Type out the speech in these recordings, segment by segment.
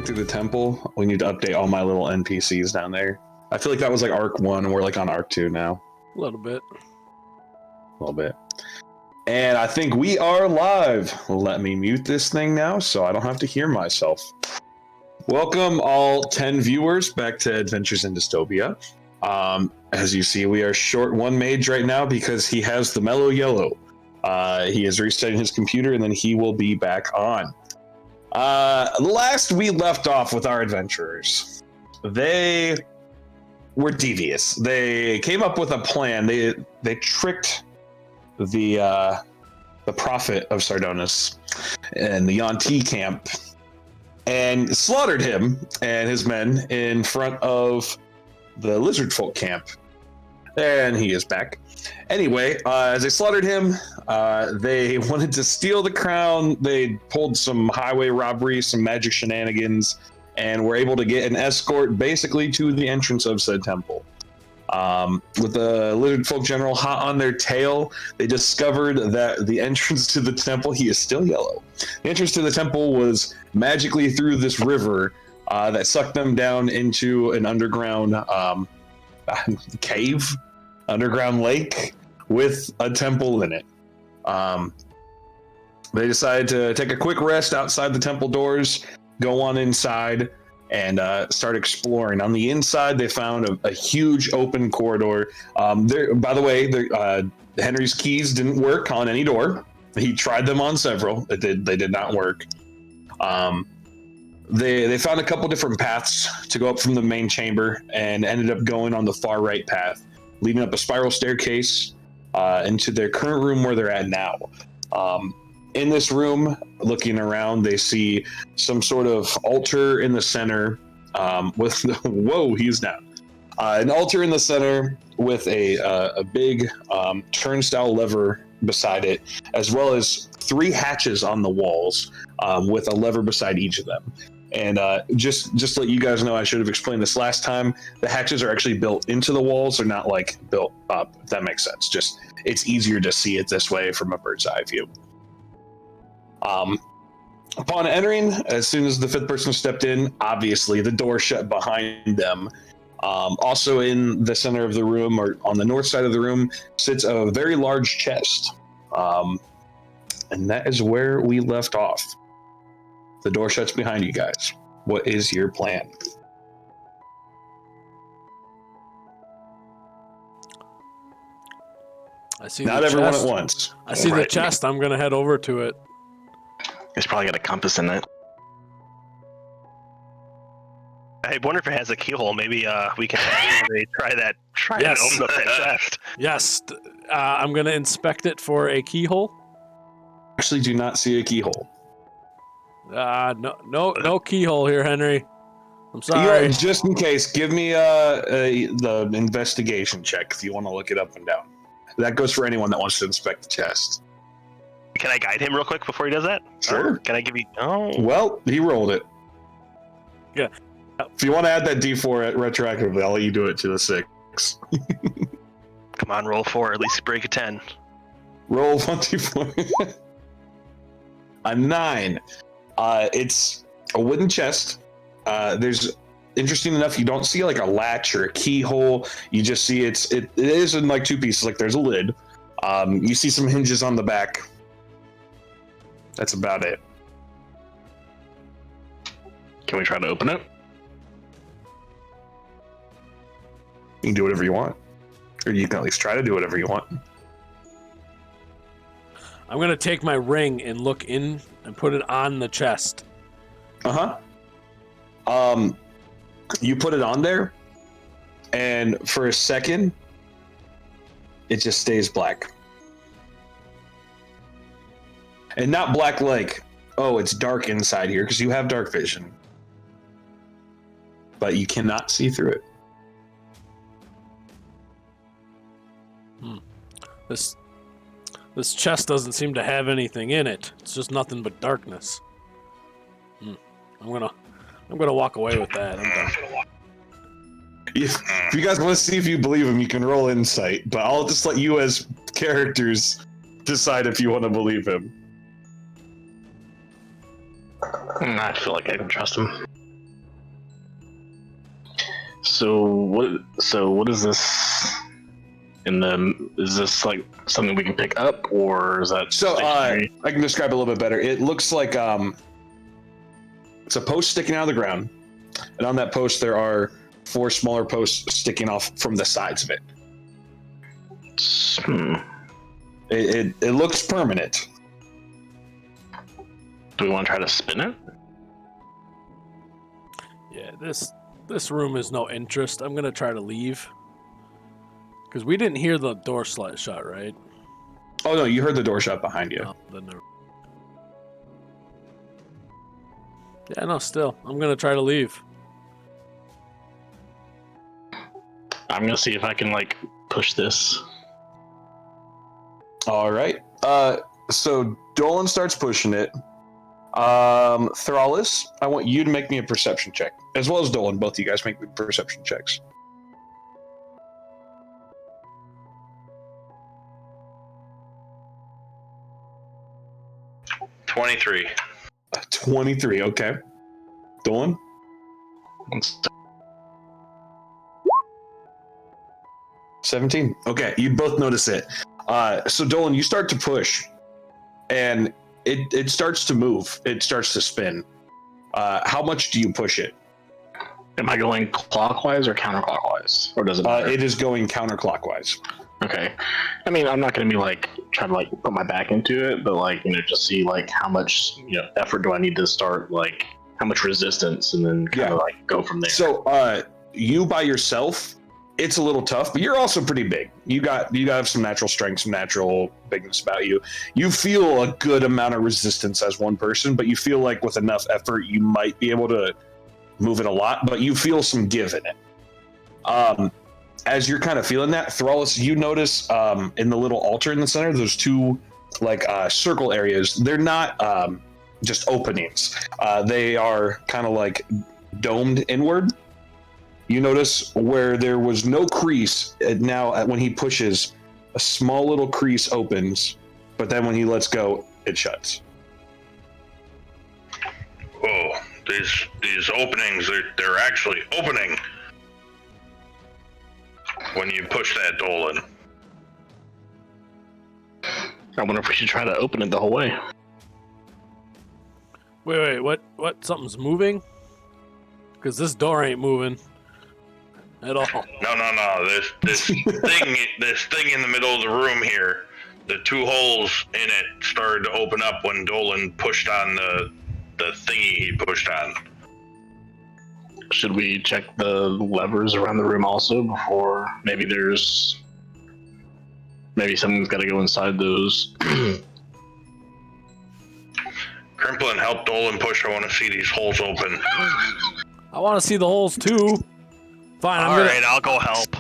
get through the temple, we need to update all my little NPCs down there. I feel like that was like Arc 1, and we're like on Arc 2 now. A little bit. A little bit. And I think we are live. Let me mute this thing now so I don't have to hear myself. Welcome all 10 viewers back to Adventures in Dystopia. As you see, we are short one mage right now because he has the mellow yellow. He is resetting his computer and then he will be back on. Last we left off with our adventurers. They were devious. They came up with a plan. They tricked the prophet of Sardonis and the Yonti camp and slaughtered him and his men in front of the lizard folk camp. And he is back. Anyway, as they slaughtered him, they wanted to steal the crown. They pulled some highway robbery, some magic shenanigans, and were able to get an escort basically to the entrance of said temple. With the lizard folk general hot on their tail, they discovered that the entrance to the temple, he is still yellow. The entrance to the temple was magically through this river that sucked them down into an underground cave, underground lake with a temple in it. They decided to take a quick rest outside the temple doors, go on inside, and start exploring. On the inside, they found a huge open corridor. By the way, Henry's keys didn't work on any door. He tried them on several. They did not work. They found a couple different paths to go up from the main chamber and ended up going on the far right path, leading up a spiral staircase into their current room where they're at now. In this room, looking around, they see some sort of altar in the center with whoa, he's down. An altar in the center with a big turnstile lever beside it, as well as 3 hatches on the walls with a lever beside each of them. And just to let you guys know, I should have explained this last time. The hatches are actually built into the walls; they're not like built up. If that makes sense. Just it's easier to see it this way from a bird's eye view. Upon entering, as soon as the 5th person stepped in, obviously the door shut behind them. Also in the center of the room, or on the north side of the room, sits a very large chest. And that is where we left off. The door shuts behind you guys. What is your plan? I see Not everyone at once. I see the chest. I'm going to head over to it. It's probably got a compass in it. I wonder if it has a keyhole. Maybe we can try to open up that chest. Yes. I'm going to inspect it for a keyhole. Actually, do not see a keyhole. No keyhole here, Henry. I'm sorry. Just in case, give me the investigation check if you want to look it up and down. That goes for anyone that wants to inspect the chest. Can I guide him real quick before he does that? Sure. Or can I give you? Oh. Well, he rolled it. Yeah. If you want to add that D4 retroactively, I'll let you do it to the 6. Come on, roll 4. At least break a 10. Roll 1 D4. A 9. It's a wooden chest. There's interesting enough, you don't see like a latch or a keyhole. You just see it is in like 2 pieces. Like there's a lid. You see some hinges on the back. That's about it. Can we try to open it? You can do whatever you want. Or you can at least try to do whatever you want. I'm going to take my ring and look in and put it on the chest. Uh-huh. You put it on there, and for a second, it just stays black. And not black like, oh, it's dark inside here, because you have dark vision. But you cannot see through it. This chest doesn't seem to have anything in it. It's just nothing but darkness. I'm gonna walk away with that. I'm done. If you guys want to see if you believe him, you can roll insight, but I'll just let you as characters decide if you want to believe him. I feel like I can trust him. So what is this? Is this like something we can pick up, or is that So stationary? I can describe it a little bit better. It looks like it's a post sticking out of the ground, and on that post there are 4 smaller posts sticking off from the sides of it. It looks permanent. Do we want to try to spin it? Yeah, this room is no interest. I'm gonna try to leave. Because we didn't hear the door shut, right? Oh no, you heard the door shut behind you. Oh, then never... Yeah, no, still. I'm gonna try to leave. I'm gonna see if I can like push this. All right. So Dolan starts pushing it. Thralis, I want you to make me a perception check, as well as Dolan. Both of you guys make me perception checks. 23. 23. Okay. Dolan. 17. Okay, you both notice it. So Dolan, you start to push, and it starts to move. It starts to spin. How much do you push it? Am I going clockwise or counterclockwise, or does it matter? It is going counterclockwise. Okay. I mean, I'm not going to be like trying to like put my back into it, but like, just see like how much, effort do I need to start, like how much resistance, and then kind of like go from there. So you by yourself, it's a little tough, but you're also pretty big. You got some natural strength, some natural bigness about you. You feel a good amount of resistance as one person, but you feel like with enough effort, you might be able to move it a lot, but you feel some give in it. As you're kind of feeling that, Thralis, you notice in the little altar in the center, those 2 like circle areas. They're not just openings. They are kind of like domed inward. You notice where there was no crease, now when he pushes, a small little crease opens, but then when he lets go, it shuts. Oh, these openings, they're actually opening when you push that Dolan. I wonder if we should try to open it the whole way. Wait, what? Something's moving? Because this door ain't moving at all. No. This thing in the middle of the room here, the 2 holes in it started to open up when Dolan pushed on the thingy he pushed on. Should we check the levers around the room also before maybe something's got to go inside those? Crimplin, help Dolan push. I want to see these holes open. I want to see the holes too. Fine, Alright, I'll go help.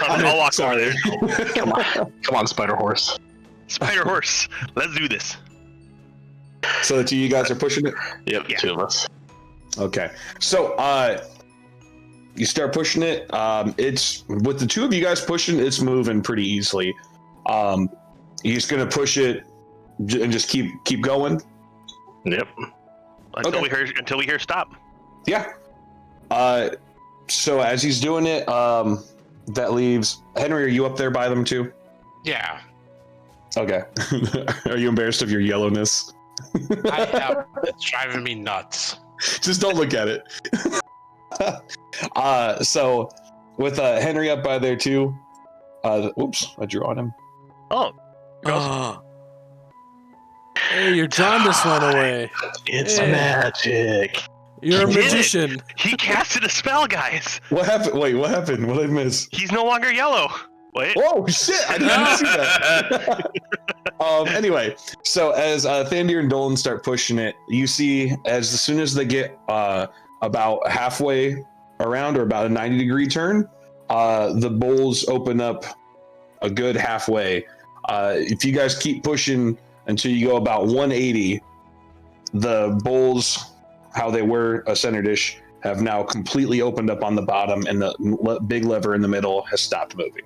I'll walk over there. Come on, Spider Horse. Spider Horse, let's do this. So the 2 of you guys are pushing it? Yep, Yeah. 2 of us. Okay. So you start pushing it. It's with the 2 of you guys pushing, it's moving pretty easily. You're just gonna push it and just keep going. Yep. Until Okay. we hear stop. Yeah. So as he's doing it, that leaves Henry. Are you up there by them too? Yeah, Okay. Are you embarrassed of your yellowness? I am. It's driving me nuts. Just don't look at it. So with Henry up by there too. Oops, I drew on him. Oh, Hey, your jaundice went away. It's Yeah. magic. You're a He did it. magician. he casted a spell, guys. What happened? Wait, what happened? What did I miss? He's no longer yellow. Wait. Oh shit! I didn't see that. Anyway, so as Thandir and Dolan start pushing it, you see as soon as they get about halfway around or about a 90-degree turn, the bowls open up a good halfway. If you guys keep pushing until you go about 180, the bowls, how they were a center dish, have now completely opened up on the bottom, and the big lever in the middle has stopped moving.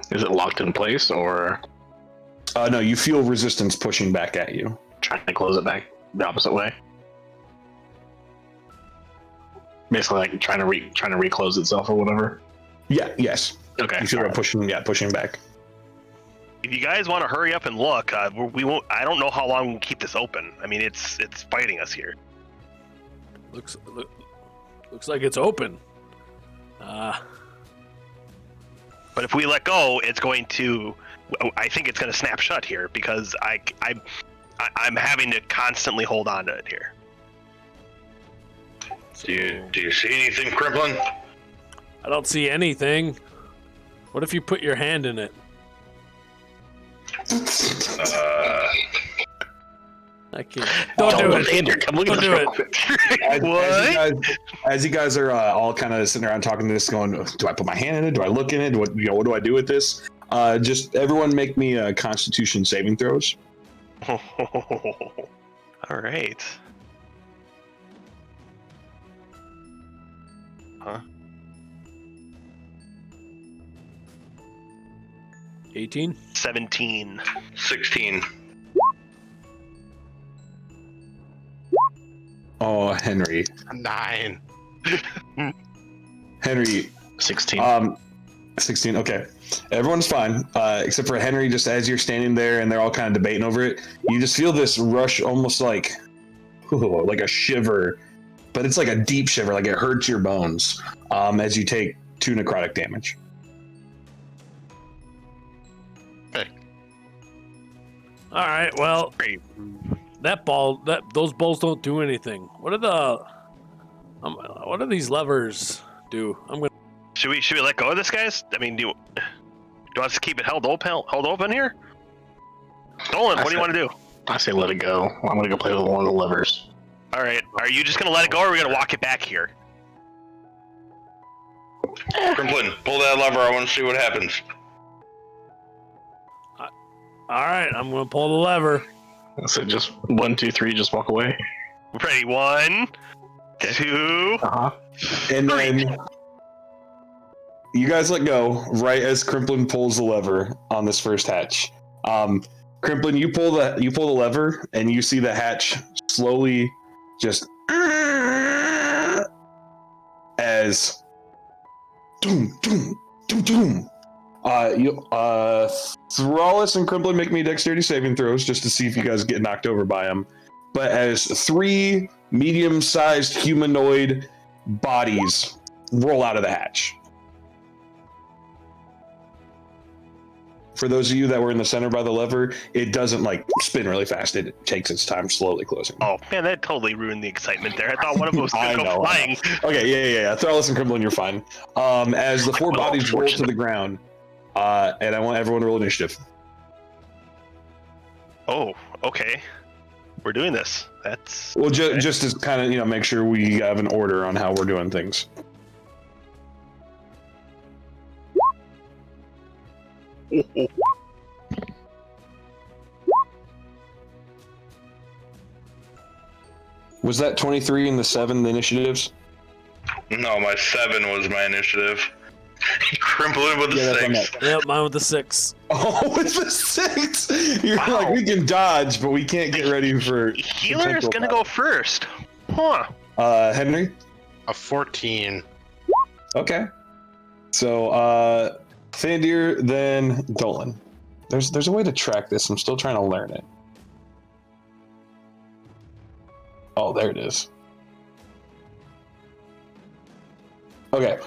Is it locked in place, or No, you feel resistance pushing back at you. trying to close it back the opposite way? Basically, like trying to reclose itself or whatever. Yeah. Yes. Okay. You feel alright. it pushing back. If you guys want to hurry up and look, we won't. I don't know how long we'll keep this open. I mean, it's fighting us here. Looks like it's open. But if we let go, it's going to. I think it's going to snap shut here because I'm having to constantly hold on to it here. Do you see anything, Crimplin? I don't see anything. What if you put your hand in it? I can't. Don't do it. Don't do it. As you guys are all kind of sitting around talking this, going, do I put my hand in it? Do I look in it? What do I do with this? Just everyone make me Constitution saving throws. All right. Huh? 18? 17. 16. Oh, Henry. 9. Henry. 16. 16. Okay. Everyone's fine, except for Henry. Just as you're standing there and they're all kind of debating over it, you just feel this rush, almost like a shiver, but it's like a deep shiver, like it hurts your bones as you take 2 necrotic damage. All right. Well, those balls don't do anything. What do these levers do? I'm gonna. Should we let go of this, guys? I mean, do you want us to keep it held open here? Dolan, what do you want to do? I say let it go. I'm gonna go play with one of the levers. All right. Are you just gonna let it go, or are we gonna walk it back here? Crimplin, pull that lever. I want to see what happens. All right. I'm gonna pull the lever. So just 1, 2, 3, just walk away. Ready? 1, 2. And then you guys let go right as Crimplin pulls the lever on this first hatch. Crimplin, you pull the lever, and you see the hatch slowly just as doom doom doom doom. Thrallus and Crimplin make me dexterity saving throws just to see if you guys get knocked over by them. But as 3 medium-sized humanoid bodies roll out of the hatch. For those of you that were in the center by the lever, it doesn't like spin really fast. It takes its time slowly closing. Oh man, that totally ruined the excitement there. I thought one of them was gonna go flying. Okay, yeah. Thrallus and Crimplin, you're fine. As the 4 bodies roll to the ground, and I want everyone to roll initiative. Oh, okay. We're doing this. That's Well, just to kind of make sure we have an order on how we're doing things. Was that 23 and the 7 the initiatives? No, my 7 was my initiative. Crimplin with the 6. Yep, mine with the 6. Oh, with the 6! You're like, we can dodge, but we can't get ready for... Healer is gonna go first. Huh. Henry? A 14. Okay. So, Thandir, then Dolan. There's a way to track this. I'm still trying to learn it. Oh, there it is. Okay.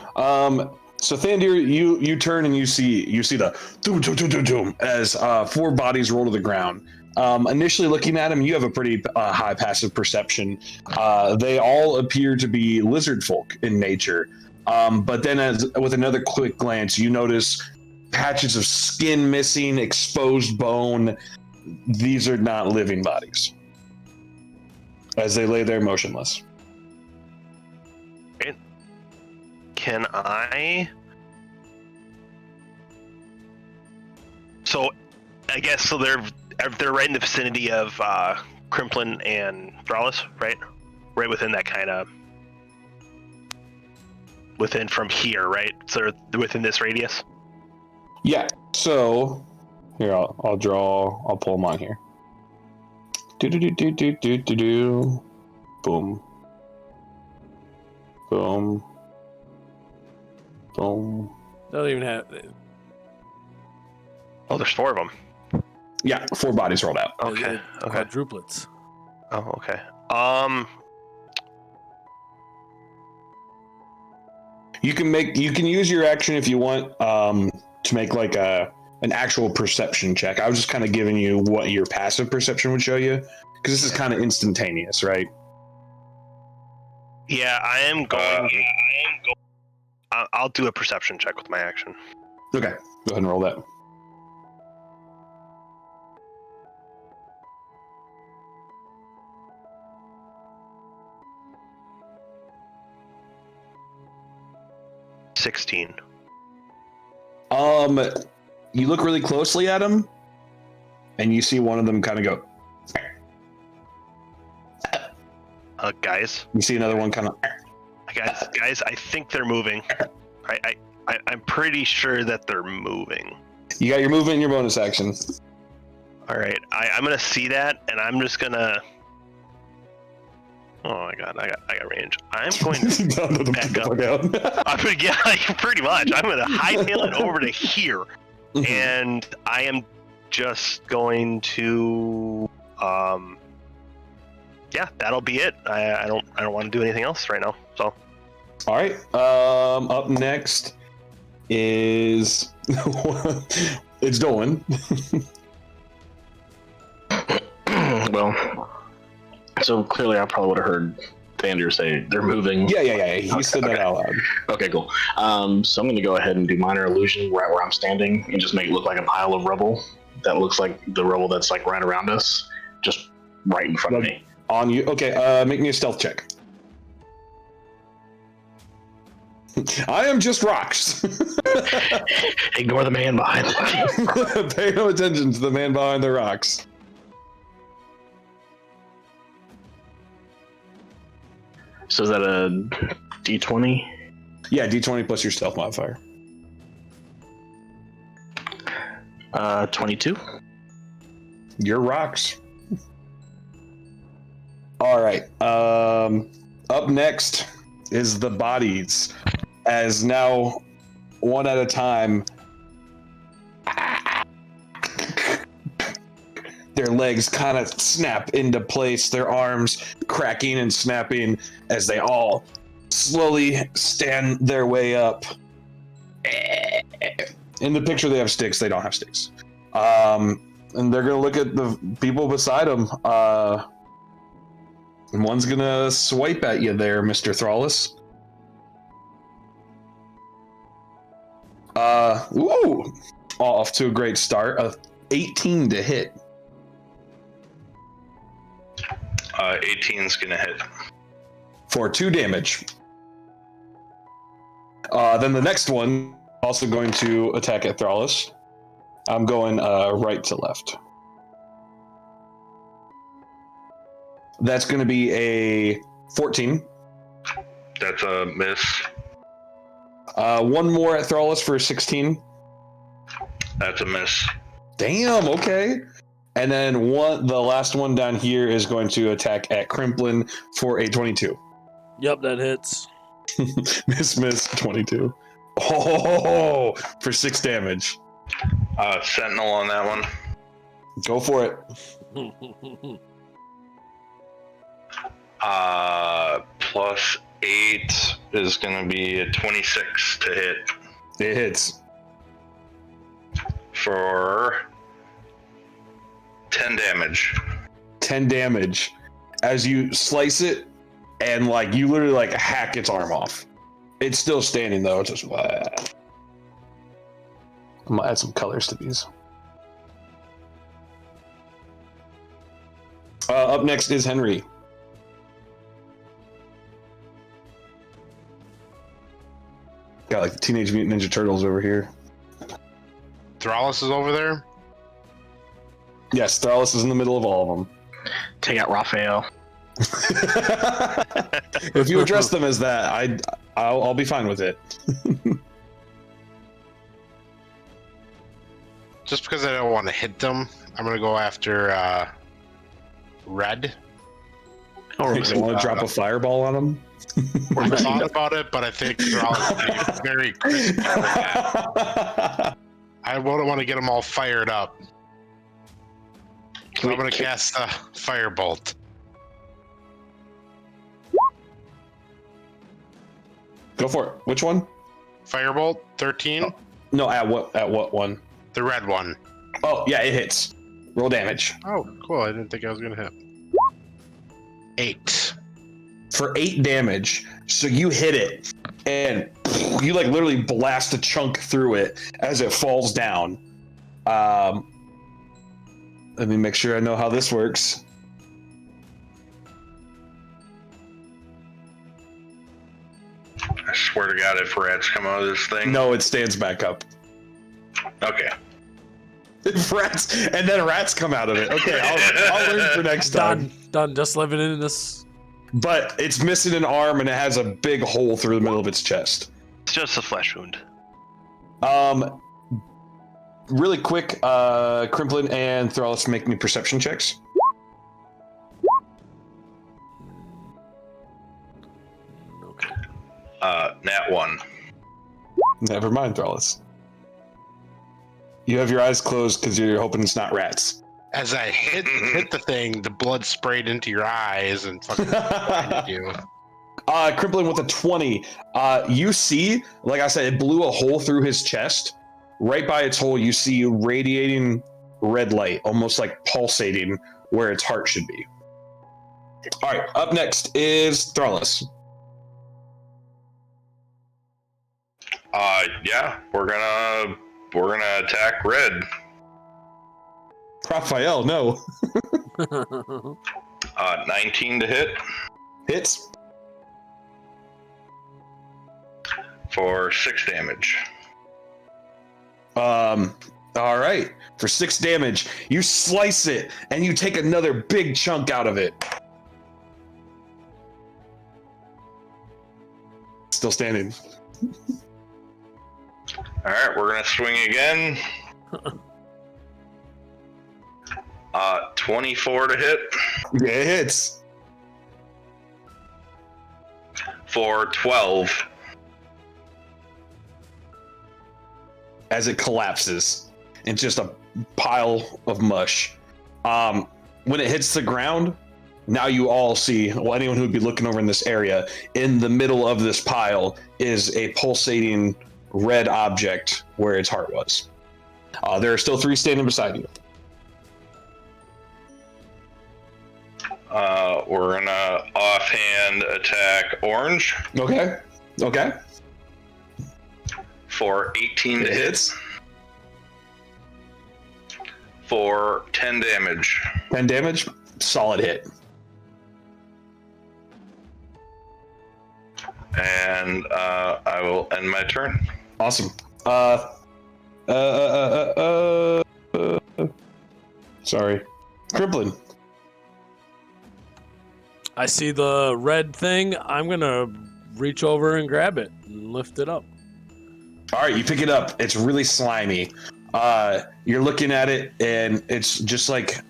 So Thandir, you turn and you see the doom doom doom doom doom as 4 bodies roll to the ground. Initially looking at them, you have a pretty high passive perception. They all appear to be lizard folk in nature. But then with another quick glance, you notice patches of skin missing, exposed bone. These are not living bodies. As they lay there motionless. Can I? So, I guess so. They're right in the vicinity of Crimplin and Thrallus, right? Right within that kind of within from here, right? So they're within this radius. Yeah. So here I'll pull them on here. Do. Boom. Boom. Boom. Don't even have. Oh, there's 4 of them. Yeah, 4 bodies rolled out. Okay. Okay. Quadruplets. Oh, okay. You can use your action if you want to make like an actual perception check. I was just kind of giving you what your passive perception would show you because this is kind of instantaneous, right? Yeah, I am going. I'll do a perception check with my action. Okay, go ahead and roll that. $16. You look really closely at them, and you see one of them kind of go. Guys. You see another one kind of. Guys, I think they're moving. I'm pretty sure that they're moving. You got your movement and your bonus action. All right, I'm gonna see that, and I'm just gonna. Oh my god, I got range. I'm going to back up. Pretty much. I'm gonna hightail it over to here, and I am just going to. Yeah, that'll be it. I don't want to do anything else right now. So. All right. Up next is it's Dolan. Well, so clearly I probably would have heard Thander say they're moving. Yeah. He said that out loud. Okay, cool. So I'm going to go ahead and do minor illusion right where I'm standing and just make it look like a pile of rubble that looks like the rubble that's like right around us, just right in front of me. On you. Okay, make me a stealth check. I am just rocks. Ignore the man behind it. Pay no attention to the man behind the rocks. So is that a D20? Yeah, D20 plus your stealth modifier. 22. Your rocks. All right. Up next is the bodies. As now, one at a time, their legs kind of snap into place, their arms cracking and snapping as they all slowly stand their way up. In the picture, they have sticks. They don't have sticks. And they're going to look at the people beside them. And one's going to swipe at you there, Mr. Thrallus. Ooh! Off to a great start. 18 to hit. 18's gonna hit. For 2 damage. Then the next one, also going to attack at Thrallus. I'm going right to left. That's going to be a 14. That's a miss. One more at Thrallus for a 16. That's a miss. Damn, okay. And then the last one down here is going to attack at Crimplin for a 22. Yep, that hits. miss, 22. Oh, for 6 damage. Sentinel on that one. Go for it. Plus 8 is going to be a 26 to hit. It hits. For 10 damage. 10 damage. As you slice it, and like you literally like hack its arm off. It's still standing though. It's just. I'm gonna add some colors to these. Up next is Henry. Got like the Teenage Mutant Ninja Turtles over here. Thrallus is over there? Yes, Thrallus is in the middle of all of them. Take out Raphael. If you address them as that, I'll be fine with it. Just because I don't want to hit them, I'm going to go after Red. You want to drop a fireball on him? I thought about it, but I think Thralis is very crispy for that. I wouldn't want to get them all fired up. So I'm going to cast a firebolt. Go for it. Which one? Firebolt, 13. Oh. No, at what one? The red one. Oh, yeah, it hits. Roll damage. Oh, cool. I didn't think I was going to hit. 8. For 8 damage. So you hit it, and you like literally blast a chunk through it as it falls down. Let me make sure I know how this works. I swear to God, if rats come out of this thing. No, it stands back up. Okay. Rats, and then rats come out of it. Okay, I'll learn for next time. Done. Just living in this. But it's missing an arm, and it has a big hole through the middle of its chest. It's just a flesh wound. Really quick, Crimplin and Thralis, make me perception checks. Okay. Nat 1. Never mind, Thralis. You have your eyes closed because you're hoping it's not rats. As I hit the thing, the blood sprayed into your eyes and fucking blinded you. Crimplin with a 20. You see, like I said, it blew a hole through his chest. Right by its hole, you see radiating red light, almost like pulsating where its heart should be. All right, up next is Thralis. Yeah, we're gonna attack red. Raphael, no. 19 to hit Hits. for 6 damage. All right. For 6 damage, you slice it and you take another big chunk out of it. Still standing. All right, we're gonna swing again. 24 to hit Yeah, it hits. for 12. As it collapses in just a pile of mush. When it hits the ground, now you all see, well, anyone who would be looking over in this area, in the middle of this pile is a pulsating red object where its heart was. There are still 3 standing beside you. We're gonna offhand attack orange Okay. for 18 to hit for 10 damage. 10 damage. Solid hit. And I will end my turn. Awesome. Sorry. Crimplin. I see the red thing. I'm gonna reach over and grab it and lift it up. All right, you pick it up. It's really slimy. You're looking at it, and it's just like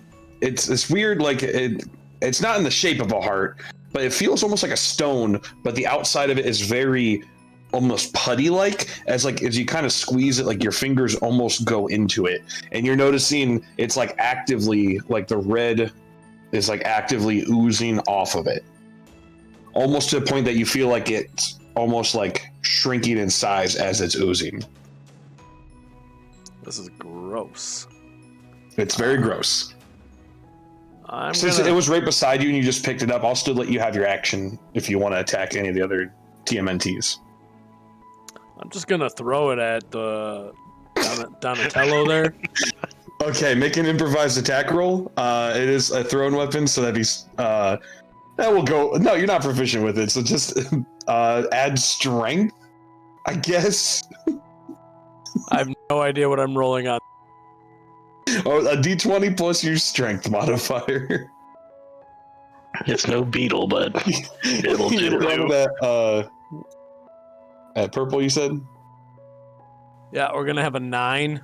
it's weird. Like it's not in the shape of a heart, but it feels almost like a stone. But the outside of it is very almost putty-like, as you kind of squeeze it, like your fingers almost go into it, and you're noticing it's like actively, like the red is like actively oozing off of it, almost to the point that you feel like it's almost like shrinking in size as it's oozing. This is gross. It's very gross. Since Gonna... it was right beside you and you just picked it up, I'll still let you have your action if you want to attack any of the other TMNTs. I'm just gonna throw it at Donatello there. Okay, make an improvised attack roll. It is a thrown weapon, so that'd be that will go. No, you're not proficient with it, so just add strength, I guess. I have no idea what I'm rolling on. Oh, a D20 plus your strength modifier. It's no beetle, but it'll do. At purple, you said? Yeah, we're gonna have a 9.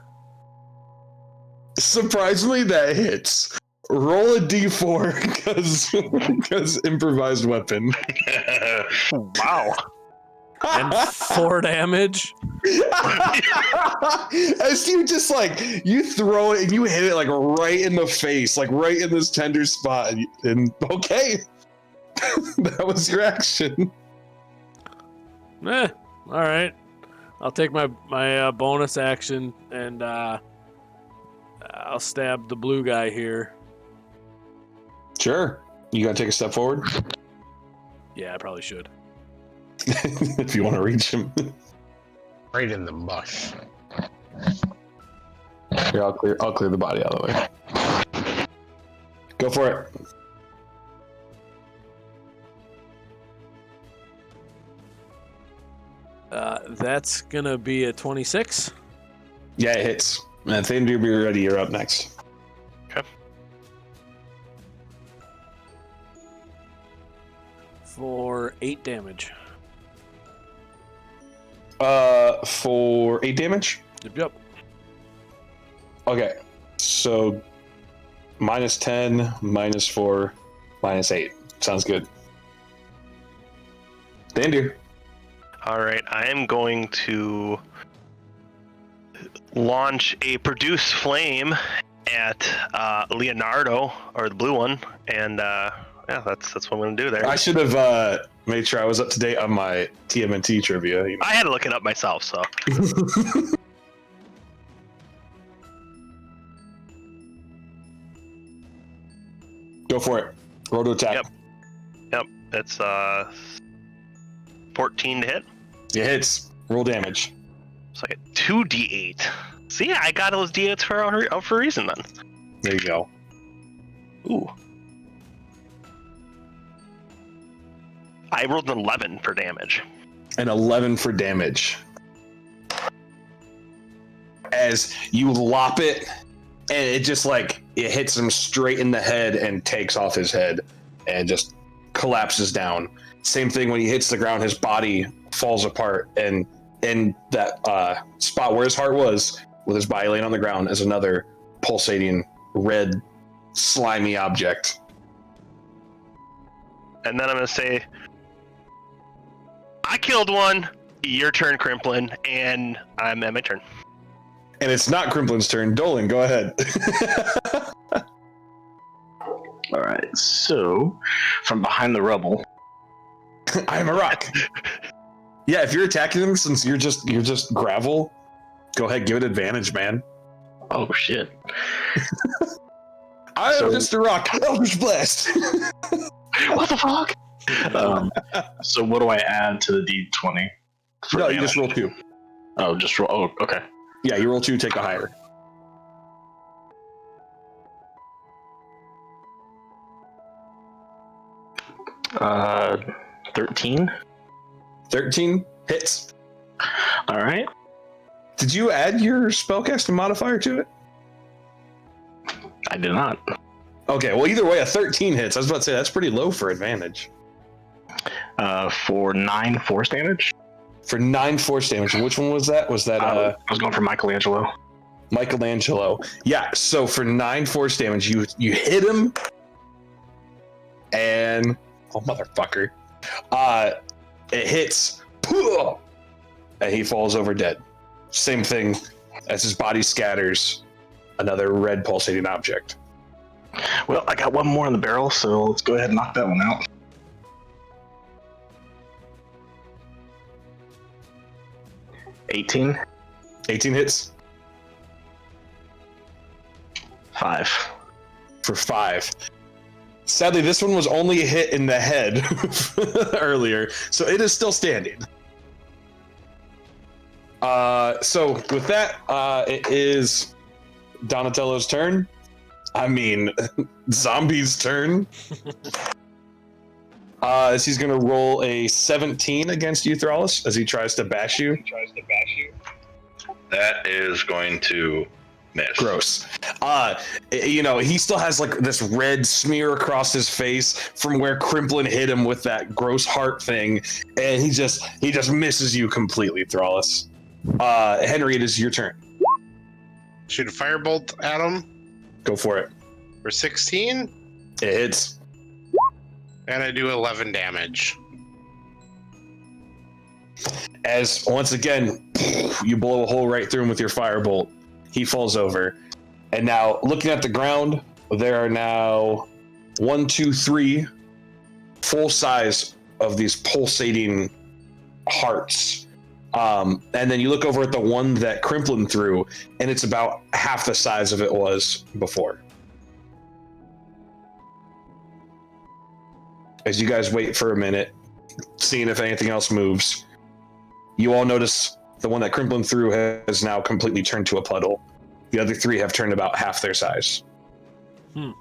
Surprisingly, that hits. roll a d4 because improvised weapon. Wow. And 4 damage. As you just like you throw it and you hit it like right in the face, like right in this tender spot, and okay, that was your action. All right. I'll take my bonus action and I'll stab the blue guy here. Sure, you gotta take a step forward. Yeah, I probably should. If you want to reach him. Right in the mush. Here, I'll clear the body out of the way. Go for it. That's gonna be a 26. Yeah, it hits. And Thunder, be ready. You're up next. For 8 damage. For 8 damage. Yep. Okay, so -10, -4, -8. Sounds good. Thunder. All right, I am going to launch a produce flame at Leonardo, or the blue one, and yeah, that's what I'm gonna do there. I should have made sure I was up to date on my TMNT trivia. You know. I had to look it up myself, so. Go for it. Roll to attack. Yep, that's 14 to hit. It hits. Roll damage. It's like a 2d8. See, I got those d8s for a reason then. There you go. Ooh. I rolled an 11 for damage. An 11 for damage. As you lop it, and it just like it hits him straight in the head and takes off his head and just collapses down. Same thing when he hits the ground, his body falls apart, and in that spot where his heart was, with his body laying on the ground, is another pulsating red slimy object. And then I'm gonna say, I killed one. Your turn, Crimplin, and I'm at my turn. And it's not Crimplin's turn. Dolan, go ahead. All right, so from behind the rubble, I am a rock. Yeah, if you're attacking him, since you're just gravel, go ahead, give it advantage, man. oh shit! I am So- just a rock. Eldritch Blast. What the fuck? So what do I add to the D20? for No, you damage? just roll 2. Oh, just roll. Oh, okay. Yeah, you roll 2, take a higher. Uh, 13. 13 hits. All right. Did you add your spellcasting modifier to it? I did not. Okay, well, either way, a 13 hits. I was about to say, that's pretty low for advantage. For 9 force damage. For 9 force damage. And which one was that? Was that I was going for Michelangelo. Michelangelo? Yeah, so for 9 force damage, you hit him, and... Oh, motherfucker. It hits, and he falls over dead. Same thing as his body scatters, another red pulsating object. Well, I got one more in the barrel, so let's go ahead and knock that one out. $18. 18 hits 5. for 5. Sadly, this one was only hit in the head earlier, so it is still standing. So with that, it is Donatello's turn. I mean, Zombie's turn. As he's going to roll a 17 against you, Thrallus, as he tries to bash you. That is going to miss. Gross. He still has like this red smear across his face from where Crimplin hit him with that gross heart thing, and he just misses you completely, Thrallus. Henry, it is your turn. Shoot a firebolt at him. Go for it. for 16, It hits. and I do 11 damage. As once again, you blow a hole right through him with your firebolt. He falls over. And now, looking at the ground, there are now 1, 2, 3 full size of these pulsating hearts. And then you look over at the one that Crimplin threw, and it's about half the size of it was before. As you guys wait for a minute, seeing if anything else moves, you all notice the one that Crimplin threw has now completely turned to a puddle. The other 3 have turned about half their size. You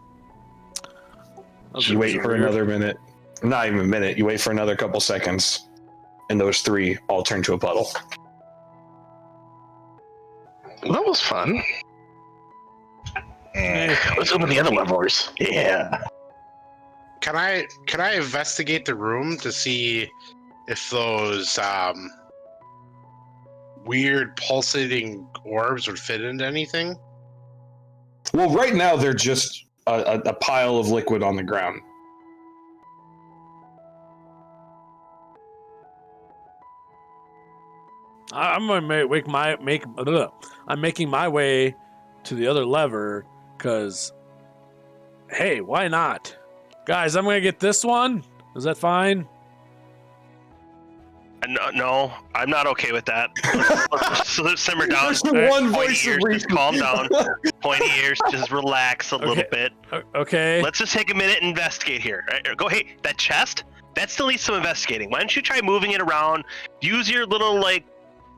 wait for another minute. Not even a minute. You wait for another couple seconds, and those 3 all turn to a puddle. That was fun. Hey, Let's open the other levers. Yeah. Can I investigate the room to see if those weird pulsating orbs would fit into anything? Well, right now they're just a pile of liquid on the ground. I'm gonna I'm making my way to the other lever because, hey, why not, guys? I'm gonna get this one. Is that fine? No, I'm not okay with that. Let's simmer down. There's one Pointy voice of ears, just reason. calm down. Pointy ears, just relax a little bit. Okay. Let's just take a minute and investigate here. Go, hey, that chest, that still needs some investigating. Why don't you try moving it around? Use your little,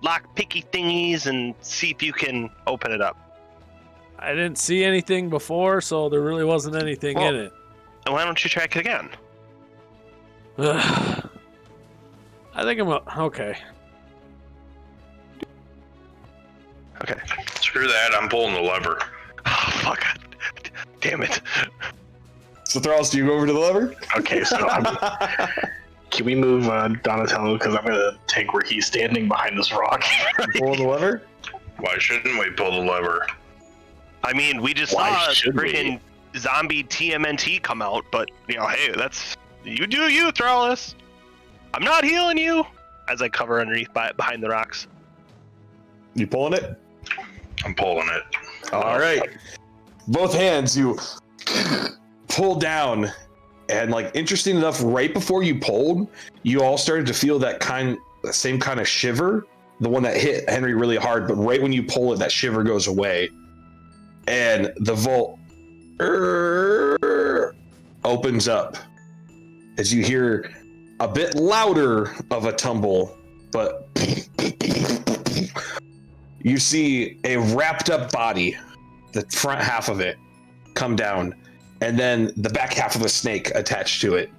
lock picky thingies and see if you can open it up. I didn't see anything before, so there really wasn't anything in it. And why don't you try it again? I think I'm okay. Okay. Screw that, I'm pulling the lever. Oh, fuck. Damn it. So, Thralls, do you go over to the lever? Okay, so can we move Donatello? Because I'm going to take where he's standing behind this rock. Pulling the lever? Why shouldn't we pull the lever? I mean, we just Why saw should we? freaking zombie TMNT come out, but, hey, that's... You do you, Thrallus. I'm not healing you! As I cover underneath behind the rocks. You pulling it? I'm pulling it. All right. Both hands, you pull down. And, interesting enough, right before you pulled, you all started to feel that same kind of shiver. The one that hit Henry really hard, but right when you pull it, that shiver goes away. And the vault opens up as you hear a bit louder of a tumble, but you see a wrapped up body, the front half of it, come down, and then the back half of a snake attached to it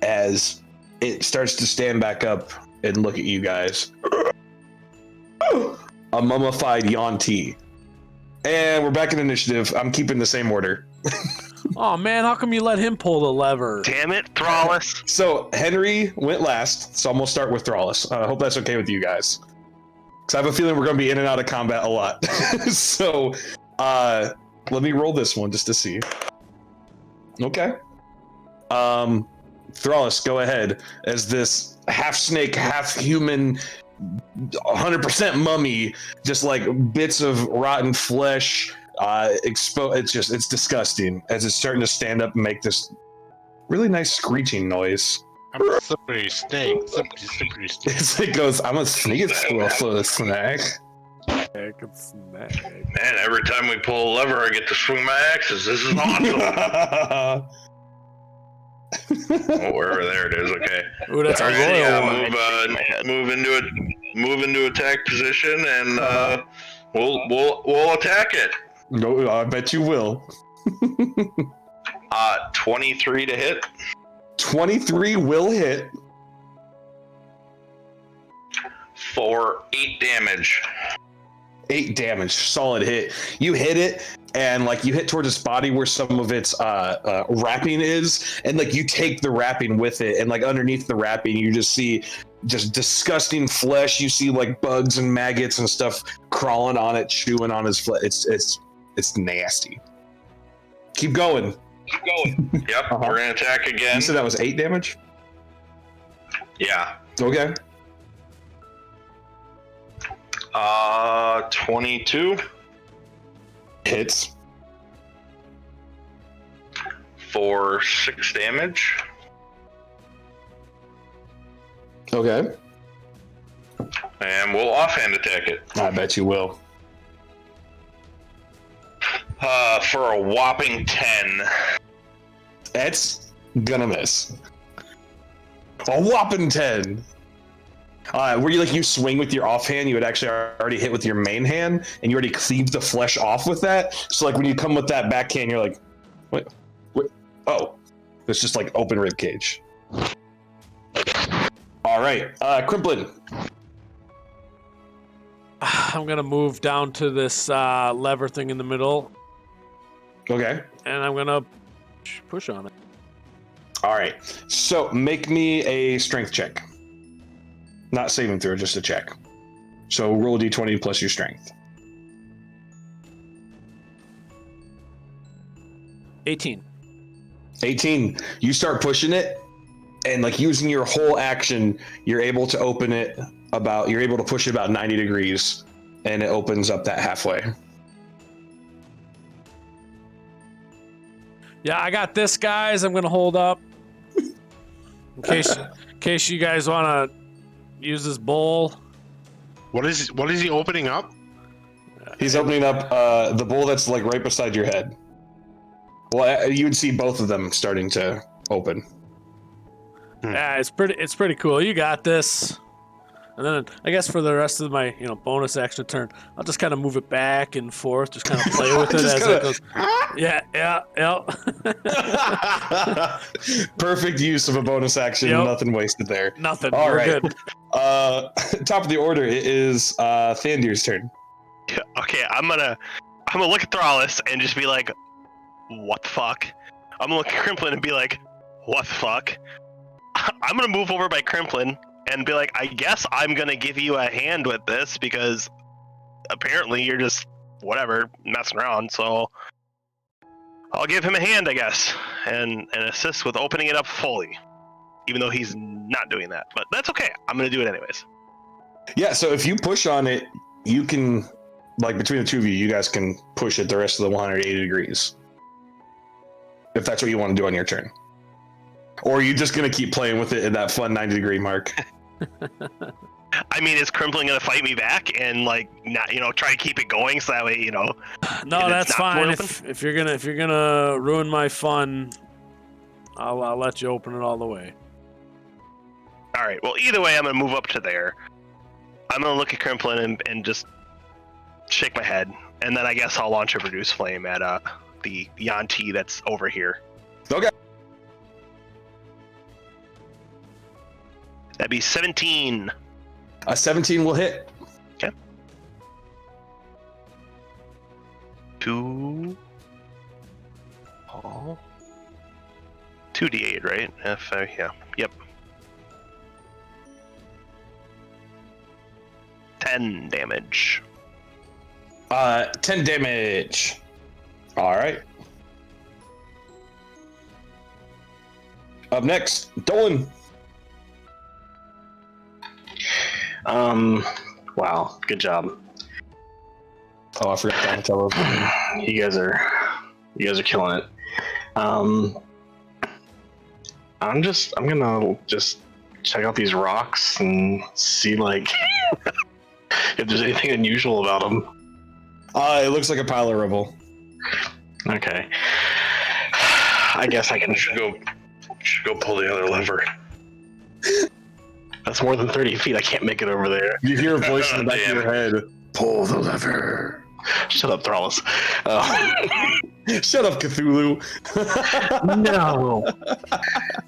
as it starts to stand back up and look at you guys. A mummified Yanti. And we're back in initiative. I'm keeping the same order. Oh man, how come you let him pull the lever? Damn it, Thrallus. So Henry went last, so I'm gonna start with Thrallus. I hope that's okay with you guys, because I have a feeling we're gonna be in and out of combat a lot. So let me roll this one just to see. Okay. Thrallus, go ahead as this half snake, half human, 100% mummy, just bits of rotten flesh. It's disgusting as it's starting to stand up and make this really nice screeching noise. I'm a slippery snake. Slippery snake. It goes, I'm a snake for a snack. Heck, it's snack. Man, every time we pull a lever, I get to swing my axes. This is awesome. Oh, wherever there it is. Okay. Ooh, that's a Alrighty, royal one. move into attack position, and we'll attack it. No, I bet you will. 23 to hit. 23 will hit. For 8 damage. 8 damage, solid hit. You hit it, and you hit towards its body where some of its wrapping is, and you take the wrapping with it, and underneath the wrapping, you just see just disgusting flesh. You see bugs and maggots and stuff crawling on it, chewing on his flesh. It's nasty. Keep going. Yep, we're gonna attack again. You said that was 8 damage? Yeah. Okay. 22 Hits. for 6 damage. Okay. And we'll offhand attack it. I bet you will. For a whopping 10. That's gonna miss. A whopping 10. Where you swing with your offhand, you would actually already hit with your main hand, and you already cleaved the flesh off with that. So like when you come with that backhand, you're like, what? Oh, it's just like open rib cage. All right, Crimplin. I'm gonna move down to this lever thing in the middle, Okay. and I'm gonna push on it. All right. So make me a strength check. Not saving throw, just a check. So roll a d20 plus your strength. 18. 18. You start pushing it, and like using your whole action, you're able to open it you're able to push it about 90 degrees, and it opens up that halfway. Yeah, I got this, guys. I'm gonna hold up in case you guys want to use this bowl. What is he opening up? He's opening up the bowl that's like right beside your head. Well, you would see both of them starting to open. Yeah, it's pretty cool. You got this. And then I guess for the rest of my bonus action turn, I'll just kind of move it back and forth, just kind of play with it as it goes. Yeah. Perfect use of a bonus action. Yep. Nothing wasted there. Nothing. All We're right. good. Top of the order, it is Thandir's turn. Yeah, okay, I'm gonna look at Thrallus and just be like, what the fuck? I'm gonna look at Crimplin and be like, what the fuck? I'm gonna move over by Crimplin and be like, I guess I'm gonna give you a hand with this because apparently you're just whatever messing around. So I'll give him a hand, I guess, and assist with opening it up fully, even though he's not doing that. But that's okay. I'm gonna do it anyways. Yeah. So if you push on it, you can, like between the two of you, you guys can push it the rest of the 180 degrees. If that's what you want to do on your turn. Or are you just going to keep playing with it at that fun 90-degree mark? I mean, is Crimplin gonna fight me back and like not, try to keep it going so that way, No, that's fine. If you're gonna ruin my fun, I'll let you open it all the way. All right. Well, either way, I'm gonna move up to there. I'm gonna look at Crimplin and just shake my head, and then I guess I'll launch a Reduce Flame at the Yanti that's over here. Okay. That'd be 17. A 17 will hit. Okay. 2. Oh. 2d8, right? Yeah. Yep. 10 damage. 10 damage. All right. Up next, Dolan. Wow, good job. Oh, I forgot Donatello. You guys are killing it. I'm gonna just check out these rocks and see like if there's anything unusual about them. It looks like a pile of rubble. Okay. I guess I can. Should go pull the other lever. That's more than 30 feet. I can't make it over there. You hear a voice in the back of your head. Pull the lever. Shut up, Thrallus. Shut up, Cthulhu. No.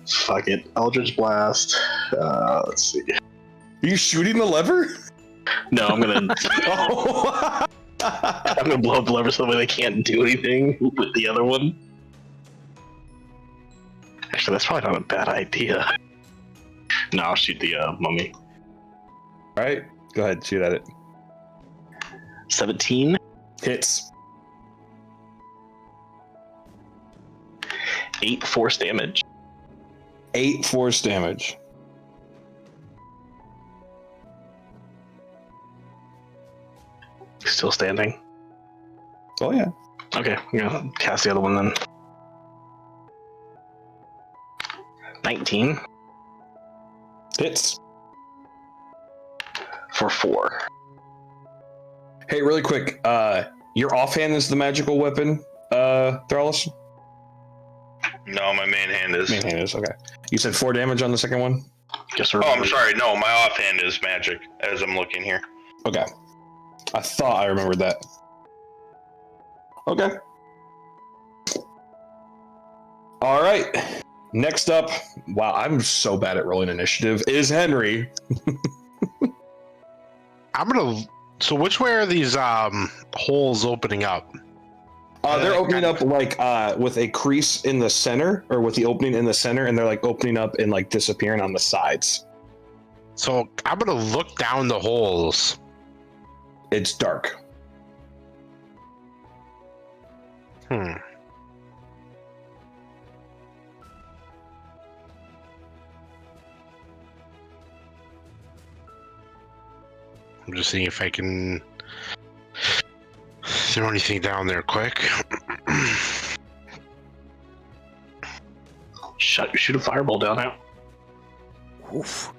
Fuck it. Eldritch Blast. Let's see. Are you shooting the lever? No, I'm gonna. Oh. I'm gonna blow up the lever so that way they can't do anything with the other one. Actually, that's probably not a bad idea. No, I'll shoot the mummy. All right, go ahead, shoot at it. 17 hits. 8 force damage. 8 force damage. Still standing. Oh yeah. Okay, I'm gonna cast the other one then. 19 Hits. for 4. Hey, really quick. Your offhand is the magical weapon, Thrallus? No, my main hand is. Main hand is, okay. You said 4 damage on the second one? Just Oh, I'm sorry. No, my offhand is magic. As I'm looking here. Okay. I thought I remembered that. Okay. All right. Next up, wow, I'm so bad at rolling initiative, is Henry. I'm gonna. So which way are these holes opening up? They're opening up like with a crease in the center, or with the opening in the center, and they're like opening up and like disappearing on the sides. So I'm gonna look down the holes. It's dark. I'm just seeing if I can throw anything down there quick. Shoot a fireball down there. Oof.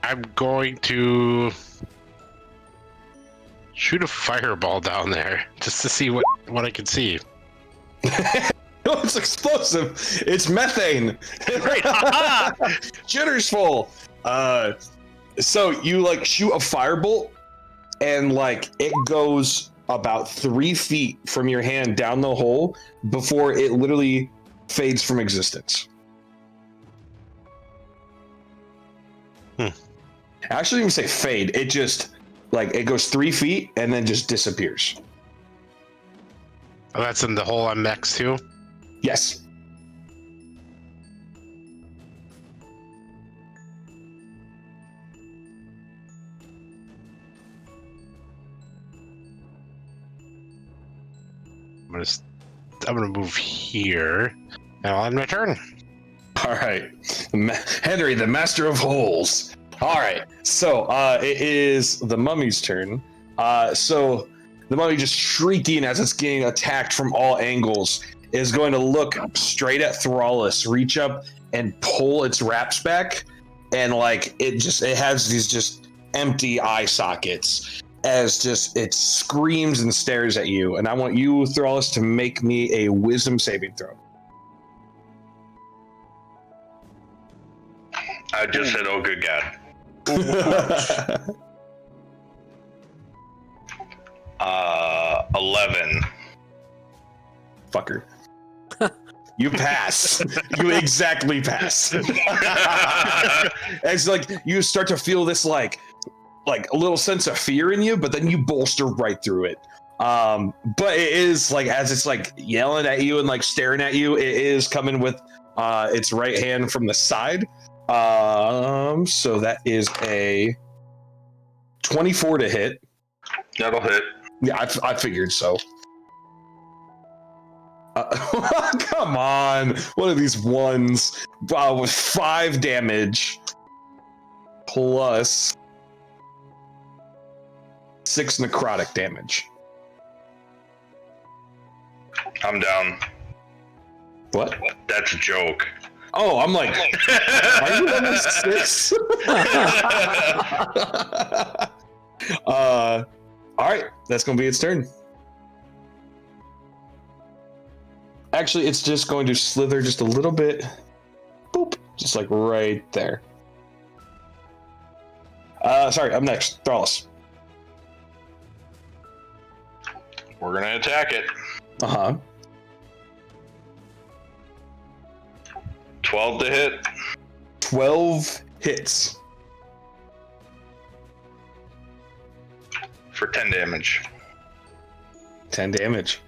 I'm going to shoot a fireball down there just to see what I can see. No, it's explosive. It's methane. Right. Jitter's full. So you like shoot a firebolt, and like it goes about 3 feet from your hand down the hole before it literally fades from existence. I shouldn't even say fade. It just like it goes 3 feet and then just disappears. Oh, that's in the hole I'm next to. Yes. I'm gonna move here, and I'll end my turn. All right, Henry, the master of holes. All right, so it is the mummy's turn. So the mummy, just shrieking as it's getting attacked from all angles, is going to look straight at Thrallus, reach up and pull its wraps back, and like it has these just empty eye sockets as just it screams and stares at you. And I want you, Thrallus, to make me a wisdom saving throw. I just said, "Oh, good God." 11. Fucker. You pass. You exactly pass. It's like you start to feel this like a little sense of fear in you, but then you bolster right through it. But it is like, as it's like yelling at you and like staring at you, it is coming with its right hand from the side. So that is a 24 to hit. That'll hit. Yeah, I figured so. Come on. What are these ones? With 5 damage plus 6 necrotic damage. I'm down. What? That's a joke. Oh, I'm like, are you level 6? All right, that's going to be its turn. Actually, it's just going to slither just a little bit. Boop. Just like right there. Sorry, I'm next. Thrallus. We're going to attack it. Uh-huh. 12 to hit. 12 hits. For 10 damage. 10 damage.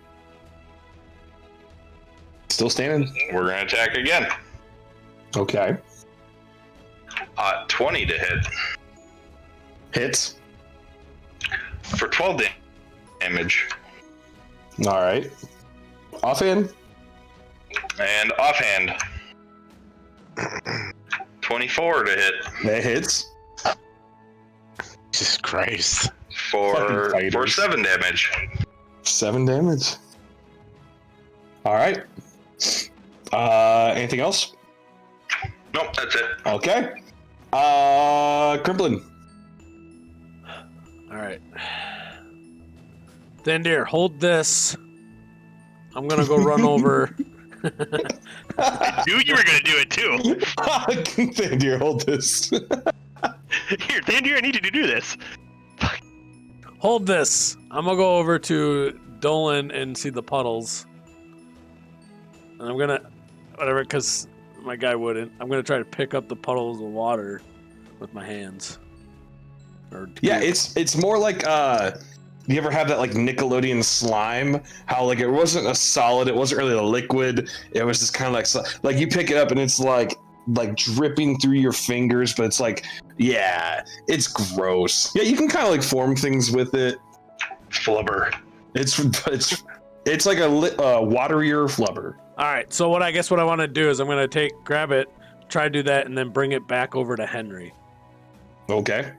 Still standing. We're going to attack again. Okay. 20 to hit. Hits. For 12 damage. All right. Offhand. And offhand. 24 to hit That hits. Jesus Christ. for Fucking fighters. 7 damage. 7 damage. All right. Anything else? Nope, that's it. Okay. Crimplin. All right. Thandir, hold this. I'm gonna go run over. I knew you were gonna do it too. Thandir, hold this. Here, Thandir, I need you to do this. Hold this. I'm gonna go over to Dolan and see the puddles. And I'm gonna, whatever, because my guy wouldn't. I'm gonna try to pick up the puddles of water with my hands. Yeah, it's more like you ever have that like Nickelodeon slime? How like it wasn't a solid, it wasn't really a liquid. It was just kind of like you pick it up and it's like dripping through your fingers, but it's like, yeah, it's gross. Yeah, you can kind of like form things with it. Flubber. It's like a waterier flubber. All right. So what I want to do is I'm gonna grab it, try to do that, and then bring it back over to Henry. Okay,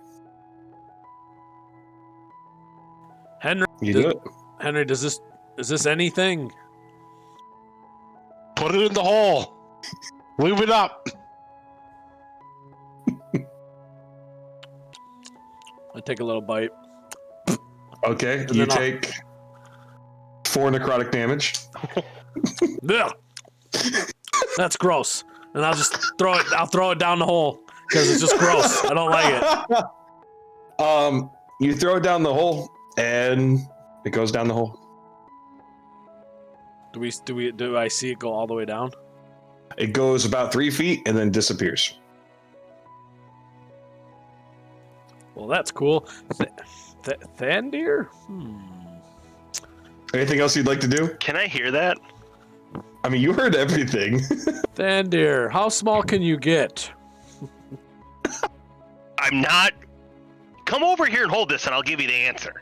Henry, you do it. Henry, is this anything? Put it in the hole. Leave it up. I take a little bite. Okay, And you then I'll- take 4 necrotic damage. Ugh. That's gross. And I'll just throw it. I'll throw it down the hole because it's just gross. I don't like it. You throw it down the hole, and it goes down the hole. Do I see it go all the way down? It goes about 3 feet and then disappears. Well, that's cool. Thandir? Anything else you'd like to do? Can I hear that? I mean, you heard everything. Thandir, how small can you get? I'm not. Come over here and hold this, and I'll give you the answer.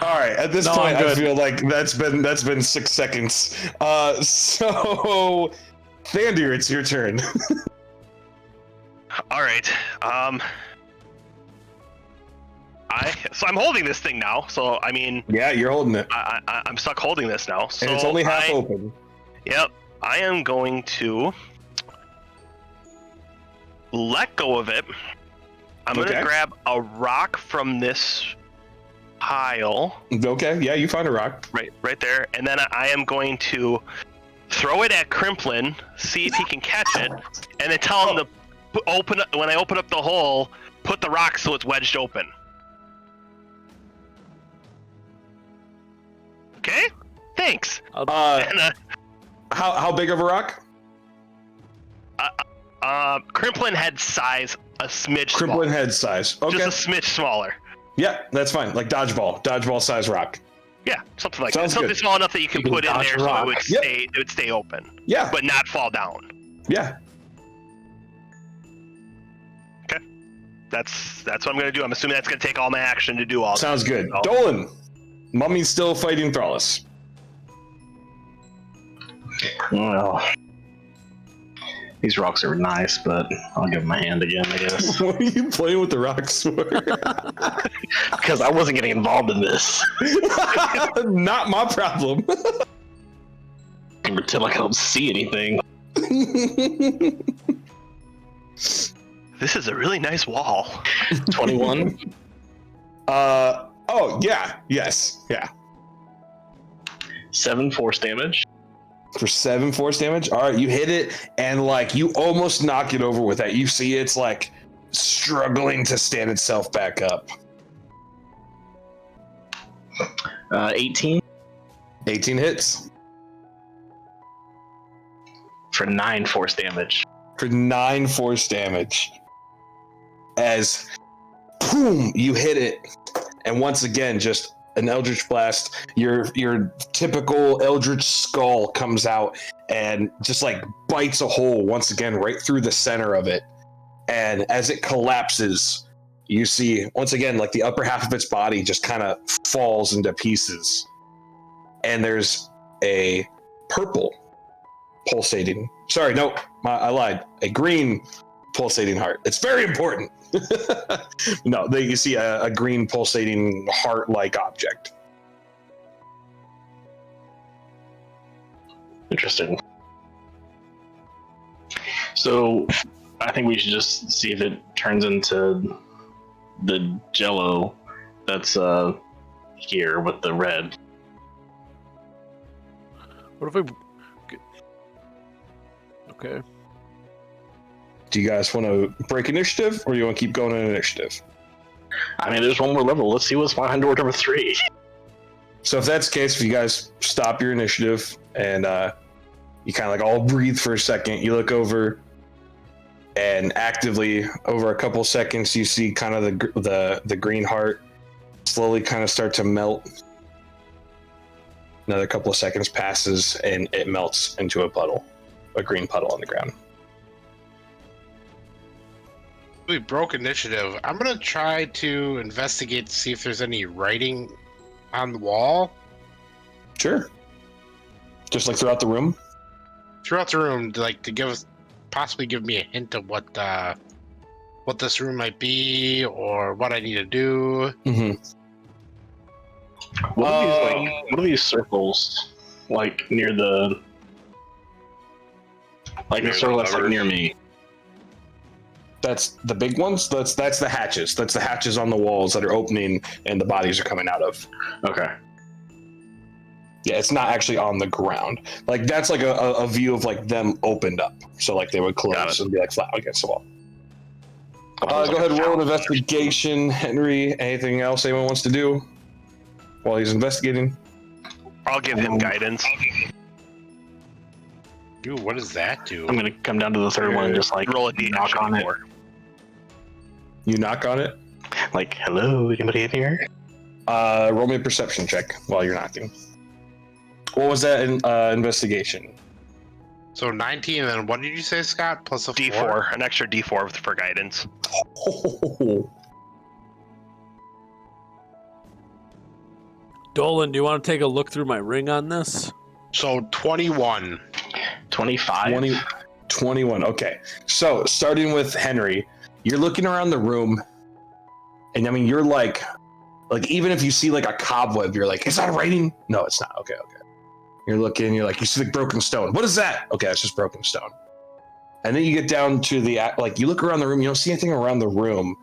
All right, at this No, point, I'm I good. feel like that's been 6 seconds. So, Thandir, it's your turn. All right. So I'm holding this thing now. So I mean, Yeah, you're holding it, I'm stuck holding this now. So and it's only half open. Yep. I am going to let go of it. I'm going Okay. to grab a rock from this pile. Okay, yeah, you find a rock. Right there. And then I am going to throw it at Crimplin, see if he can catch it, and then tell him to when I open up the hole, put the rock so it's wedged open. Okay? Thanks. And, How big of a rock? Crimplin head size, a smidge Crimplin smaller. head size. Okay. Just a smidge smaller. Yeah, that's fine. Like dodgeball size rock. Yeah, something like Sounds that. Something good. small enough that you can can put in dodge there a so rock. it would stay open, Yeah, but not fall down. yeah. That's what I'm gonna do. I'm assuming that's gonna take all my action to do all. Sounds good. Oh. Dolan, Mummy's still fighting Thrallus. Well, these rocks are nice, but I'll give them a hand again, I guess. What are you playing with the rocks for? Because I wasn't getting involved in this. Not my problem. I can pretend like I don't see anything. This is a really nice wall. 21. Oh yeah, yes, yeah. 7 force damage. For 7 force damage. All right, you hit it, and like you almost knock it over with that. You see it's like struggling to stand itself back up. 18 18 hits for 9 force damage. for 9 force damage. As boom, you hit it, and once again, just an eldritch blast. Your typical eldritch skull comes out and just like bites a hole once again right through the center of it. And as it collapses, you see once again like the upper half of its body just kind of falls into pieces. and there's a purple pulsating. Sorry, no, I lied. A green pulsating heart. It's very important. No, you see a green pulsating heart-like object. Interesting. So I think we should just see if it turns into the jello that's here with the red. What if we? Okay. Do you guys want to break initiative, or do you want to keep going on initiative? I mean, there's one more level. Let's see what's behind door number 3. So if that's the case, if you guys stop your initiative and you kind of like all breathe for a second, you look over, and actively over a couple seconds, you see kind of the green heart slowly kind of start to melt. Another couple of seconds passes, and it melts into a green puddle on the ground. We broke initiative. I'm gonna try to investigate to see if there's any writing on the wall. Sure. Just like throughout the room? Throughout the room, to possibly give me a hint of what this room might be or what I need to do. Mm-hmm. What are these circles like near the the circle that's like near me? That's the big ones. That's the hatches. That's the hatches on the walls that are opening and the bodies are coming out of. Okay. Yeah, it's not actually on the ground. Like that's like a view of like them opened up. So like they would close and be like flat against the wall. Go ahead, roll an investigation, Henry. Anything else anyone wants to do while he's investigating? I'll give him guidance. Dude, what does that do? I'm gonna come down to the third one and just like roll a D knock on it. You knock on it? Like, hello, anybody in here? Roll me a perception check while you're knocking. What was that in investigation? So 19, and then what did you say, Scott? Plus a D4, 4? an extra D4 for guidance. Dolan, do you want to take a look through my ring on this? So 21. 25? 21. Okay. So starting with Henry, you're looking around the room, and I mean, you're like even if you see like a cobweb, you're like, is that writing? No, it's not. Okay. You're looking, you're like, you see the broken stone. What is that? Okay, it's just broken stone. And then you get down to you look around the room, you don't see anything around the room.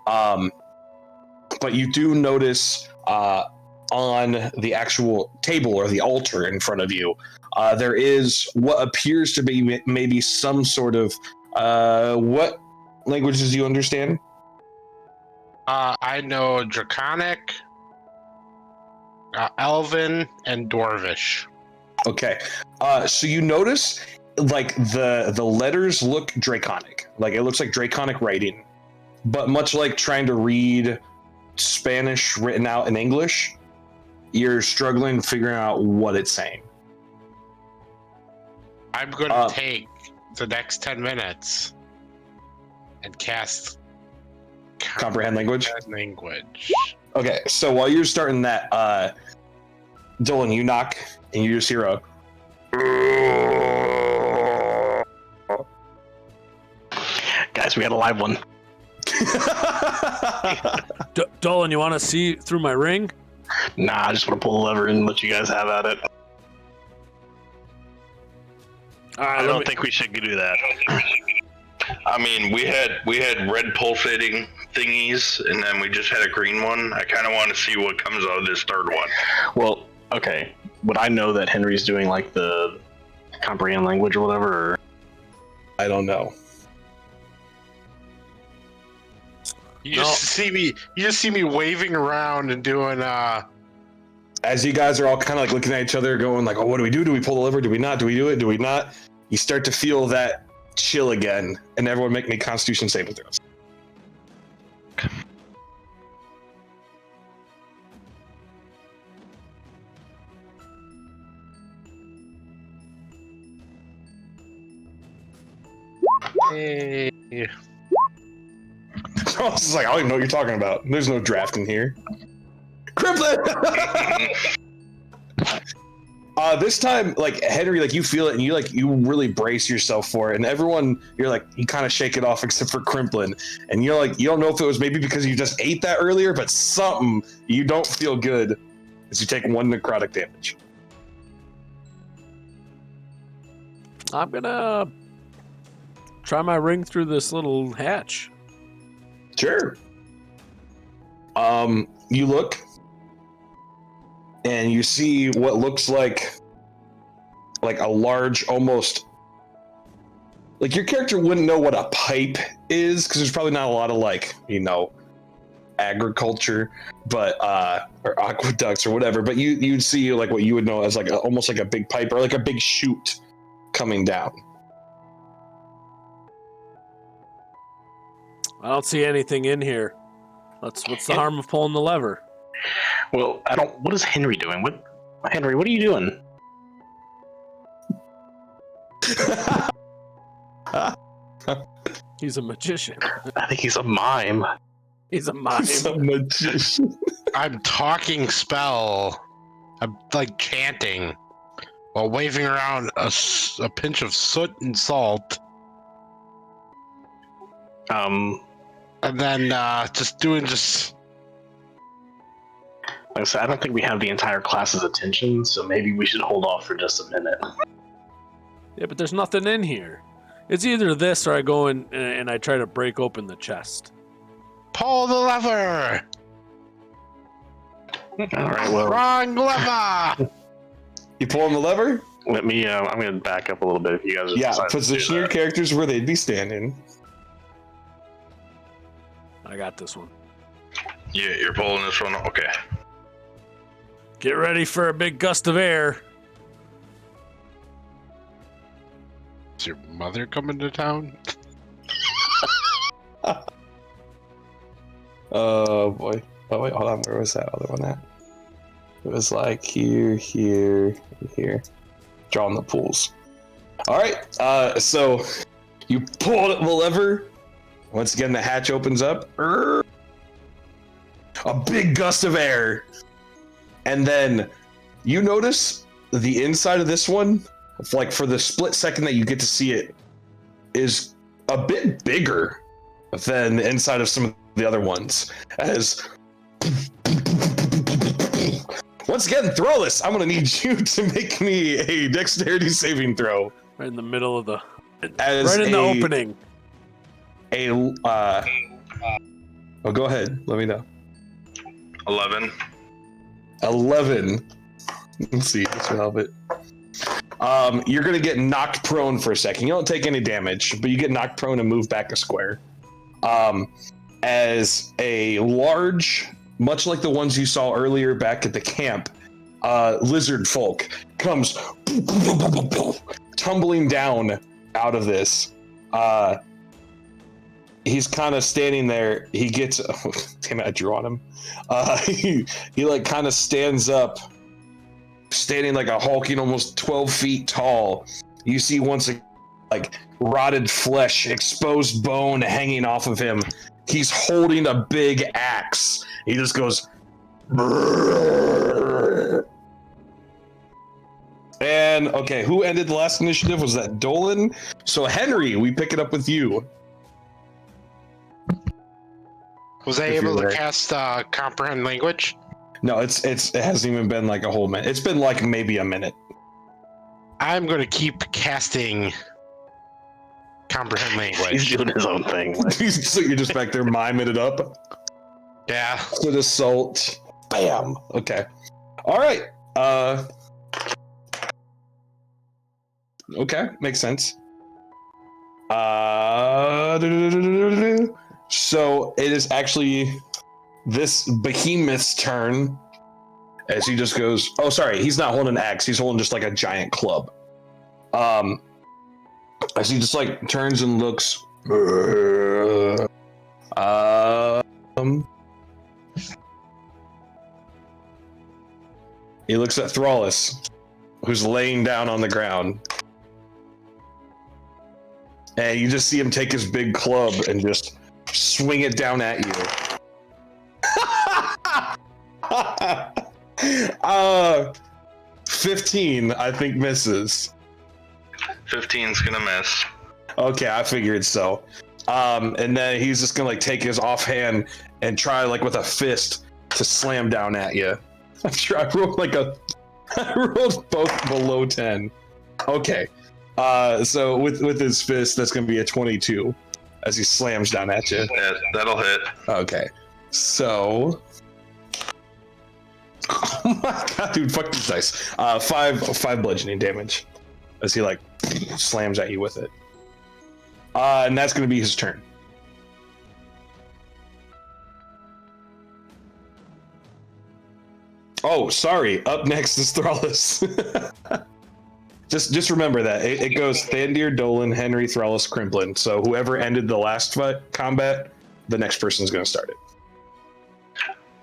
But you do notice on the actual table or the altar in front of you, there is what appears to be maybe some sort of what languages do you understand? I know Draconic, Elven, and Dwarvish. Okay. So you notice like the letters look Draconic. Like it looks like Draconic writing. But much like trying to read Spanish written out in English, you're struggling figuring out what it's saying. I'm going to take the next 10 minutes and cast Comprehend language? Language. Okay, so while you're starting that, Dolan, you knock and you just hear a Guys, we got a live one. Dolan, you want to see through my ring? Nah, I just want to pull the lever and let you guys have at it. All right, I don't think we should do that. I mean, we had red pulsating thingies, and then we just had a green one. I kind of want to see what comes out of this third one. Well, okay. Would I know that Henry's doing like the comprehend language or whatever? Or? I don't know. You just see me waving around and doing As you guys are all kind of like looking at each other going like, oh, what do we do? Do we pull the lever? Do we not? Do we do it? Do we not? You start to feel that chill again, and everyone make me Constitution saving throws. Hey. Ross is like, I don't even know what you're talking about. There's no draft in here. Cripplet! This time, like Henry, like you feel it and you really brace yourself for it, and everyone, you kind of shake it off except for Crimplin, and you don't know if it was maybe because you just ate that earlier, but something you don't feel good as you take 1 necrotic damage. I'm gonna try my ring through this little hatch. Sure. You look, and you see what looks like a large, almost like your character wouldn't know what a pipe is because there's probably not a lot of agriculture, but or aqueducts or whatever. But you'd see what you would know as almost like a big pipe or like a big chute coming down. I don't see anything in here. What's the harm of pulling the lever? Well, what is Henry doing? Henry, what are you doing? He's a magician. I think he's a mime. He's a mime. He's a magician. I'm talking spell. I'm chanting while waving around a pinch of soot and salt. And then Like I said, I don't think we have the entire class's attention, so maybe we should hold off for just a minute. Yeah, but there's nothing in here. It's either this or I go in and I try to break open the chest. pull the lever. All right, well, Wrong lever. You pulling the lever? let me. I'm gonna back up a little bit if you guys. Yeah, decide to position do your that. characters where they'd be standing. I got this one. Yeah, you're pulling this one. Okay. Get ready for a big gust of air. Is your mother coming to town? Oh boy. Oh wait, hold on. Where was that other one at? It was like here, here, here. Drawing the pools. All right. So you pull the lever. Once again, the hatch opens up. A big gust of air, and then you notice the inside of this one, like for the split second that you get to see it, is a bit bigger than the inside of some of the other ones. As once again, Thrallus, I'm gonna need you to make me a dexterity saving throw. Right in the middle of the... As right in the opening. Oh, go ahead. Let me know. 11. 11. Let's see. This will help it. You're gonna get knocked prone for a second. You don't take any damage, but you get knocked prone and move back a square. As a large, much like the ones you saw earlier back at the camp, lizard folk comes tumbling down out of this. He's kind of standing there. He gets, oh, damn it, I drew on him. He like kind of stands up, standing like a hulking, almost 12 feet tall. You see once again, like rotted flesh, exposed bone hanging off of him. He's holding a big axe. He just goes, brrr. And okay, who ended the last initiative? Was that Dolan? So Henry, we pick it up with you. Was I If able you're to there. cast comprehend language? No, it hasn't even been like a whole minute. It's been like maybe a minute. I'm going to keep casting comprehend He's language. doing his own thing. Like, So you're just back there miming it up. Yeah. Good assault. Bam. Okay. All right. Okay, makes sense. So it is actually this behemoth's turn as he just goes, oh, sorry, he's not holding an axe. He's holding just like a giant club. As he just like turns and looks. He looks at Thrallus, who's laying down on the ground. And you just see him take his big club and just swing it down at you. 15, I think, misses. 15's gonna miss. Okay, I figured so. And then he's just gonna like take his offhand and try like with a fist to slam down at you. I rolled both below 10. Okay. So with his fist, that's gonna be a 22 as he slams down at you. Yeah, that'll hit. Okay. So. Oh my god, dude, fuck these dice. Five bludgeoning damage as he like slams at you with it. And that's gonna be his turn. Oh, sorry. Up next is Thrallus. Just remember that it goes Thandir, Dolan, Henry, Thrallus, Crimplin. So whoever ended the last combat, the next person's gonna start it.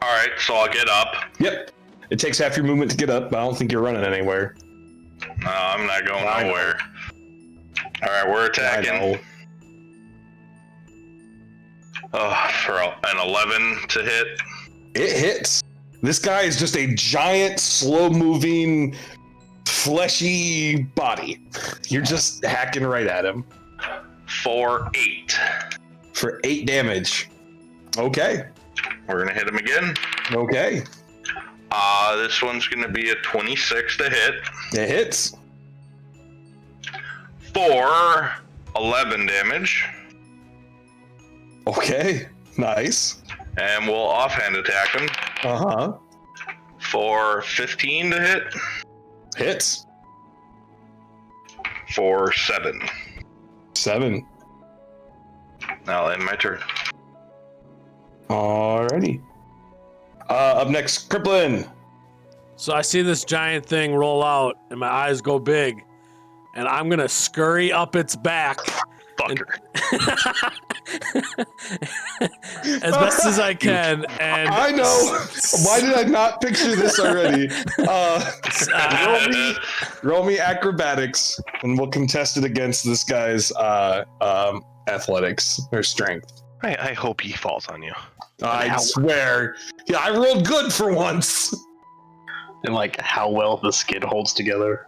All right, so I'll get up. Yep. It takes half your movement to get up, but I don't think you're running anywhere. No, I'm not going nowhere. All right, we're attacking. For an 11 to hit. It hits. This guy is just a giant, slow-moving, fleshy body. You're just hacking right at him. For 8. For 8 damage. Okay. We're gonna hit him again. Okay. This one's gonna be a 26 to hit. It hits. For 11 damage. Okay. Nice. And we'll offhand attack him. Uh-huh. For 15 to hit. Hits. For 7. 7. Now end my turn. Alrighty. Up next, Crimplin. So I see this giant thing roll out, and my eyes go big, and I'm gonna scurry up its back. Fucker. As best as I can, and I know. Why did I not picture this already? Roll me acrobatics, and we'll contest it against this guy's athletics or strength. I hope he falls on you. I swear. Yeah, I rolled good for once. And like how well the skin holds together.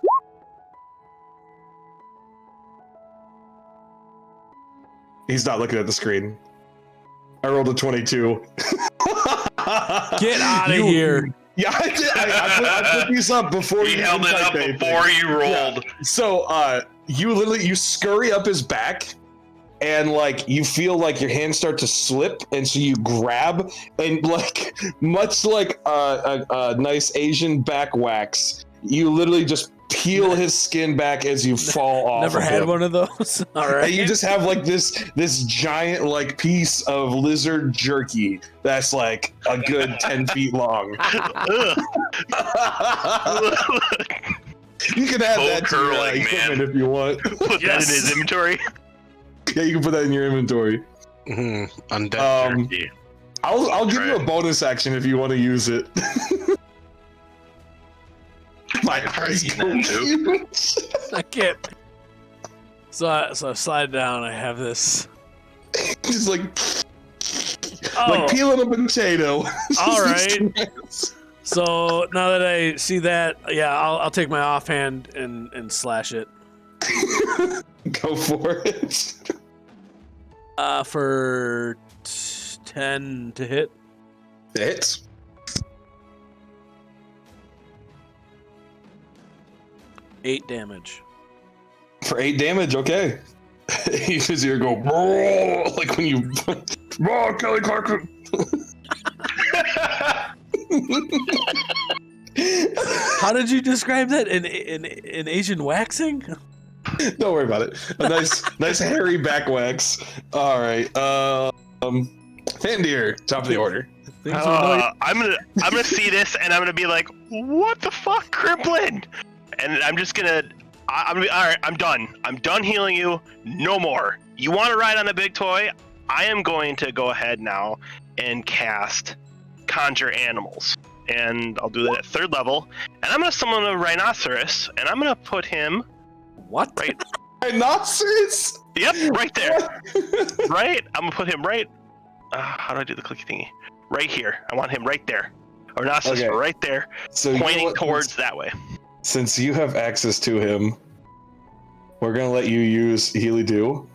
He's not looking at the screen. I rolled a 22. Get out of here. Yeah, I did. I put these up before He you held even it up typed anything. before you rolled. Yeah. So you scurry up his back, and like you feel like your hands start to slip, and so you grab, and like much like a nice Asian back wax, you literally just peel his skin back as you fall off. Never of had him. one of those. All right. And you just have like this giant like piece of lizard jerky that's like a good 10 feet long. You can add that to your curling, equipment man. if you want. Put that in his inventory. Yeah, you can put that in your inventory. Undead jerky. I'll give you a bonus action if you want to use it. My eyes go huge. I can't. So I slide down. I have this. Just like Oh, peeling a potato. all right. So now that I see that, yeah, I'll take my offhand and slash it. Go for it. For 10 to hit. Hits. Eight damage. For 8 damage, okay. You just hear go, "Roar," like when you, "Roar, Kelly Clarkson." How did you describe that? In Asian waxing? Don't worry about it. A nice hairy back wax. All right. Thandir, top of the order. I'm gonna see this and I'm gonna be like, what the fuck, Crimplin? And I'm just gonna, I'm gonna be, all right, I'm done. I'm done healing you. No more. You want to ride on a big toy? I am going to go ahead now and cast Conjure Animals. And I'll do that at 3rd level. And I'm gonna summon a rhinoceros, and I'm gonna put him What? right. Rhinoceros. Yep, right there. Right. I'm gonna put him right. How do I do the clicky thingy? Right here. I want him right there. Rhinoceros Okay. right there, So you know pointing what? towards that way. since you have access to him, we're gonna let you use Healy Do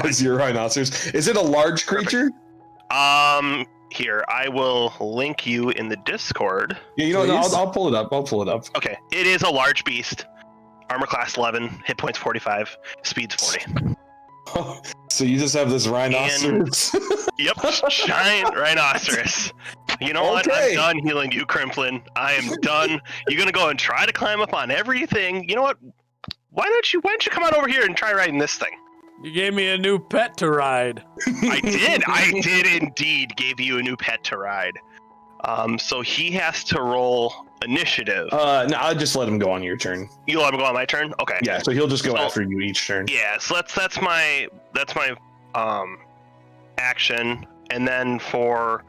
as your rhinoceros. Is it a large creature? Here, I will link you in the Discord. Yeah, you know, no, I'll pull it up. I'll pull it up. Okay, it is a large beast. Armor class 11, hit points 45, speed's 40. So you just have this rhinoceros? Yep, giant rhinoceros. You know what? I'm done healing you, Crimplin. I am done. You're gonna go and try to climb up on everything. You know what? Why don't you come on over here and try riding this thing? You gave me a new pet to ride. I did indeed give you a new pet to ride. So he has to roll initiative. No, I'll just let him go on your turn. You let him go on my turn? Okay. Yeah, so he'll just go after you each turn. Yeah, so that's my action, and then for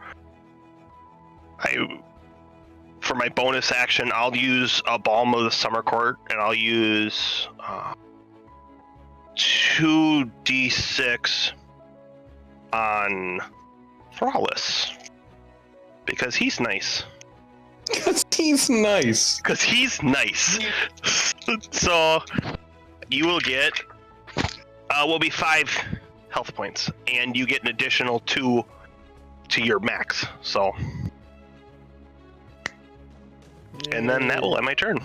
my bonus action, I'll use a Balm of the Summer Court, and I'll use 2d6 on Thrallus because he's nice. Because he's nice. So you will get will be 5 health points, and you get an additional 2 to your max. So, and then that will end my turn.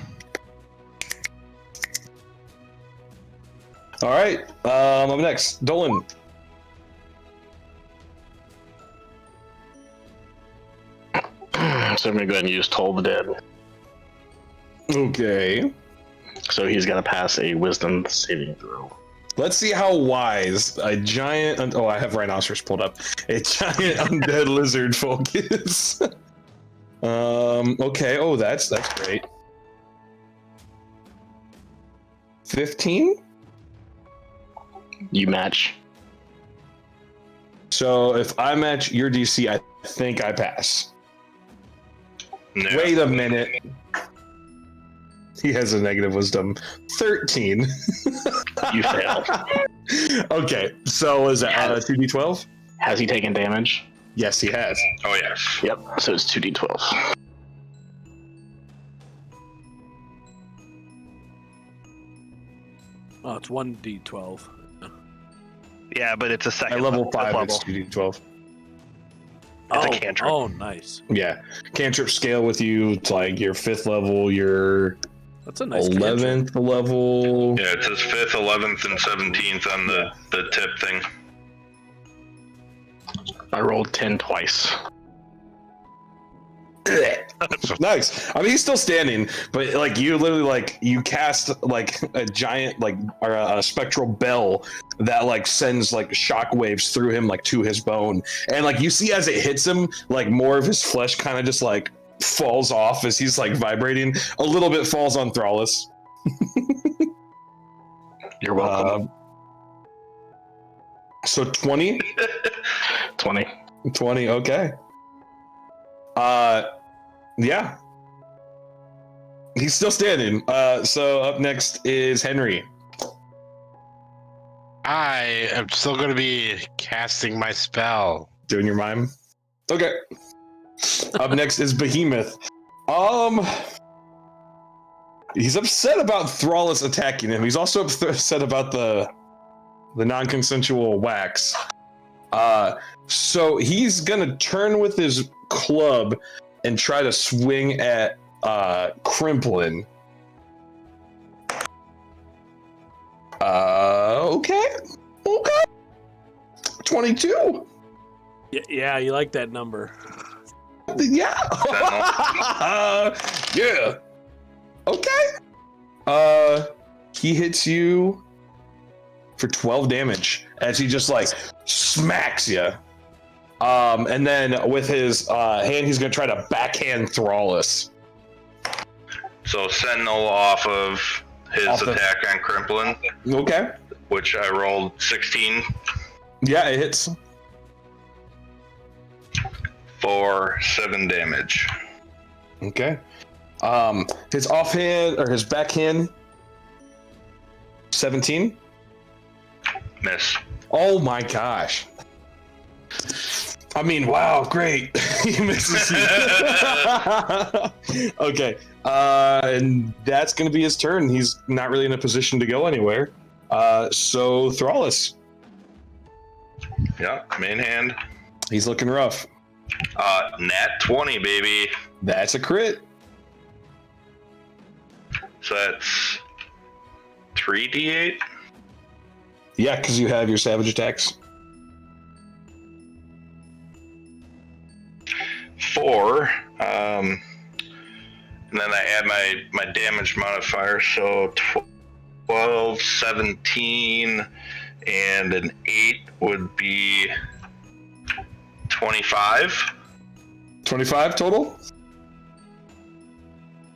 All right, up next, Dolan. So I'm gonna go ahead and use Toll the Dead. Okay. So he's gonna pass a Wisdom saving throw. Let's see how wise a giant. Oh, I have rhinoceros pulled up. A giant undead lizard folk is. Okay. Oh, that's great. 15. You match. So if I match your DC, I think I pass. No. Wait a minute. He has a negative wisdom. 13. You fail. Okay, so is that 2d12? Has he taken damage? Yes, he has. Oh yes. Yep. So it's 2d12. Oh, it's 1d12. Yeah, but it's a second At level 5, level. it's 2d12. It's a cantrip. Oh, nice. Yeah, cantrip scale with you. It's like your 5th level, your That's a nice 11th level. Yeah, it says 5th, 11th, and 17th on the tip thing. I rolled 10 twice. Nice. I mean, he's still standing, but like you literally like you cast like a giant like or a spectral bell that like sends like shockwaves through him like to his bone, and like you see as it hits him, like more of his flesh kind of just like falls off as he's like vibrating. A little bit falls on Thrallus. You're welcome. So 20? 20. 20, okay. Yeah. He's still standing. So up next is Henry. I am still going to be casting my spell. Doing your mime? Okay. Up next is Behemoth. He's upset about Thrallus attacking him. He's also upset about the non-consensual wax. So he's gonna turn with his club and try to swing at Crimplin. Okay. 22. Yeah, you like that number. Yeah. Yeah. Okay. He hits you for 12 damage as he just like smacks you. And then with his hand, he's gonna try to backhand Thrallus. So Sentinel off of his attack on Crimplin, Okay. which I rolled 16 Yeah, it hits. for 7 damage. Okay. His offhand or his backhand, 17. Miss. Oh my gosh. I mean, wow, great. He misses you. Okay. And that's going to be his turn. He's not really in a position to go anywhere. So Thrallus. Yeah, main hand. He's looking rough. Nat 20, baby. That's a crit. So that's 3d8. Yeah, because you have your savage attacks. 4. And then I add my damage modifier, so 12, 17, and an 8 would be 25. 25 total?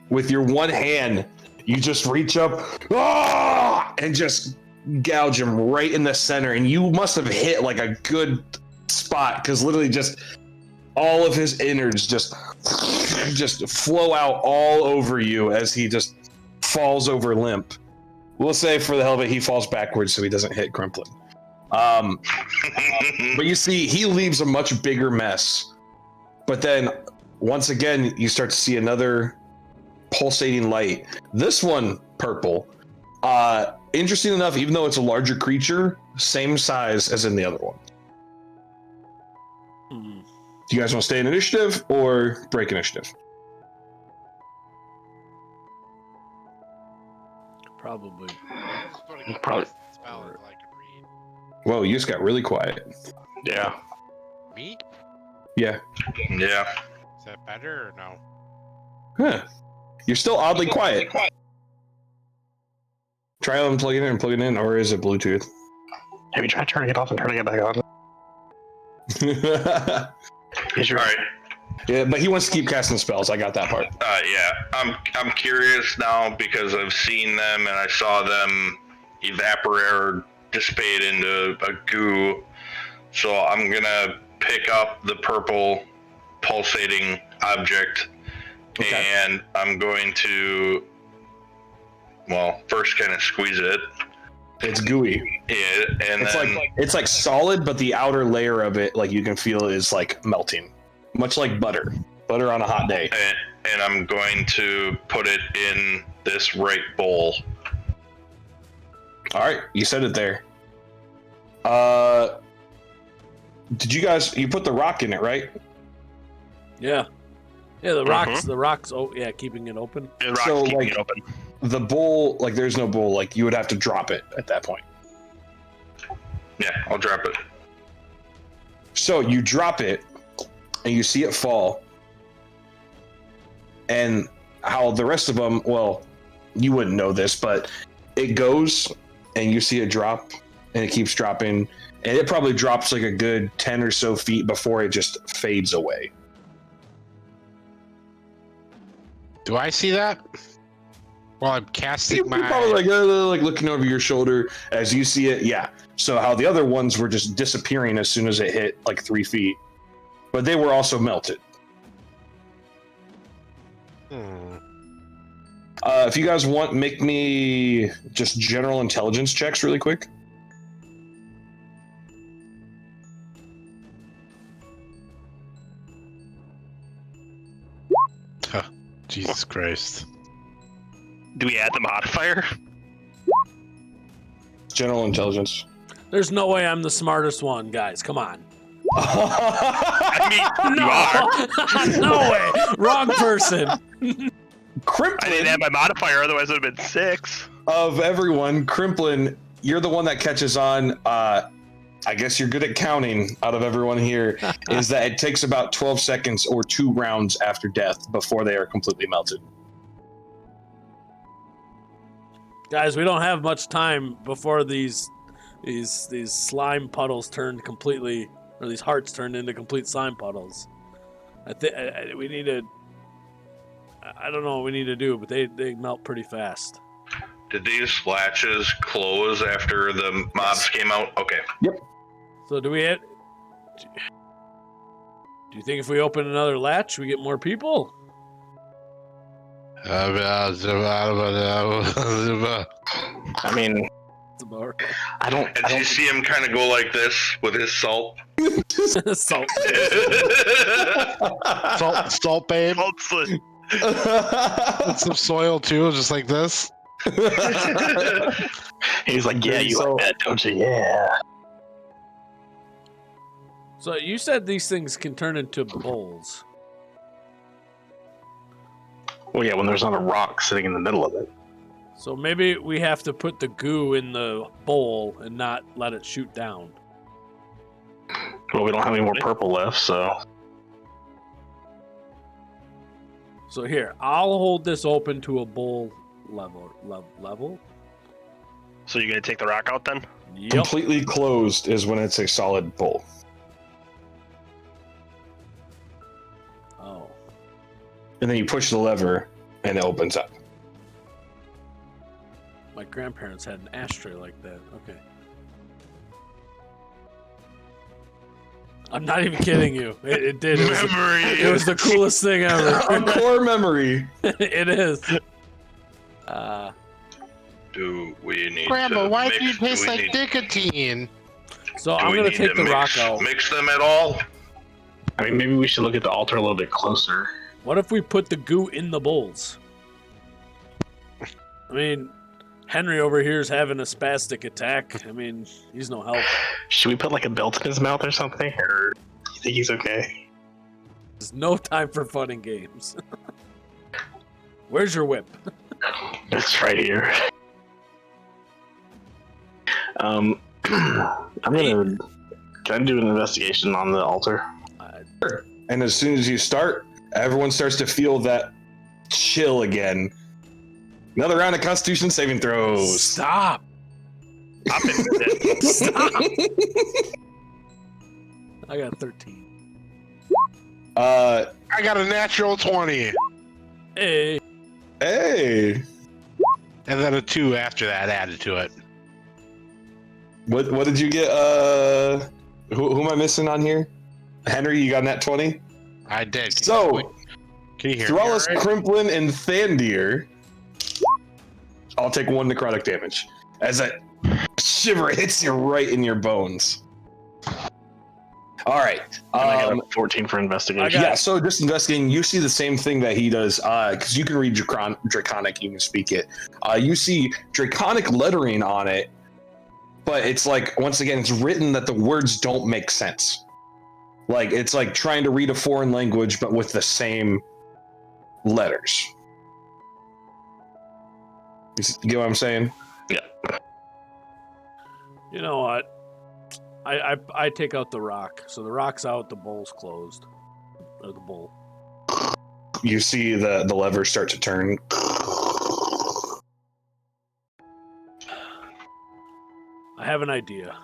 With your one hand, you just reach up and just gouge him right in the center. And you must have hit like a good spot because literally just all of his innards just flow out all over you as he just falls over limp. We'll say for the hell of it, he falls backwards so he doesn't hit Crimplin. But you see, he leaves a much bigger mess. But then, once again, you start to see another pulsating light. This one, purple. Interesting enough, even though it's a larger creature, same size as in the other one. Do you guys want to stay in initiative or break initiative? Probably. Probably. Spell until I can read. Whoa, you just got really quiet. Yeah. Me? Yeah. Yeah. Is that better or no? Huh. You're still oddly quiet. Try unplugging it and plugging it in, or is it Bluetooth? Have you tried turning it off and turning it back on? All right. Yeah, but he wants to keep casting spells. I got that part. Yeah. I'm curious now because I've seen them and I saw them evaporate or dissipate into a goo. So I'm gonna pick up the purple pulsating object, and I'm going to, well, first kind of squeeze it. It's gooey. Yeah, and It's like solid, but the outer layer of it, like you can feel, is like melting, much like butter on a hot day. And I'm going to put it in this right bowl. All right, you said it there. Did you put the rock in it, right? Yeah. Yeah, the rocks. Oh, yeah, keeping it open. The rock's So, keeping like, it open. The bowl, like there's no bowl, like you would have to drop it at that point. Yeah, I'll drop it. So you drop it and you see it fall. And how the rest of them, well, you wouldn't know this, but it goes and you see it drop and it keeps dropping. And it probably drops like a good 10 or so feet before it just fades away. Do I see that? While I'm casting You're my... probably like looking over your shoulder as you see it. Yeah. So how the other ones were just disappearing as soon as it hit like 3 feet, but they were also melted. If you guys want, make me just general intelligence checks really quick. Jesus Christ. Do we add the modifier? General intelligence. There's no way I'm the smartest one, guys. Come on. I mean, you are. No way. Wrong person. Crimplin, I didn't add my modifier, otherwise it would have been 6. of everyone, Crimplin, you're the one that catches on. I guess you're good at counting out of everyone here, is that it takes about 12 seconds or 2 rounds after death before they are completely melted. Guys, we don't have much time before these slime puddles turn completely, or these hearts turn into complete slime puddles. I think we need to. I don't know what we need to do, but they melt pretty fast. Did these latches close after the mobs came out? Okay. Yep. So do we? Do you think if we open another latch, we get more people? I mean, That's about I don't. And you see him kind of go like this with his salt. right. Salt. Salt babe. Salt slit. With some soil too, just like this. He's like, yeah, you So- like that, don't you? Yeah. So you said these things can turn into bowls. Well, yeah, when there's not a rock sitting in the middle of it. So maybe we have to put the goo in the bowl and not let it shoot down. Well, we don't have any more purple left, so. So here, I'll hold this open to a bowl level. So you're gonna take the rock out then? Yep. Completely closed is when it's a solid bowl. Oh. And then you push the lever and it opens up. My grandparents had an ashtray like that. Okay. I'm not even kidding you. It did. It was the coolest thing ever. A core memory. It is. Do we need Grandma, to why mix, do you taste we like need- nicotine? So do I'm we gonna need take to the rock out. Mix them at all? I mean, maybe we should look at the altar a little bit closer. What if we put the goo in the bowls? I mean, Henry over here is having a spastic attack. I mean, he's no help. Should we put like a belt in his mouth or something? Or you think he's okay? There's no time for fun and games. Where's your whip? It's right here. I'm gonna. Can I do an investigation on the altar? And as soon as you start, everyone starts to feel that chill again. Another round of Constitution saving throws. Stop! I'm in it. Stop! I got 13. Uh, I got a natural 20. Hey. hey, And then a 2 after that added to it. what did you get? Who am I missing on here? Henry, you got that 20. I did. So, Can you hear Thrallus, me? All right? Crimplin, and Thandir, I'll take 1 necrotic damage as that shiver hits you right in your bones. All right. And I got a 14 for investigation. Yeah, so just investigating, you see the same thing that he does, because you can read Draconic, you can speak it. You see Draconic lettering on it, but it's like, once again, it's written that the words don't make sense. Like, it's like trying to read a foreign language, but with the same letters. You get what I'm saying? You know what? I take out the rock. So the rock's out, the bowl's closed. Or the bowl. You see the levers start to turn. I have an idea.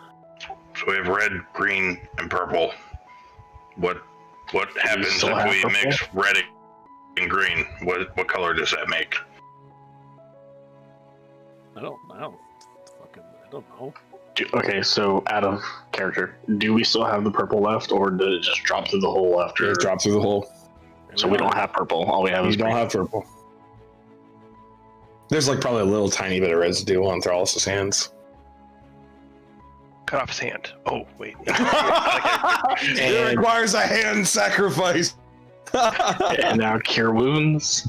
So we have red, green, and purple. What happens still if have we purple? mix red and green? What color does that make? I don't know. Okay, so out of character, do we still have the purple left, or did it just drop through the hole after? It drops through the hole. So we don't have purple. All we have You is don't green. have purple. There's like probably a little tiny bit of residue on Thrallus' hands. Cut off his hand. Oh, wait. It requires a hand sacrifice. And now cure wounds.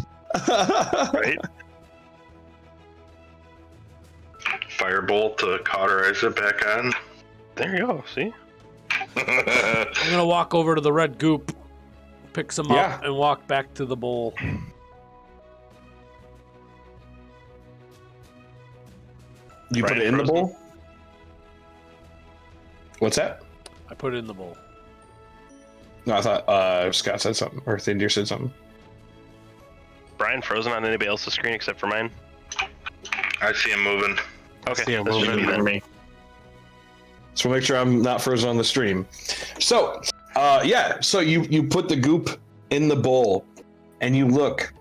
Right? Firebolt to cauterize it back on. There you go. See? I'm gonna walk over to the red goop, pick some Yeah. up, and walk back to the bowl. You put Brian it in the frozen? bowl? What's that? I put it in the bowl. No, I thought Scott said something, or Thindir said something. Brian frozen on anybody else's screen except for mine? I see him moving. Okay. See him that's just moving. me then. Me. So make sure I'm not frozen on the stream. So, yeah, so you put the goop in the bowl, and you look,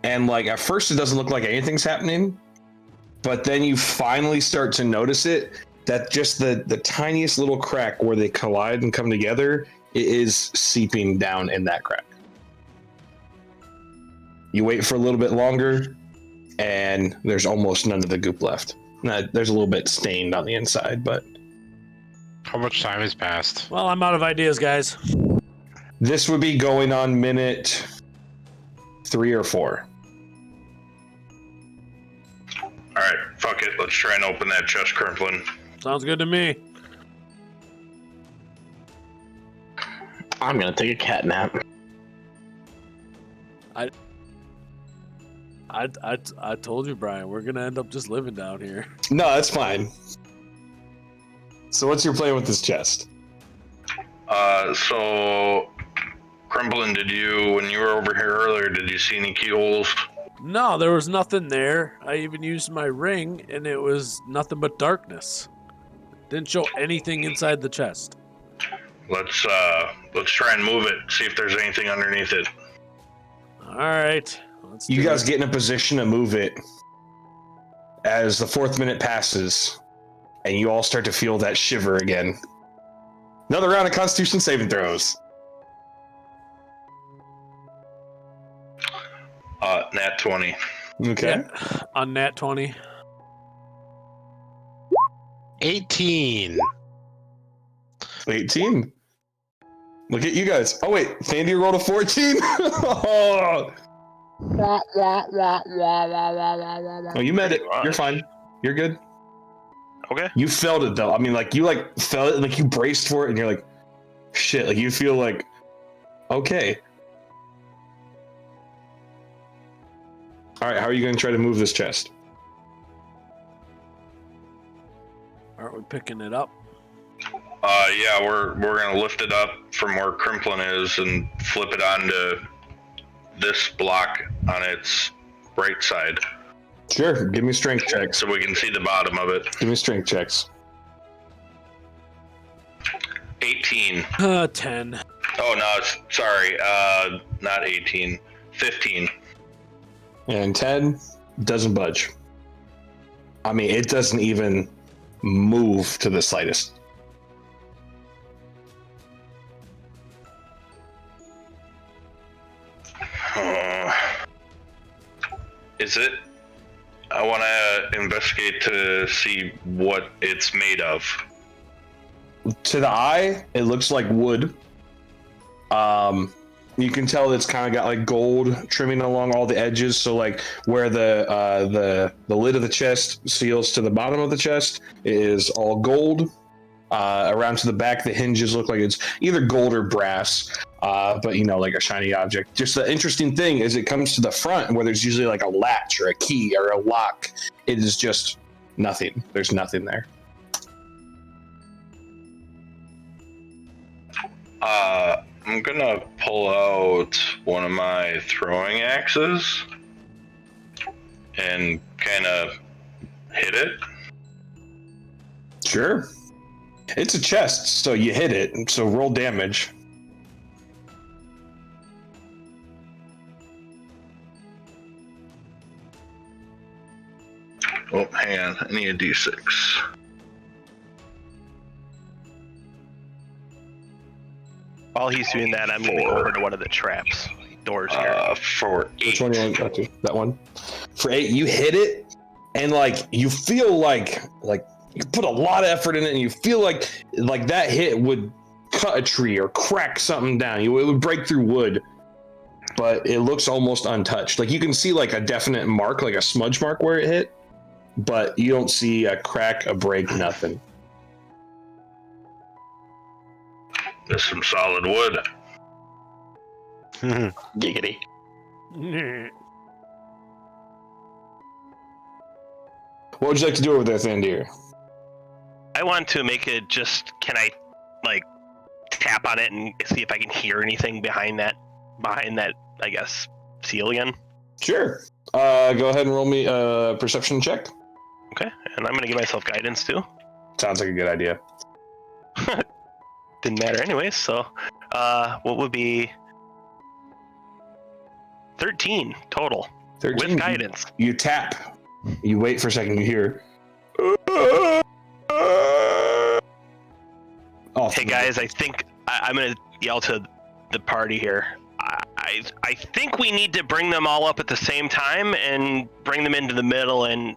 and like at first it doesn't look like anything's happening, but then you finally start to notice it, that just the tiniest little crack where they collide and come together, it is seeping down in that crack. You wait for a little bit longer, and there's almost none of the goop left. There's a little bit stained on the inside, but How much time has passed? Well, I'm out of ideas, guys. this would be going on minute 3 or 4. All right, fuck it. Let's try and open that chest, Crimplin. Sounds good to me. I'm gonna take a cat nap. I told you, Brian, we're gonna end up just living down here. No, that's fine. So what's your plan with this chest? So, Crimplin, when you were over here earlier, did you see any keyholes? No, there was nothing there. I even used my ring, and it was nothing but darkness. Didn't show anything inside the chest. Let's try and move it. See if there's anything underneath it. All right. Let's You do guys it. get in a position to move it as the 4th minute passes, and you all start to feel that shiver again. Another round of Constitution saving throws. Nat 20. Okay. Yeah, on Nat 20. 18. 18. Look at you guys. Oh wait, Sandy rolled a 14. Oh, you met it. You're fine. You're good. Okay. You felt it though. I mean, like you felt it, like you braced for it, and you're like, shit. Like you feel like, okay. All right. How are you going to try to move this chest? Aren't we picking it up? Yeah, we're gonna lift it up from where Crimplin is and flip it onto this block on its right side, Sure. Give me strength checks. so we can see the bottom of it. Give me strength checks. 18. 10. Oh no, sorry. Not 18. 15. And 10 doesn't budge. I mean, it doesn't even move to the slightest. Is it? I want to investigate to see what it's made of. To the eye, it looks like wood. You can tell it's kind of got like gold trimming along all the edges. So like where the lid of the chest seals to the bottom of the chest is all gold. Around to the back, the hinges look like it's either gold or brass, but you know, like a shiny object. Just the interesting thing is it comes to the front where there's usually like a latch or a key or a lock. It is just nothing. There's nothing there. I'm gonna pull out one of my throwing axes and kind of hit it. Sure. It's a chest, so you hit it, so roll damage. Oh, hang on. I need a d6. While he's doing that, I'm going to go over to one of the traps doors here. For 8. Which one you want? Okay, that one. For 8, you hit it, and like you feel like you put a lot of effort in it, and you feel like that hit would cut a tree or crack something down. It would break through wood, but it looks almost untouched. Like you can see like a definite mark, like a smudge mark where it hit, but you don't see a crack, a break, nothing. There's some solid wood. Giggity. What would you like to do over there, Thandir? I want to make it just, can I, like, tap on it and see if I can hear anything behind that, I guess, seal again? Sure. Go ahead and roll me a perception check. Okay, and I'm going to give myself guidance, too. Sounds like a good idea. Didn't matter anyway, so, what would be 13 total 13. with guidance. You tap. You wait for a second. You hear. Oh, Hey guys, I think I'm gonna yell to the party here. I think we need to bring them all up at the same time and bring them into the middle and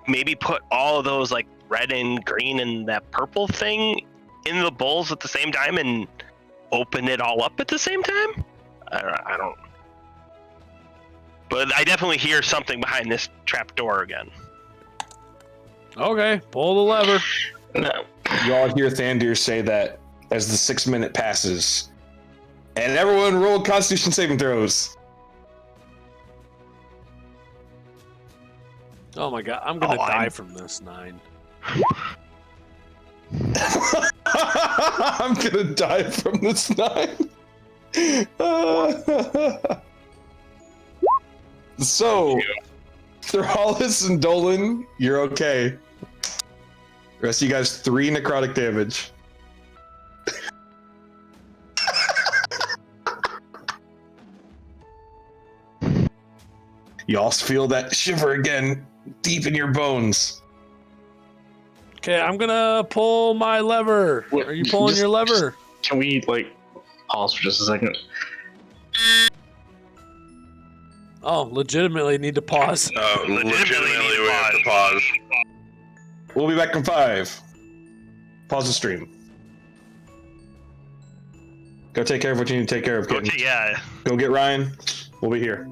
maybe put all of those like red and green and that purple thing in the bowls at the same time and open it all up at the same time? I don't. But I definitely hear something behind this trap door again. Okay, pull the lever. No. You all hear Thandir say that as the 6 minute passes. And everyone roll Constitution saving throws. Oh my god, I'm gonna die from this 9. I'm gonna die from this 9. So, Thralis and Dolan, you're okay. The rest of you guys, 3 necrotic damage. You all feel that shiver again, deep in your bones. Okay, I'm gonna pull my lever. What- Are you pulling your lever? Can we like pause for just a second? Oh, legitimately need to pause. Legitimately, we have to pause. We'll be back in 5. Pause the stream. Go take care of what you need to take care of, kitten. Okay, yeah. Go get Ryan. We'll be here.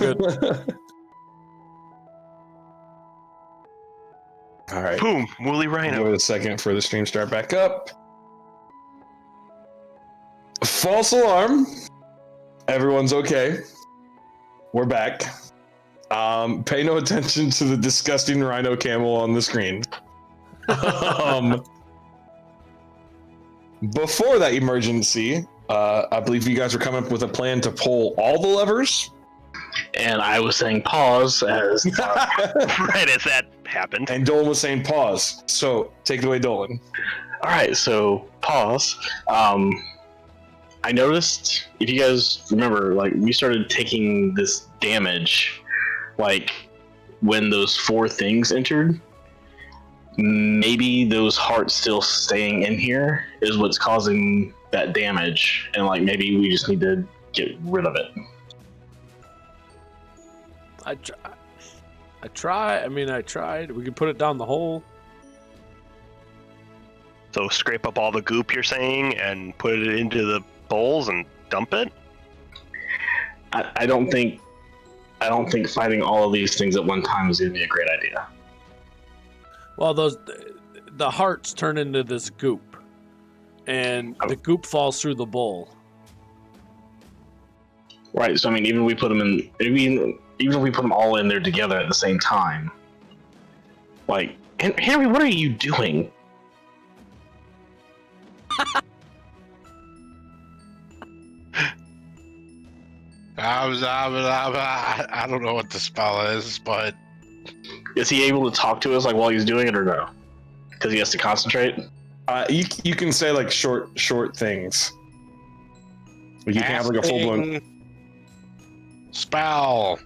real good. All right. Boom, woolly Give it rhino. a second for the stream to start back up. False alarm. Everyone's okay. We're back. Pay no attention to the disgusting rhino camel on the screen. Before that emergency, I believe you guys were coming up with a plan to pull all the levers. And I was saying pause as Right as that happened. And Dolan was saying pause. So take it away, Dolan. all right, so pause. I noticed, if you guys remember, like we started taking this damage, like when those 4 things entered. Maybe those hearts still staying in here is what's causing that damage, and like maybe we just need to get rid of it. I tried. We could put it down the hole. So scrape up all the goop you're saying and put it into the bowls and dump it? I don't think fighting all of these things at one time is gonna be a great idea. Well, the hearts turn into this goop, and the goop falls through the bowl. Right. So I mean, even if we put them in, even if we put them all in there together at the same time, like Henry, what are you doing? I don't know what the spell is, but Is he able to talk to us like while he's doing it or no? Because he has to concentrate. You can say like short things. You can have like a full blown. casting spell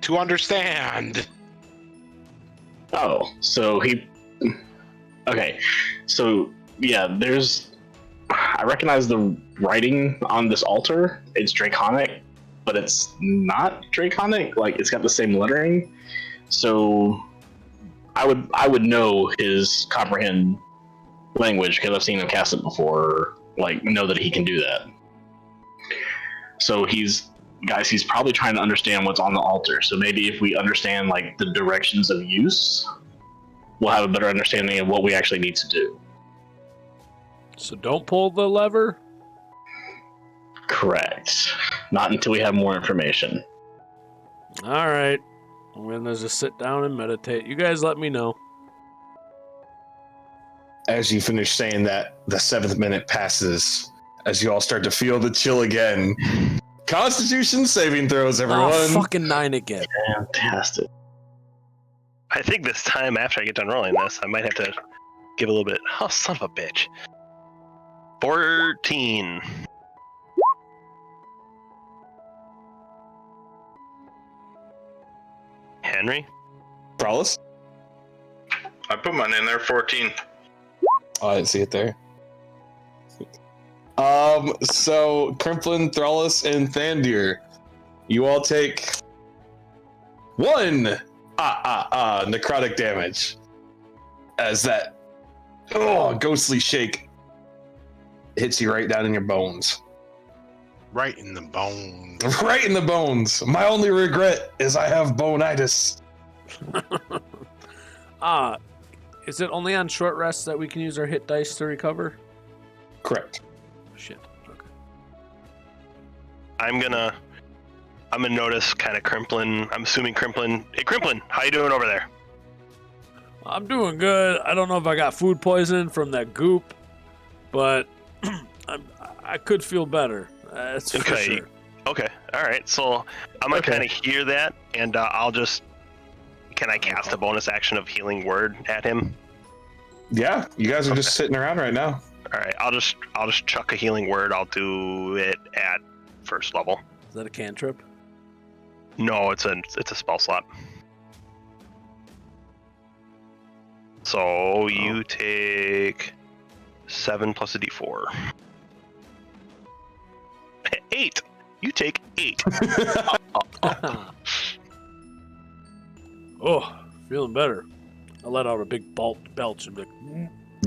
to understand. Oh, so he. Okay, so yeah, I recognize the writing on this altar. It's Draconic, but it's not Draconic. Like it's got the same lettering. So I would know his comprehend language because I've seen him cast it before. Like know that he can do that. So he's probably trying to understand what's on the altar. So maybe if we understand like the directions of use, we'll have a better understanding of what we actually need to do. So don't pull the lever? Correct. Not until we have more information. All right. I'm going to just sit down and meditate. You guys let me know. As you finish saying that, the 7th minute passes. As you all start to feel the chill again. Constitution saving throws, everyone. Oh, fucking 9 again. Fantastic. I think this time after I get done rolling this, I might have to give a little bit. Oh, son of a bitch. 14. Henry? Prowess? I put mine in there, 14. Oh, I didn't see it there. So Crimplin, Thrallus, and Thandir, you all take 1 necrotic damage as that ghostly shake hits you right down in your bones. Right in the bone. Right in the bones. My only regret is I have bonitis. Is it only on short rests that we can use our hit dice to recover? Correct. Shit. Okay. I'm gonna notice kind of Crimplin. I'm assuming Crimplin. Hey, Crimplin, how you doing over there? I'm doing good. I don't know if I got food poisoning from that goop, but I could feel better. That's for Okay. sure. Okay. All right. So I'm gonna kind of hear that, and I'll just. Can I cast a bonus action of healing word at him? Yeah, you guys are just sitting around right now. All right. I'll just chuck a healing word. I'll do it at first level. Is that a cantrip? No, it's a spell slot. So you take 7 plus a d4. 8. You take 8. Oh, feeling better. I let out a big belch and be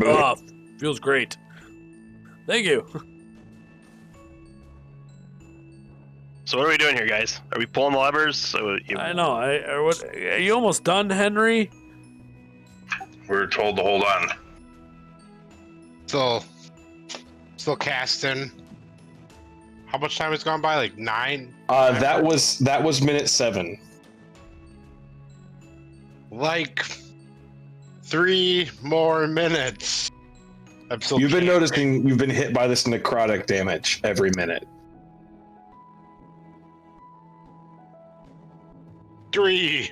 like, feels great. Thank you. So what are we doing here, guys? Are we pulling the levers? So I know. Are you almost done, Henry? We're told to hold on. Still casting. How much time has gone by? Like 9? That was minute 7. Like 3 more minutes. I'm still You've been casting. noticing you've been hit by this necrotic damage every minute. 3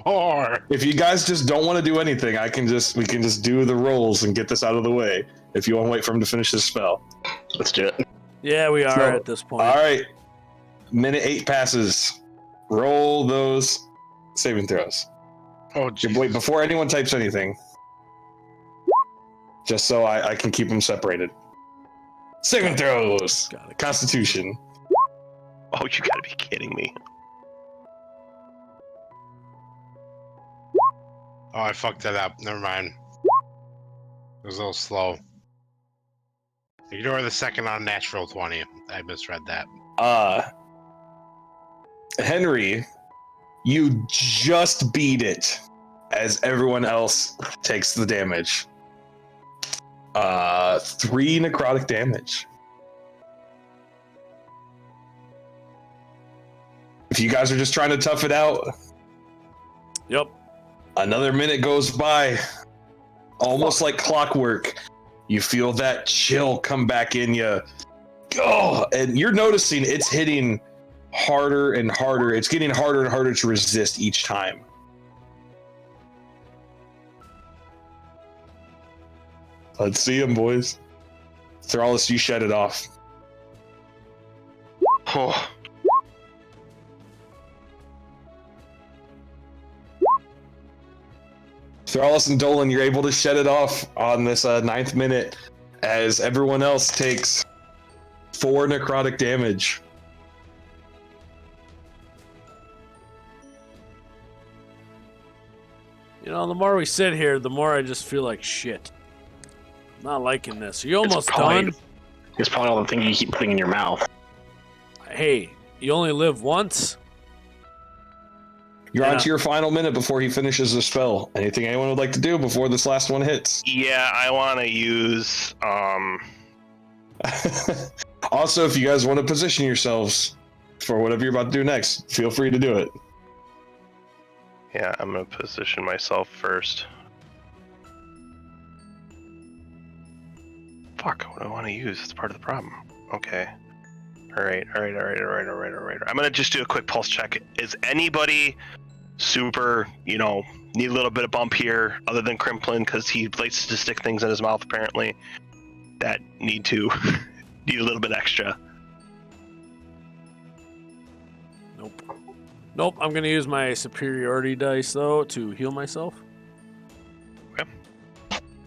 more. If you guys just don't want to do anything, we can just do the rolls and get this out of the way. If you want to wait for him to finish his spell. Let's do it. Yeah, we are So, at this point. All right. Minute 8 passes. Roll those saving throws. Oh, geez. Wait, before anyone types anything. Just so I can keep them separated. Saving throws. Got it. Constitution. Oh, you gotta be kidding me. Oh, I fucked that up. Never mind. It was a little slow. Ignore the second unnatural 20. I misread that. Henry, you just beat it as everyone else takes the damage. 3 necrotic damage. If you guys are just trying to tough it out, Yep. another minute goes by, almost like clockwork. You feel that chill come back in you. Oh, and you're noticing it's hitting harder and harder. It's getting harder and harder to resist each time. Let's see him, boys. Thralis, you shed it off. Oh, Thralis and Dolan, you're able to shed it off on this 9th minute as everyone else takes 4 necrotic damage. You know, the more we sit here, the more I just feel like shit. Not liking this. Are you almost done? It's probably all the things you keep putting in your mouth. Hey, you only live once. You're Yeah. on to your final minute before he finishes the spell. Anything anyone would like to do before this last one hits? yeah, I want to use Also, if you guys want to position yourselves for whatever you're about to do next, feel free to do it. yeah, I'm gonna position myself first. Fuck, what do I want to use? It's part of the problem. Okay. All right. I'm gonna just do a quick pulse check. Is anybody super, need a little bit of bump here, other than Crimplin, because he likes to stick things in his mouth apparently, that need a little bit extra? Nope. I'm gonna use my superiority dice though to heal myself.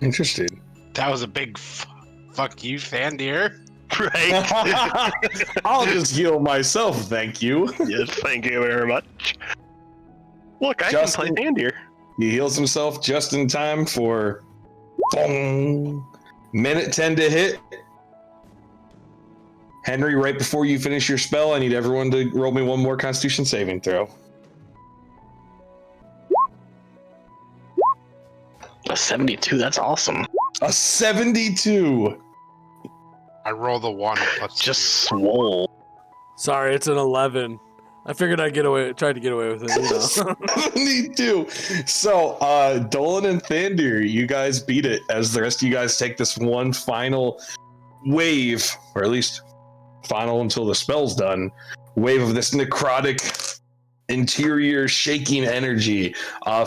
Interesting. That was a big fuck you, Thandir. Right. I'll just heal myself, thank you. Yes, thank you very much. Look, I Justin- can play hand here. He heals himself just in time for minute 10 to hit. Henry, right before you finish your spell, I need everyone to roll me one more Constitution saving throw. A 72, that's awesome. A 72. I rolled a 1 plus Just 2. swole. Sorry, it's an 11. I figured I'd tried to get away with it. 72. So, Dolan and Thandir, you guys beat it as the rest of you guys take this one final wave, or at least final until the spell's done, wave of this necrotic interior shaking energy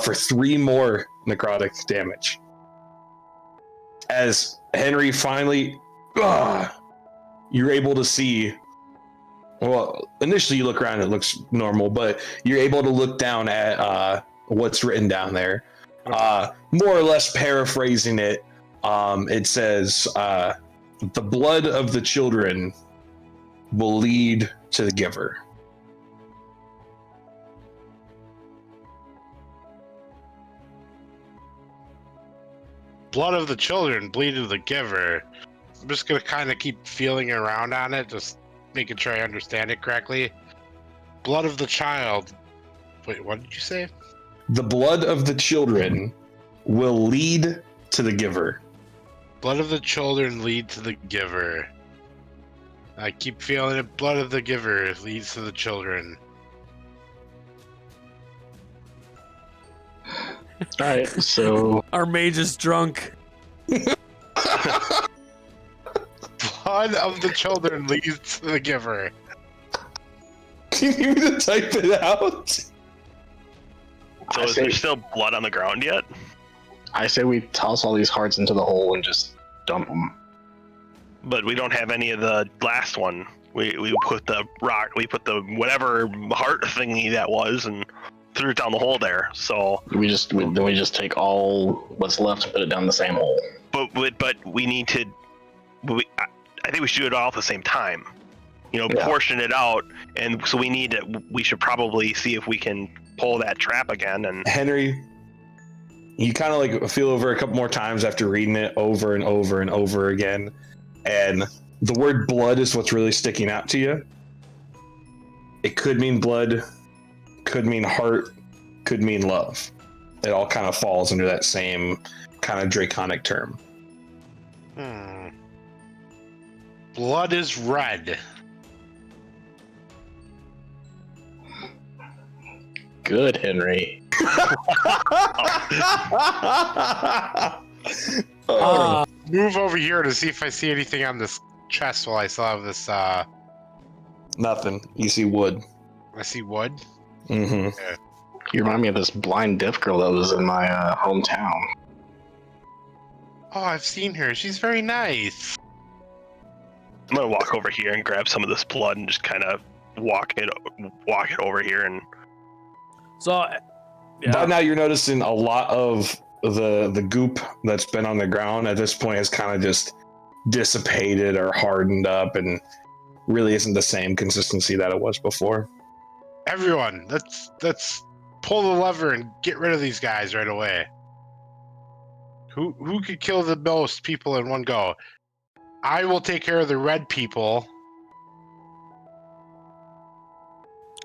for 3 more necrotic damage. As Henry finally, you're able to see. Well, initially you look around, it looks normal, but you're able to look down at what's written down there. More or less paraphrasing it, it says, the blood of the children will lead to the giver. Blood of the children, bleed of the giver. I'm just gonna kind of keep feeling around on it, just making sure I understand it correctly. Blood of the child. Wait, what did you say? The blood of the children will lead to the giver. Blood of the children lead to the giver. I keep feeling it. Blood of the giver leads to the children. All right, so Our mage is drunk. Blood of the children leads to the giver. Can you need to type it out? So I is say- there still blood on the ground yet? I say we toss all these hearts into the hole and just dump them. But we don't have any of the last one. We put the rock, we put the whatever heart thingy that was, and threw it down the hole there. So, We just take all what's left and put it down the same hole. but we need to. I think we should do it all at the same time. You know, Yeah. portion it out, and so we need to. We should probably see if we can pull that trap again. And Henry, you kind of like feel over a couple more times after reading it over and over and over again, and the word blood is what's really sticking out to you. It could mean blood, could mean heart, could mean love. It all kind of falls under that same kind of draconic term. Blood is red. Good, Henry. Oh, Move over here to see if I see anything on this chest while I still have this, nothing. You see wood. I see wood. Mm-hmm. You remind me of this blind deaf girl that was in my hometown. Oh, I've seen her. She's very nice. I'm gonna walk over here and grab some of this blood and just kind of walk it over here. And So, yeah. By now you're noticing a lot of the goop that's been on the ground at this point has kind of just dissipated or hardened up and really isn't the same consistency that it was before. Everyone, let's pull the lever and get rid of these guys right away. Who could kill the most people in one go? I will take care of the red people.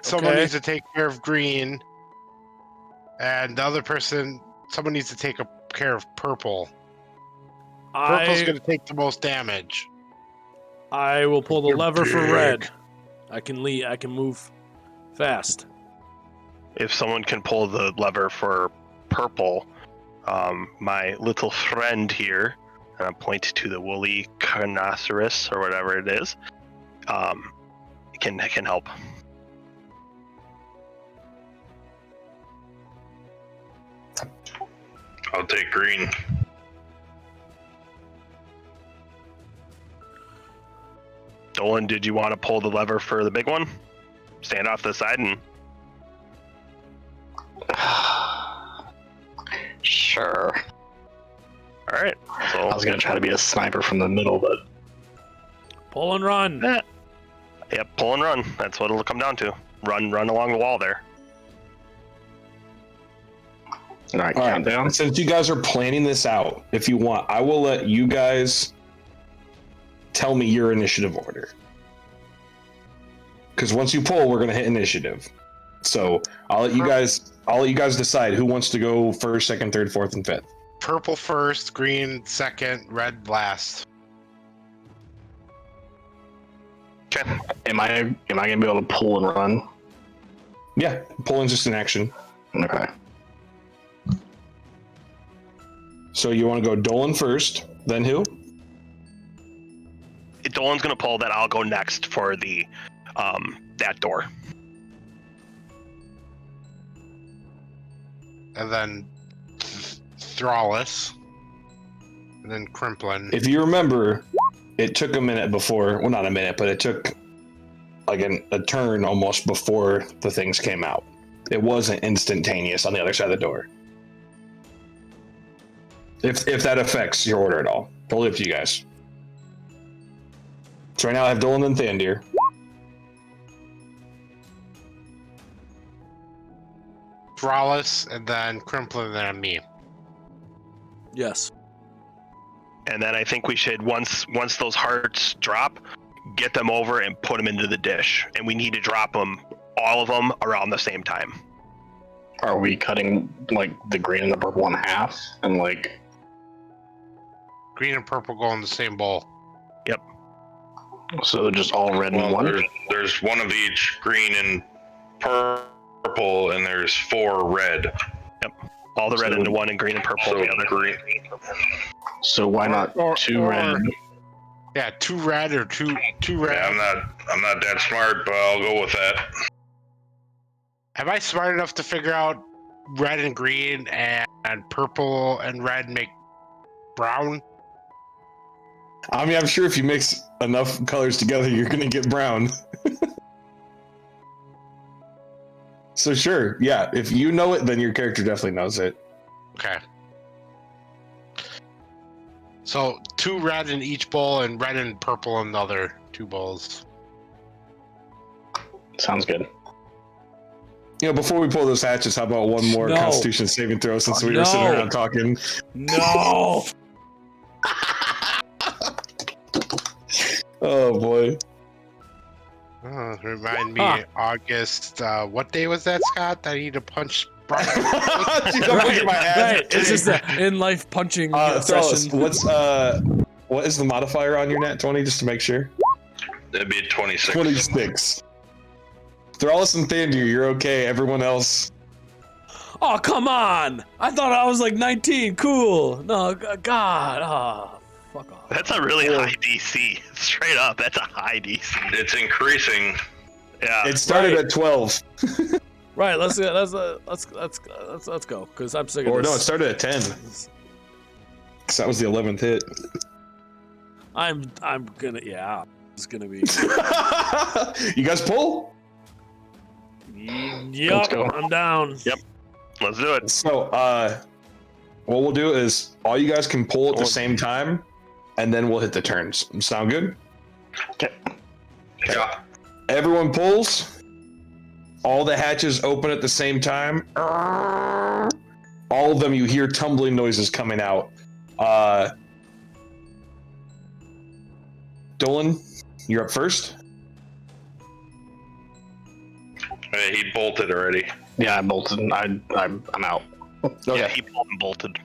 Someone Okay. needs to take care of green. And the other person, someone needs to take care of purple. Purple's I going to take the most damage. will pull the You're lever for big. red. I can move fast. if someone can pull the lever for purple, my little friend here, and I point to the woolly carnoceros or whatever it is, can help. I'll take green. Dolan, did you want to pull the lever for the big one? Stand off the side and Sure. all right. So I was gonna try to be a sniper from the middle, but Pull and run. yep, pull and run. That's what it'll come down to. Run along the wall there. all right, All countdown. right, since you guys are planning this out, if you want, I will let you guys tell me your initiative order. Because once you pull, we're gonna hit initiative. So I'll let you guys decide who wants to go first, second, third, fourth, and fifth. Purple first, green second, red last. Okay. Am I gonna be able to pull and run? Yeah, pulling's just an action. Okay. So you want to go Dolan first, then who? If Dolan's gonna pull, then I'll go next for the that door. And then Thrallus. And then Crimplin. If you remember, it took a minute before, well, not a minute, but it took like a turn almost before the things came out. It wasn't instantaneous on the other side of the door. If that affects your order at all. Totally up to you guys. So right now I have Dolan and Thandir. Thrallus, and then Crimplin, and then me. Yes. And then I think we should once those hearts drop, get them over and put them into the dish. And we need to drop them, all of them, around the same time. Are we cutting like the green and the purple in half and like Green and purple go in the same bowl. so they're just all red and one? There's one of each green and purple, and there's 4 red. All the red So- into one and green and purple So together. green. So why not two red? Yeah, 2 red or two red. Yeah, I'm not that smart, but I'll go with that. Am I smart enough to figure out red and green and purple and red make brown? I mean, I'm sure if you mix enough colors together, you're gonna get brown. So sure, yeah. If you know it, then your character definitely knows it. Okay. So 2 red in each bowl and red and purple in the other 2 bowls. Sounds good. You know, before we pull those hatches, how about one more No. Constitution saving throw since we were No. sitting around talking? No. Oh boy. Remind me, Huh. August. What day was that, Scott? I need to punch Brian. Dude, I'm looking at my ass. Right. It's just an in-life punching Thrallus, session. what is the modifier on your nat 20 just to make sure? That'd be a 26. 26. Thrallus and Thandir, you're okay. Everyone else. Oh, come on! I thought I was like 19. Cool. No, God. Oh, fuck off. That's a really high DC. Straight up, that's a high DC. It's increasing. Yeah. It started Right. at 12. Right. Let's go. Cause I'm sick of Or this. no, it started at 10. 'Cause that was the 11th hit. I'm gonna. Yeah. It's gonna be. You guys pull? Yup. go. I'm down. Yep. Let's do it. So, what we'll do is all you guys can pull at the same time, and then we'll hit the turns. Sound good? Yeah. Everyone pulls. All the hatches open at the same time. All of them, you hear tumbling noises coming out. Dolan, you're up first. Hey, he bolted already. Yeah, I bolted. I'm out. Okay. Yeah, he pulled and bolted.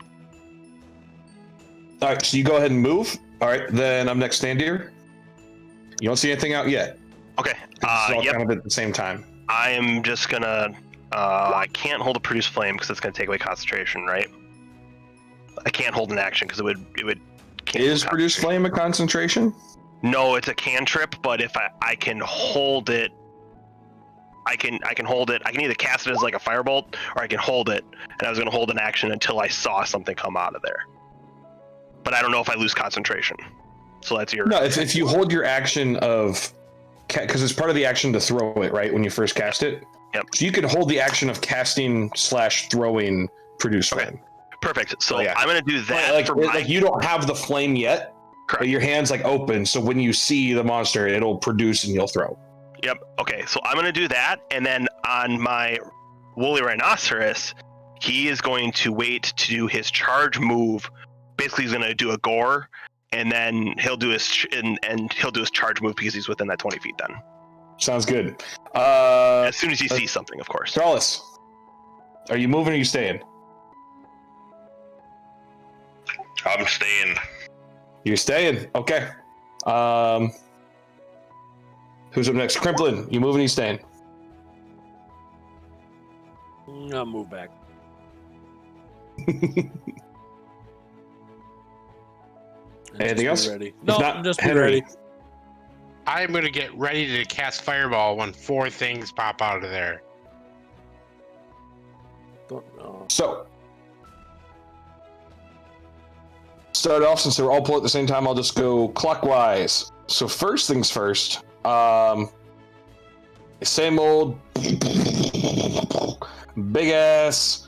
All right, so you go ahead and move. All right, then I'm next, Thandir. You don't see anything out yet. Okay. It's all Yep. kind of at the same time. I am just gonna. I can't hold a produce flame because it's gonna take away concentration, right? I can't hold an action because it would. cancel Is produce concentration. flame a concentration? No, it's a cantrip, but if I can hold it, I can hold it. I can either cast it as like a firebolt, or I can hold it. And I was gonna hold an action until I saw something come out of there. But I don't know if I lose concentration. So that's your. No, if you hold your action of, because it's part of the action to throw it, right? When you first cast it. Yep. So you can hold the action of casting / throwing produce Okay. flame. Perfect. So Yeah. I'm gonna do that Like, for my. like you don't have the flame yet, Correct. but your hand's like open. So when you see the monster, it'll produce and you'll throw. Yep. Okay. So I'm gonna do that, and then on my woolly rhinoceros, he is going to wait to do his charge move. Basically, he's gonna do a gore, and then he'll do his and he'll do his charge move because he's within that 20 feet. Then, Sounds good. as soon as he sees something, of course. Thrallus, are you moving or are you staying? I'm staying. You're staying. Okay. Who's up next? Crimplin, you moving or you staying? I'll move back. Anything else? Ready. No, not, I'm just Henry. ready. I'm gonna get ready to cast fireball when 4 things pop out of there. Don't know. So, start off since they're all pulled at the same time. I'll just go clockwise. So first things first. Same old big ass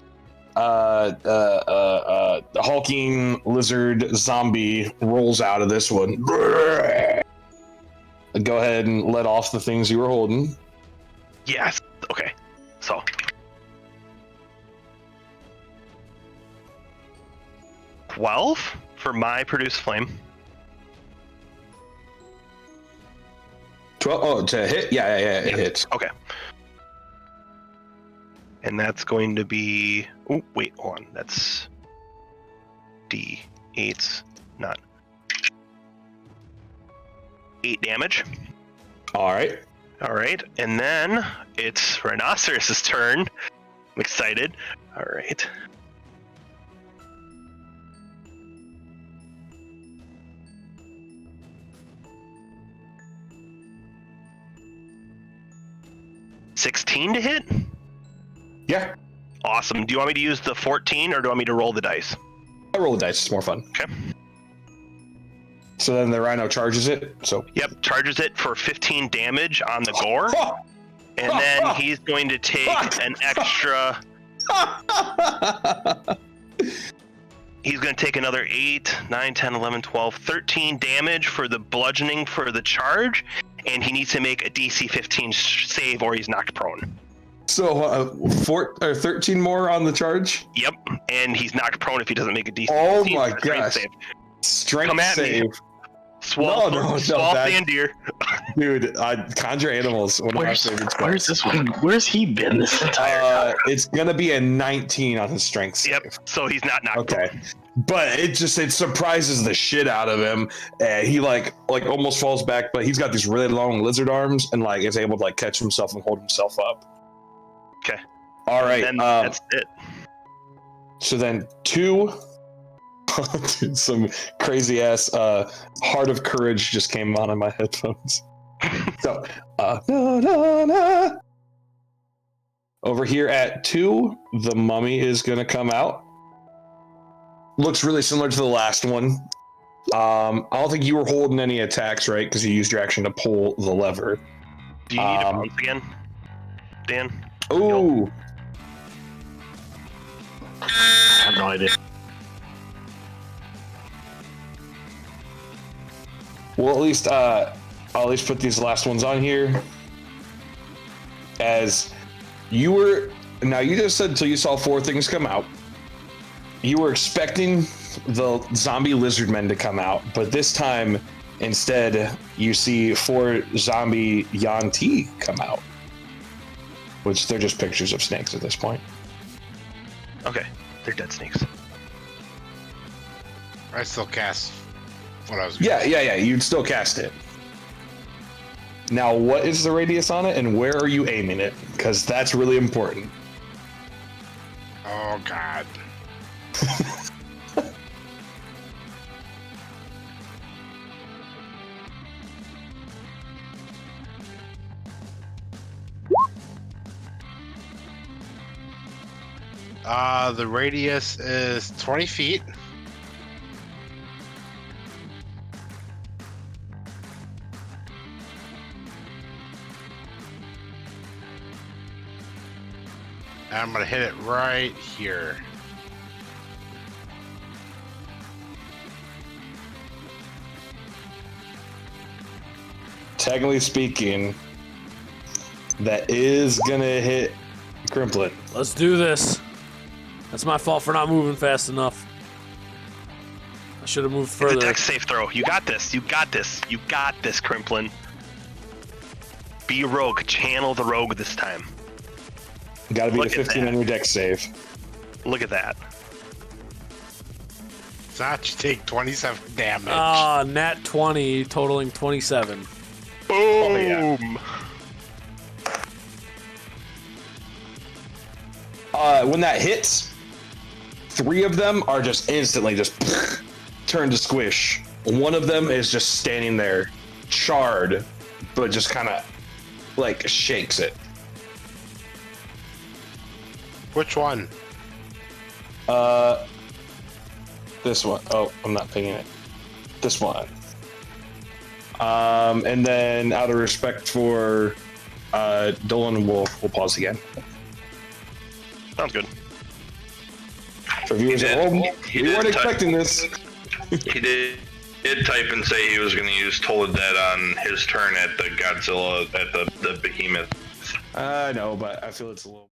hulking lizard zombie rolls out of this one. Go ahead and let off the things you were holding. Yes. Okay. So. for my produce flame. 12. Oh, to hit? Yeah, it hits. Okay. And that's going to be. Oh, wait, hold on. That's D8's not 8 damage. All right. All right, and then it's Rhinoceros's turn. I'm excited. All right. $16 to hit? Yeah. Awesome. Do you want me to use the 14 or do you want me to roll the dice? I roll the dice. It's more fun. Okay. So then the rhino charges it. So. Yep, charges it for 15 damage on the gore. And then he's going to take an extra. He's going to take another 8, 9, 10, 11, 12, 13 damage for the bludgeoning for the charge. And he needs to make a DC 15 save or he's knocked prone. So 13 more on the charge? Yep, and he's knocked prone if he doesn't make a DC 15. Oh my gosh. Save. Strength Come at save. me. Swamp Sandir. Dude, conjure animals. One of my favorite spells. Where's this one? Where's he been this entire time? It's gonna be a 19 on his strength save. Yep, so he's not knocked Okay. prone. But it surprises the shit out of him. He like almost falls back, but he's got these really long lizard arms and like is able to like catch himself and hold himself up. Okay. All right. And that's it. So then 2. Dude, some crazy ass Heart of Courage just came on in my headphones. So over here at 2, the mummy is gonna come out. Looks really similar to the last one. I don't think you were holding any attacks, right? Because you used your action to pull the lever. Do you need a bounce again, Dan? Oh, I have no idea. well, I'll at least put these last ones on here. As you were, now you just said until you saw 4 things come out. You were expecting the zombie lizard men to come out, but this time, instead, you see 4 zombie Yanti come out. Which they're just pictures of snakes at this point. Okay, they're dead snakes. I still cast what I was. Yeah. You'd still cast it. Now, what is the radius on it, and where are you aiming it? Because that's really important. Oh God. The radius is 20 feet. And I'm gonna hit it right here. Technically speaking, that is gonna hit Crimplet. Let's do this. That's my fault for not moving fast enough. I should have moved It's further. a dex safe throw. You got this. You got this. You got this, Crimplin. Be a rogue. Channel the rogue this time. Got to be Look the at 15 that. on your dex save. Look at that. Zach, you take 27 damage. Ah, nat 20, totaling 27. Boom. Oh, yeah. When that hits, 3 of them are just instantly just turn to squish. One of them is just standing there, charred, but just kind of like shakes it. Which one? This one. Oh, I'm not pinging it. This one. And then out of respect for Dolan, we'll pause again. Sounds good. For viewers at home, we weren't expecting this. He did type and say he was going to use Toladette on his turn at the Godzilla, at the behemoth. I know, but I feel it's a little...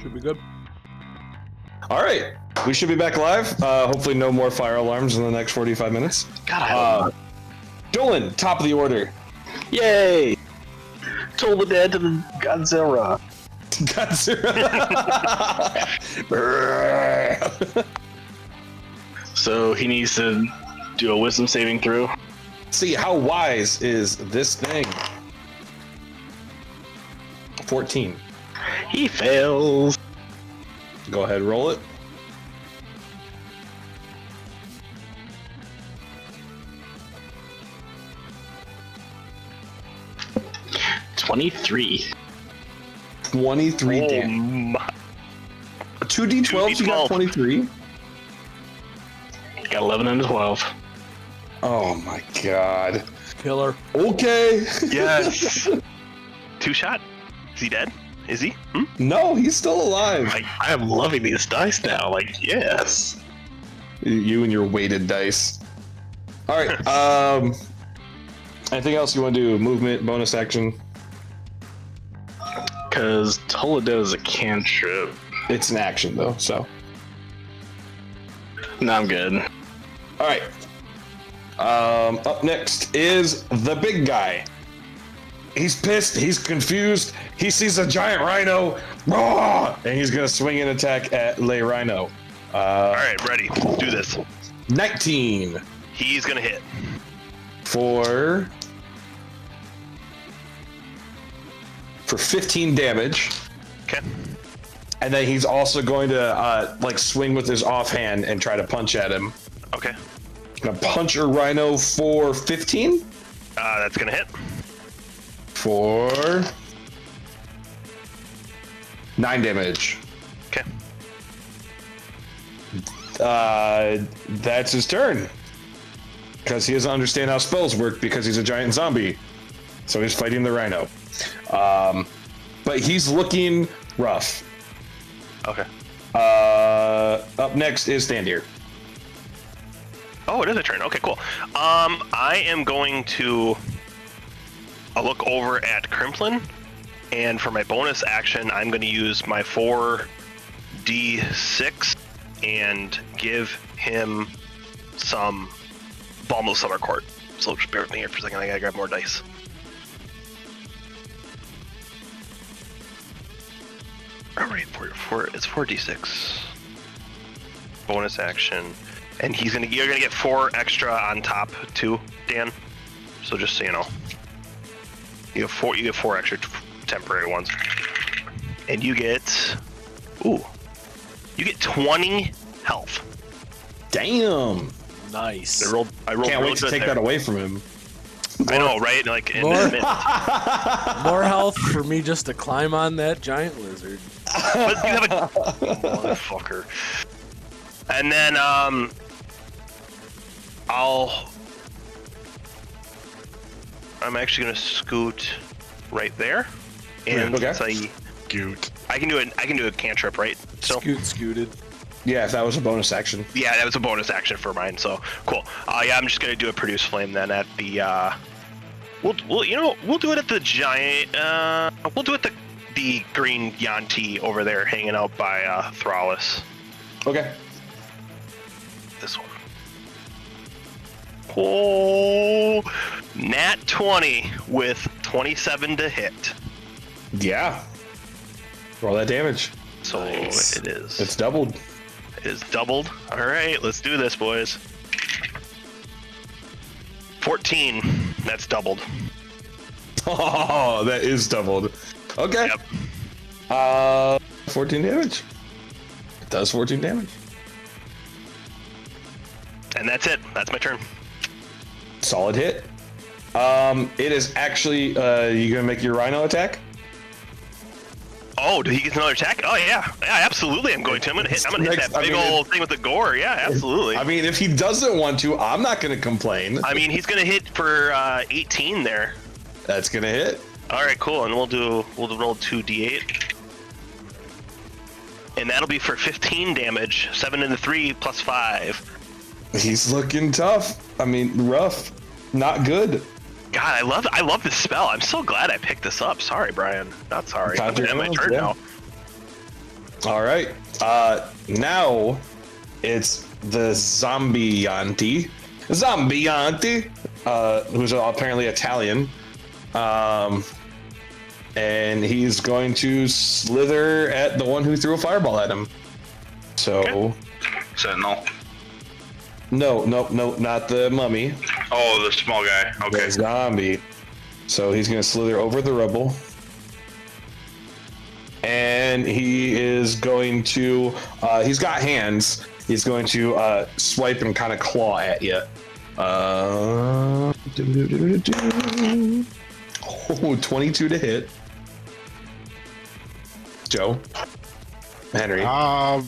Should be good. All right, we should be back live. Hopefully, no more fire alarms in the next 45 minutes. God, I hope not. Dolan, top of the order. Yay! Toll the dead to the Godzilla. So he needs to do a wisdom saving throw. See, how wise is this thing? 14. He fails. Go ahead, roll it. $23. 23 damage. 2d12s, you got 23? Got 11 and 12. Oh my god. Killer. Okay. Yes. 2-shot. Is he dead? Is he? No, he's still alive. I am loving these dice now. Like, yes. You and your weighted dice. All right. Anything else you want to do? Movement, bonus action? Because Toledo is a cantrip. It's an action though, so. No, I'm good. All right. Up next is the big guy. He's pissed. He's confused. He sees a giant rhino. Roar! And he's gonna swing an attack at Le Rhino. All right, ready. Let's do this. 19 He's gonna hit. for 15 damage. Okay. And then he's also going to like swing with his offhand and try to punch at him. Okay. Gonna punch a rhino for 15 That's gonna hit. for 9 damage. Okay. That's his turn. Because he doesn't understand how spells work because he's a giant zombie. So he's fighting the rhino. But he's looking rough. Okay. Up next is Standeer. Oh, it is a turn. Okay, cool. I am going to look over at Crimplin, and for my bonus action, I'm going to use my 4d6 and give him some Balm of Summer Court. So just bear with me here for a second. I gotta grab more dice. All right, it's 4d6. Bonus action. And you're gonna get 4 extra on top too, Dan. So just so you know, you get 4 extra temporary ones, and you get 20 health. Damn. Nice. I rolled. Can't wait to take that away from him. I know, right? Like in More- a minute. More health for me just to climb on that giant lizard. But you have a motherfucker. And then I'm actually gonna scoot right there, and Okay. since I can do a cantrip, right? So Scooted. Yeah, if that was a bonus action. yeah, that was a bonus action for mine. So cool. Yeah, I'm just gonna do a produce flame then at the. We'll do it at the giant. We'll do it at the green Yanti over there, hanging out by Thrallus. Okay. This one. Oh, nat 20 with 27 to hit. Yeah. Roll that damage. So Nice. it is. It's doubled. It is doubled. All right, let's do this, boys. 14. That's doubled. Oh, that is doubled. Okay. Yep. 14 damage. It does 14 damage. And that's it. That's my turn. Solid hit. It is actually, you gonna make your rhino attack? Oh, did he get another attack? Oh yeah, absolutely. I'm going to. I'm gonna hit Next, that big old thing with the gore. Yeah, absolutely. I mean, if he doesn't want to, I'm not gonna complain. I mean, he's gonna hit for 18 there. That's gonna hit. All right, cool. And we'll roll 2d8, and that'll be for 15 damage. 7 and the 3 plus 5. He's looking tough. I mean, rough. Not good. God, I love this spell. I'm so glad I picked this up. Sorry, Brian. Not sorry. I'm Conjure at my Animals, turn yeah. now. All right. Now it's the Zombie-Yanti, who's apparently Italian. And he's going to slither at the one who threw a fireball at him. So, Okay. Sentinel. No, not the mummy. Oh, the small guy. Okay. The zombie. So he's going to slither over the rubble. And he is going to, he's got hands. He's going to swipe and kind of claw at you. Oh, 22 to hit. Joe. Henry. One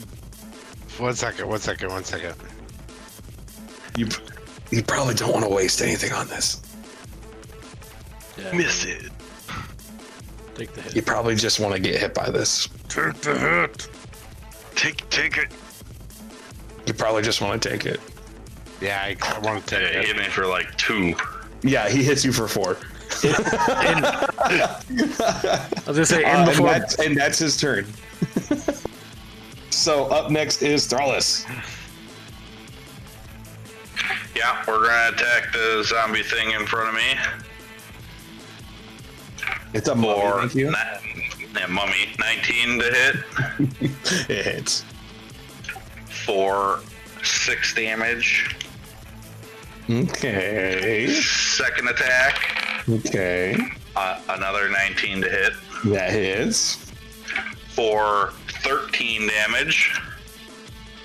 second. You probably don't want to waste anything on this. Yeah. Miss it. Take the hit. You probably just want to get hit by this. Take the hit. Take it. You probably just want to take it. Yeah, I want to Yeah, take he it. hit me for like 2. Yeah, he hits you for 4. I was gonna say in before. And that's his turn. So up next is Thrallus. Yeah, we're gonna attack the zombie thing in front of me. It's a mummy, Or thank you. mummy. 19 to hit It hits. for 6 damage. Okay. Second attack, Okay. another 19 to hit That hits. for 13 damage.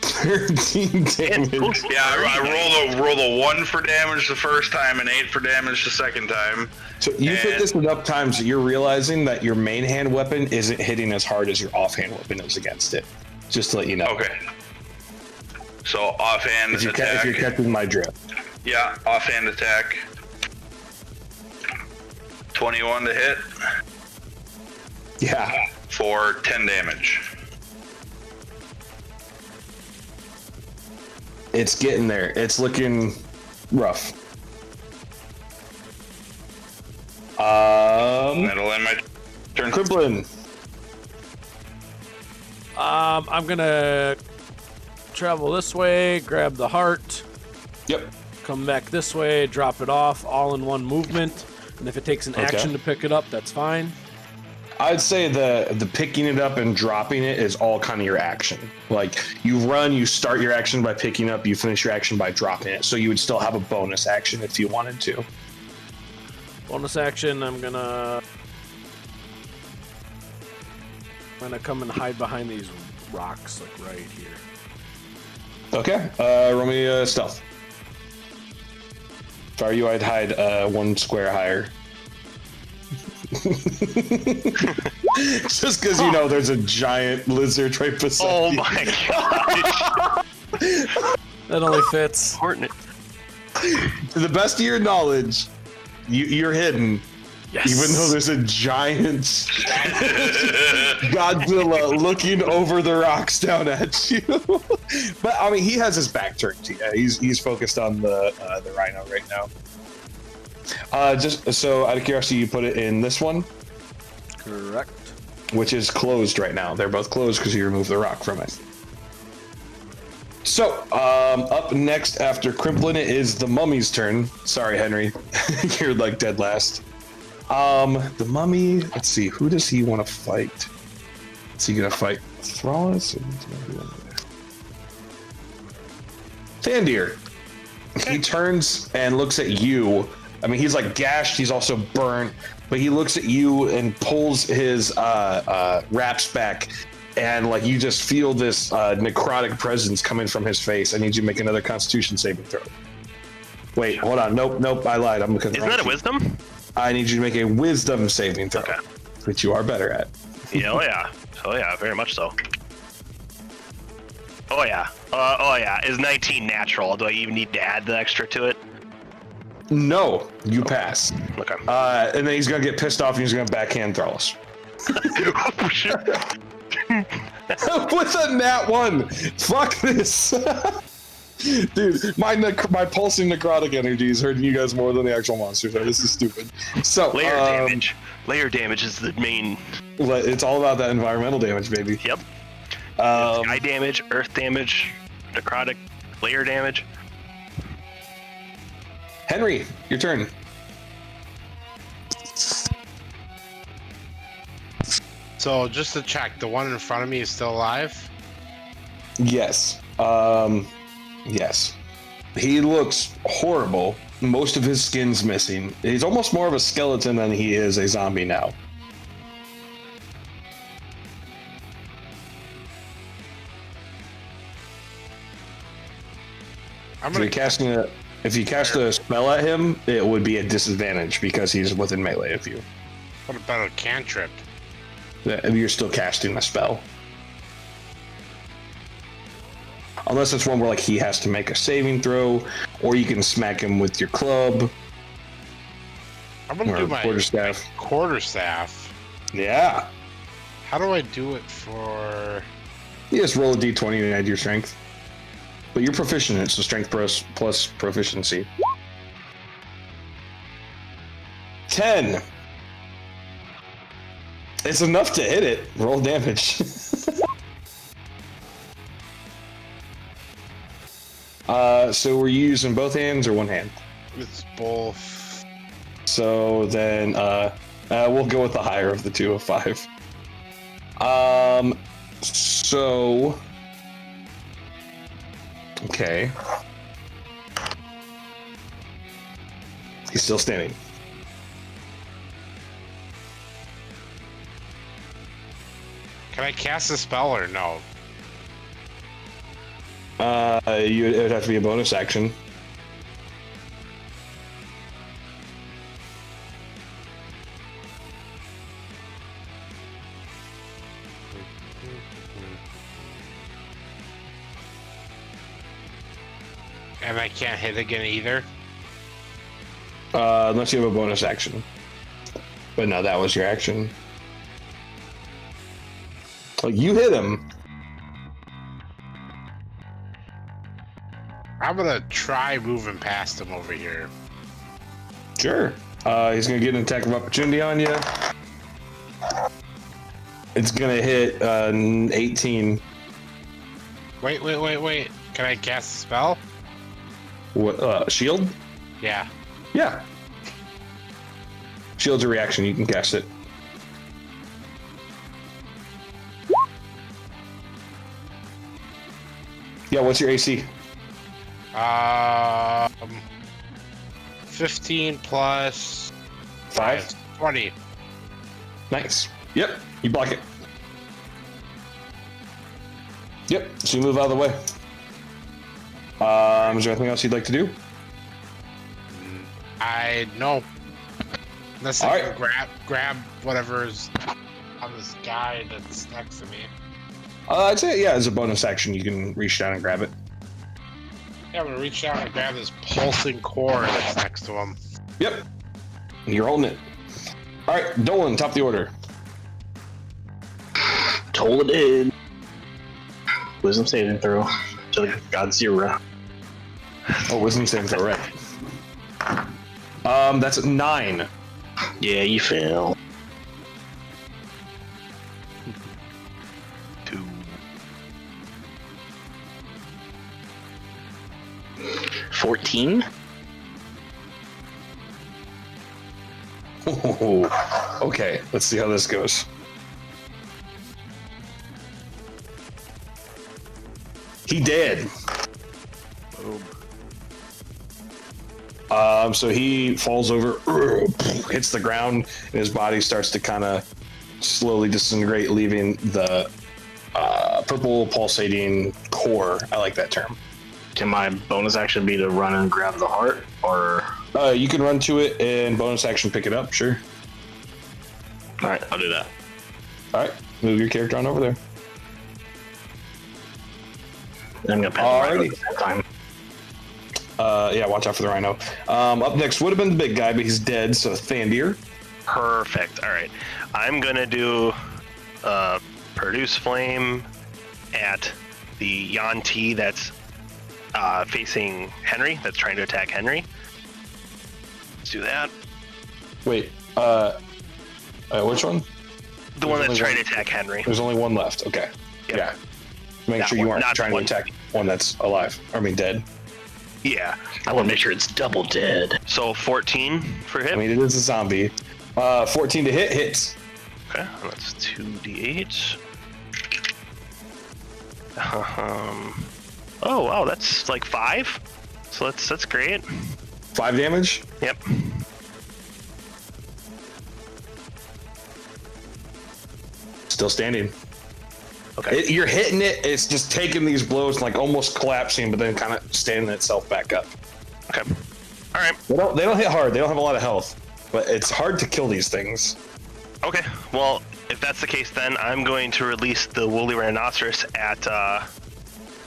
13 damage. Yeah, I rolled a 1 for damage the first time and 8 for damage the second time. So you've hit this enough times that you're realizing that your main hand weapon isn't hitting as hard as your offhand weapon is against it. Just to let you know. Okay. So offhand If you're attack. catching my drift. Yeah, offhand attack. 21 to hit Yeah. for 10 damage. It's getting there. It's looking rough. That'll end my turn. Criblin. I'm gonna travel this way, grab the heart, Yep. come back this way, drop it off, all in one movement. And if it takes an Okay. action to pick it up, that's fine. I'd say the picking it up and dropping it is all kind of your action. Like you run, you start your action by picking up, you finish your action by dropping it. So you would still have a bonus action if you wanted to. Bonus action, I'm gonna come and hide behind these rocks, like right here. Okay. Roll me stealth. If I were you, I'd hide 1 square higher. Just because you know there's a giant lizard right beside Oh you. my gosh. That only fits. Important. To the best of your knowledge, you're hidden. Yes. Even though there's a giant Godzilla looking over the rocks down at you. But I mean, he has his back turned to you. He's focused on the rhino right now. Just so out of curiosity, you put it in this one, Correct. which is closed right now. They're both closed because you removed the rock from it. So, up next after Crimplin is the mummy's turn. Sorry, Henry. You're like dead last. The mummy, let's see, who does he want to fight? Is he gonna fight Thrallus? Thandir. He turns and looks at you. I mean, he's like gashed, he's also burnt, but he looks at you and pulls his wraps back, and like you just feel this necrotic presence coming from his face. I need you to make another Constitution saving throw. Wait, hold on. Nope, I lied. I'm looking. Isn't that a wisdom? I need you to make a Wisdom saving throw, Okay. which you are better at. Yeah, oh yeah, very much so. Oh yeah. Is 19 natural? Do I even need to add the extra to it? No, you pass. Okay. And then he's gonna get pissed off and he's gonna backhand Thrallus. Oh, shit. With a nat 1. Fuck this. Dude, my pulsing necrotic energy is hurting you guys more than the actual monsters are. This is stupid. So Layer damage. Layer damage is the main. It's all about that environmental damage, baby. Yep. Sky damage, earth damage, necrotic, layer damage. Henry, your turn. So just to check, the one in front of me is still alive? Yes. Yes. He looks horrible. Most of his skin's missing. He's almost more of a skeleton than he is a zombie now. If you cast a spell at him, it would be a disadvantage because he's within melee of you. What about a cantrip? You're still casting a spell. Unless it's one where like he has to make a saving throw, or you can smack him with your club. I'm gonna do my quarterstaff. Quarterstaff. Yeah. How do I do it for? You just roll a d20 and add your strength. But you're proficient in it, so strength plus proficiency. 10. It's enough to hit it. Roll damage. So were you using both hands or one hand? It's both. So then we'll go with the higher of the two of 5. So okay. He's still standing. Can I cast a spell or no? It would have to be a bonus action. And I can't hit again either? Unless you have a bonus action. But no, that was your action. Like, you hit him. I'm gonna try moving past him over here. Sure. He's gonna get an attack of opportunity on you. It's gonna hit 18. Wait. Can I cast a spell? What, shield? Yeah. Yeah. Shield's a reaction, you can cast it. Yeah, what's your AC? 15 plus 5? 20. Nice. Yep, you block it. Yep, so you move out of the way. Is there anything else you'd like to do? No. Unless All I right. can grab whatever's on this guy that's next to me. I'd say, yeah, as a bonus action, you can reach down and grab it. Yeah, I'm gonna reach down and grab this pulsing core that's next to him. Yep. You're holding it. All right, Dolan, top of the order. Told it in. Wisdom saving throw to the god 0. Oh, wisdom saving throw, right. That's a 9. Yeah, you fail. 2. 14. Oh, okay, let's see how this goes. He did. Boom. So he falls over, hits the ground, and his body starts to kind of slowly disintegrate, leaving the purple pulsating core. I like that term. Can my bonus action be to run and grab the heart, or? You can run to it and bonus action pick it up, sure. All right, I'll do that. All right, move your character on over there. I'm gonna pet the rhino at the same time. Yeah, watch out for the rhino. Up next would have been the big guy, but he's dead, so Thandir. Perfect. All right. I'm going to do Produce Flame at the Yanti that's facing Henry, that's trying to attack Henry. Let's do that. Wait, which one? The one that's trying to attack Henry. There's only one left. Okay. Yep. Yeah. Make sure you aren't trying to attack one that's alive. I mean, dead. Yeah. I want to make sure it's double dead. So 14 for hit. I mean, it is a zombie. 14 to hit, hits. Okay, that's 2d8. Oh wow, that's like 5. So that's great. 5 damage. Yep. Still standing. Okay. You're hitting it. It's just taking these blows, like almost collapsing, but then kind of standing itself back up. Okay. All right. They don't hit hard. They don't have a lot of health, but it's hard to kill these things. Okay. Well, if that's the case, then I'm going to release the woolly rhinoceros at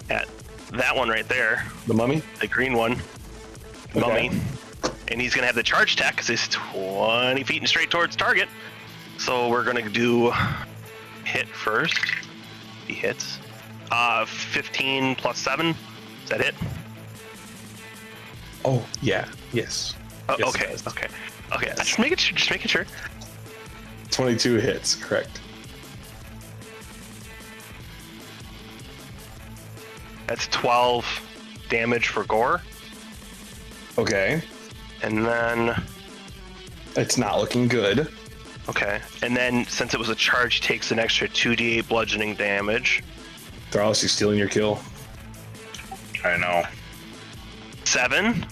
that one right there, The mummy. the green one, mummy, and he's gonna have the charge attack because he's 20 feet and straight towards target. So we're gonna do hit first. He hits. 15 plus 7. Is that hit? Oh yeah. Yes. Oh, Yes, okay. it does. Okay. Okay. Just making sure. 22 hits. Correct. That's 12 damage for gore, Okay. and then It's not looking good. okay, and then since it was a charge, takes an extra 2d8 bludgeoning damage. Thralis, he's stealing your kill. I know. 7,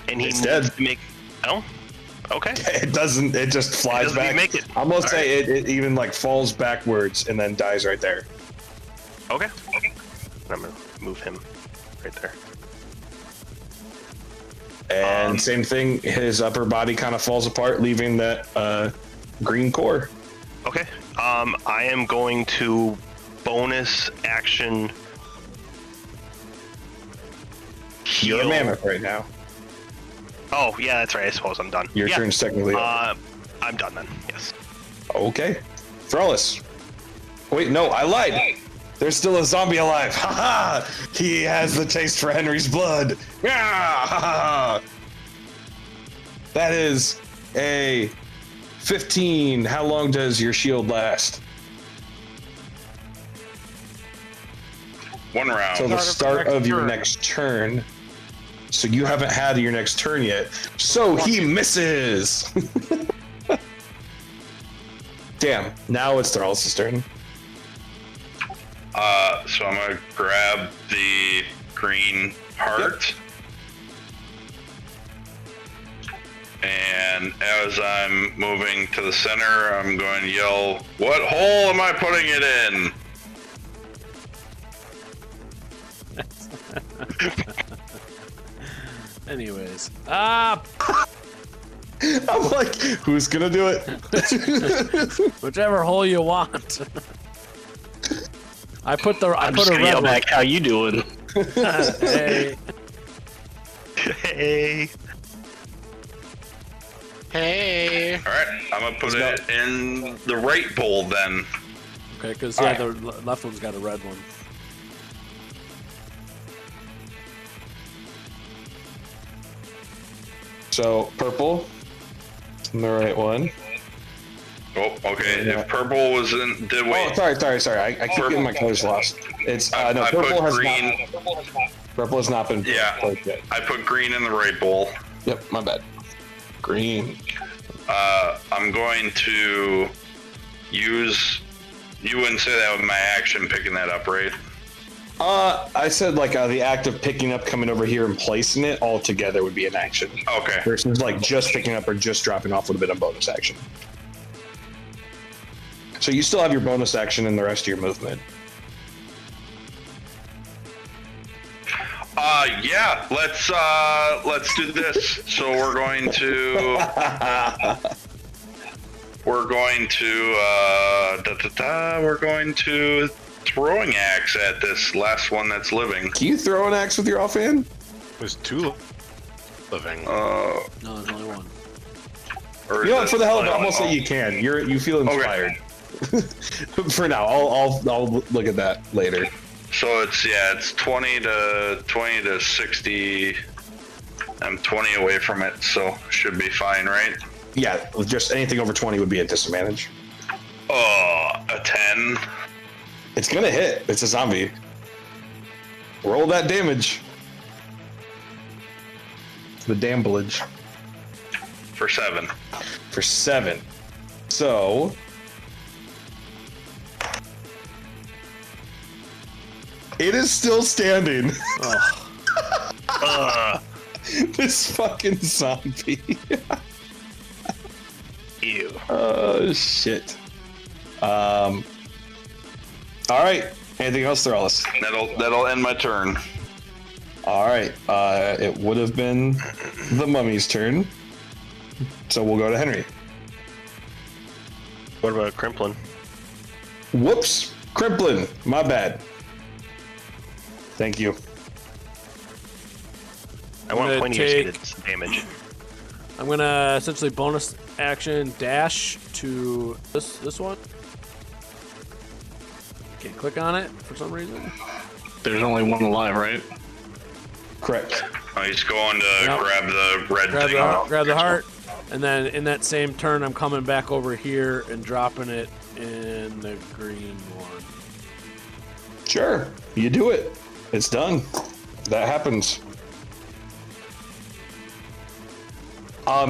and he It's needs dead. to make. Oh, okay. It doesn't. It just flies doesn't back. make it. I'm gonna All say it even like falls backwards and then dies right there. Okay. I'm gonna move him right there. And same thing. His upper body kind of falls apart, leaving that green core. Okay. I am going to bonus action. You're a heal. mammoth right now. Oh yeah, that's right. I suppose I'm done. Your yeah. turn's technically up. I'm done then. Yes. Okay. Thrallis. Wait, no, I lied. There's still a zombie alive. Ha ha! He has the taste for Henry's blood. Yeah! Ha ha! That is a 15. How long does your shield last? One round. Till the start of your turn. next turn. So you haven't had your next turn yet. So he misses. Damn. Now it's Thrallis' turn. So I'm gonna grab the green heart. And as I'm moving to the center, I'm going to yell, "What hole am I putting it in?" Anyways, I'm like, who's gonna do it? whichever hole you want. I put a I'm just red gonna yell one. back, how you doing? Hey, Hey. Hey. All right, I'm gonna put Let's it in the right bowl then. okay, because All right. the left one's got a red one. So purple, the right one. Oh, okay. Yeah. If purple was in, did wait. Oh, sorry. I keep getting my colors lost. It's no I purple put has green. not. Purple has not been Yeah. played yet. I put green in the right bowl. Yep, my bad. Green. I'm going to use. You wouldn't say that with my action picking that up, right? I said like the act of picking up, coming over here, and placing it all together would be an action. Okay. Versus like just picking up or just dropping off would have been a bonus action. So you still have your bonus action in the rest of your movement. Yeah. Let's do this. So we're going to throwing axe at this last one that's living. Can you throw an axe with your offhand? There's 2 living. No, there's only one. Or You know is what? it For the hell of it, only I'm gonna one? say you can. You feel inspired. For now, I'll look at that later. So it's 20 to 60. I'm 20 away from it, so should be fine, right? Yeah, just anything over 20 would be a disadvantage. Oh, a 10. It's gonna hit. It's a zombie. Roll that damage. The damblage. For 7. For 7. So it is still standing. This fucking zombie. Ew. Oh shit. All right. Anything else, Theralis? That'll end my turn. All right. It would have been the mummy's turn, so we'll go to Henry. What about Crimplin? Whoops, Crimplin. My bad. Thank you. I want gonna pointy ears to take- get some damage. I'm gonna essentially bonus action dash to this one. Can't click on it for some reason. There's only one alive, right? Correct. Oh, he's going to Yep. grab the red Grab thing. grab the heart, and then in that same turn, I'm coming back over here and dropping it in the green one. Sure. You do it. It's done. That happens.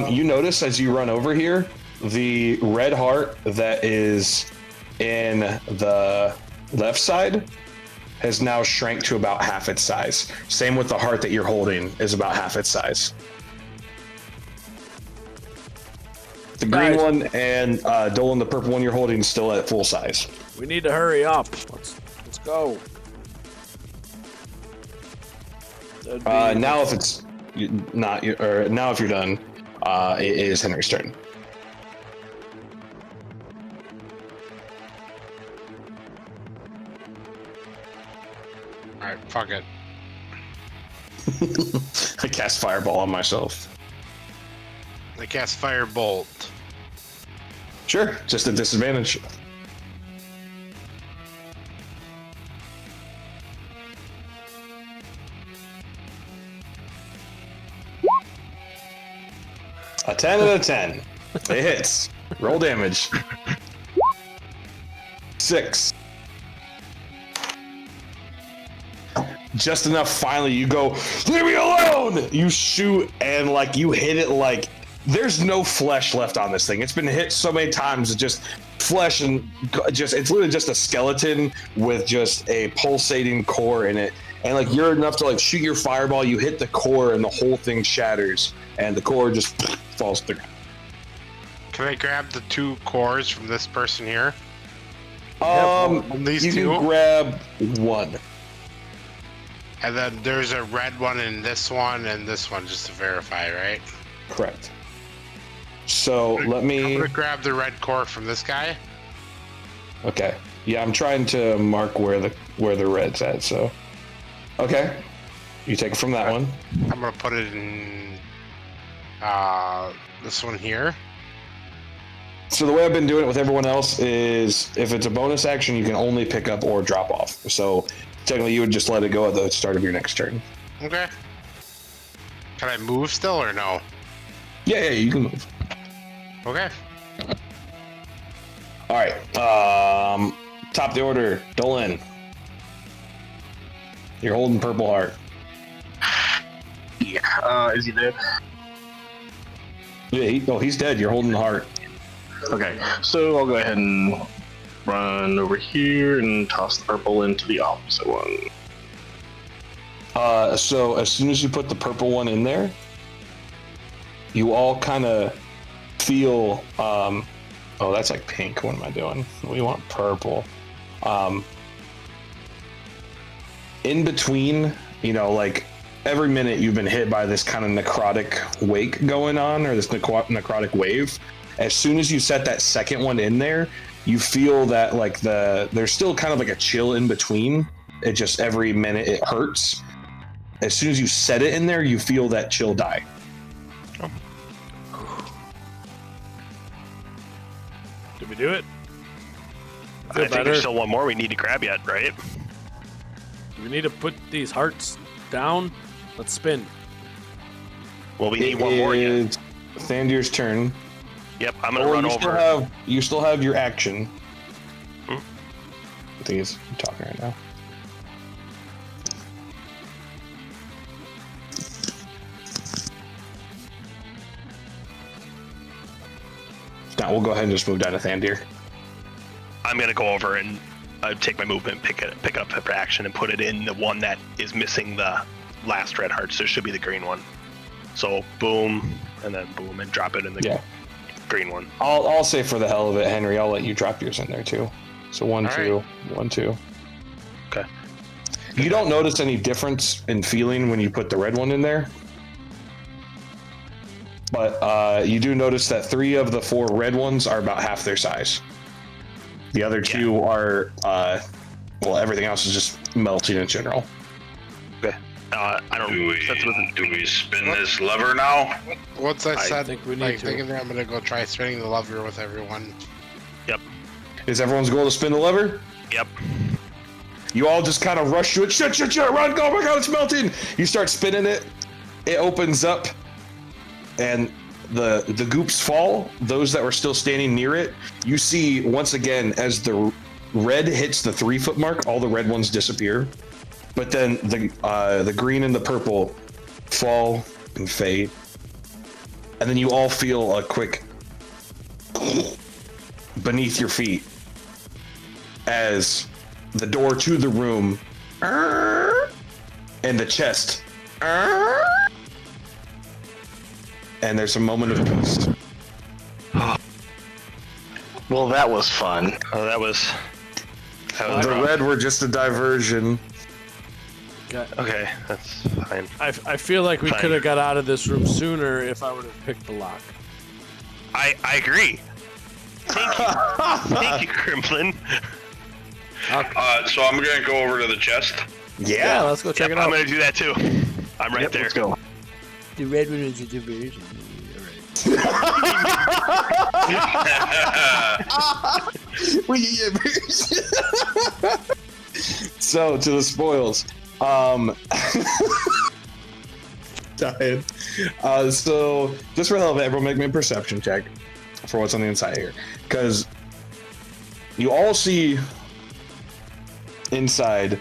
You notice as you run over here, the red heart that is in the left side has now shrank to about half its size. Same with the heart that you're holding is about half its size. The green Guys. one and Dolan, the purple one you're holding, is still at full size. We need to hurry up. Let's go. That'd be- Now, if it's not, or now if you're done, it is Henry's turn. Alright, fuck it. I cast Fireball on myself. I cast Firebolt. Sure, just a disadvantage. A 10 and a 10. It hits. Roll damage. 6. Just enough, finally, you go, leave me alone! You shoot, and, like, you hit it like, there's no flesh left on this thing. It's been hit so many times, it's just flesh and just, it's literally just a skeleton with just a pulsating core in it. And, like, you're enough to, like, shoot your fireball, you hit the core, and the whole thing shatters, and the core just falls through. Can I grab the 2 cores from this person here? These You 2? can grab one. And then there's a red one in this one and this one, just to verify, right? Correct. So let I'm me. gonna grab the red core from this guy. Okay. Yeah, I'm trying to mark where the red's at. So. Okay. You take it from that one. I'm gonna put it in this one here. So the way I've been doing it with everyone else is, if it's a bonus action, you can only pick up or drop off. So technically, you would just let it go at the start of your next turn. Okay. Can I move still or no? Yeah, you can move. Okay. All right. Top of the order, Dolan. You're holding Purple Heart. Yeah. Is he dead? Yeah, he's dead. You're holding the heart. Okay. So I'll go ahead and run over here and toss the purple into the opposite one. So as soon as you put the purple one in there, you all kind of feel. Oh, that's like pink. What am I doing? We want purple. In between, like every minute you've been hit by this kind of necrotic wake going on, or this necrotic wave. As soon as you set that second one in there, you feel that like there's still kind of like a chill in between. It just every minute it hurts. As soon as you set it in there, you feel that chill die. Did we do it? I Feel think better? there's still one more we need to grab yet, right? Do we need to put these hearts down? Let's spin. Well, we need one more yet. It's Thandir's turn. Yep, I'm gonna Or run you over. you still have your action. Hmm? I think he's talking right now. not, we'll go ahead and just move down to Thandir. I'm gonna go over and take my movement, pick it up for action, and put it in the one that is missing the last red heart. So it should be the green one. So boom, and then boom, and drop it in the green one. I'll say for the hell of it, Henry, I'll let you drop yours in there too. So 1, 2, 1, 2. Okay. You don't notice any difference in feeling when you put the red one in there. But you do notice that 3 of the 4 red ones are about half their size. The other 2 are, everything else is just melting in general. Okay. I don't. Do we spin this lever now? Once I said, think we need like, to. thinking that I'm gonna go try spinning the lever with everyone. Yep. Is everyone's goal to spin the lever? Yep. You all just kind of rush to it. Shit, run, go, oh my god, it's melting. You start spinning it. It opens up, and the goops fall. Those that were still standing near it, you see once again as the red hits the 3-foot mark, all the red ones disappear. But then the green and the purple fall and fade. And then you all feel a quick beneath your feet as the door to the room and the chest. And there's a moment of peace. Well, that was fun. Oh, that was The rough. red were just a diversion. Okay, that's fine. I feel like we Fine. could have got out of this room sooner if I would have picked the lock. I agree. Thank you. Thank you, Grimlin. So I'm gonna go over to the chest. Yeah, let's go check it I'm out. gonna do that too. I'm right there. Let's go. The red one is a diversion. So to the spoils. Dying. So just for the hell of it, everyone make me a perception check for what's on the inside here, because you all see inside.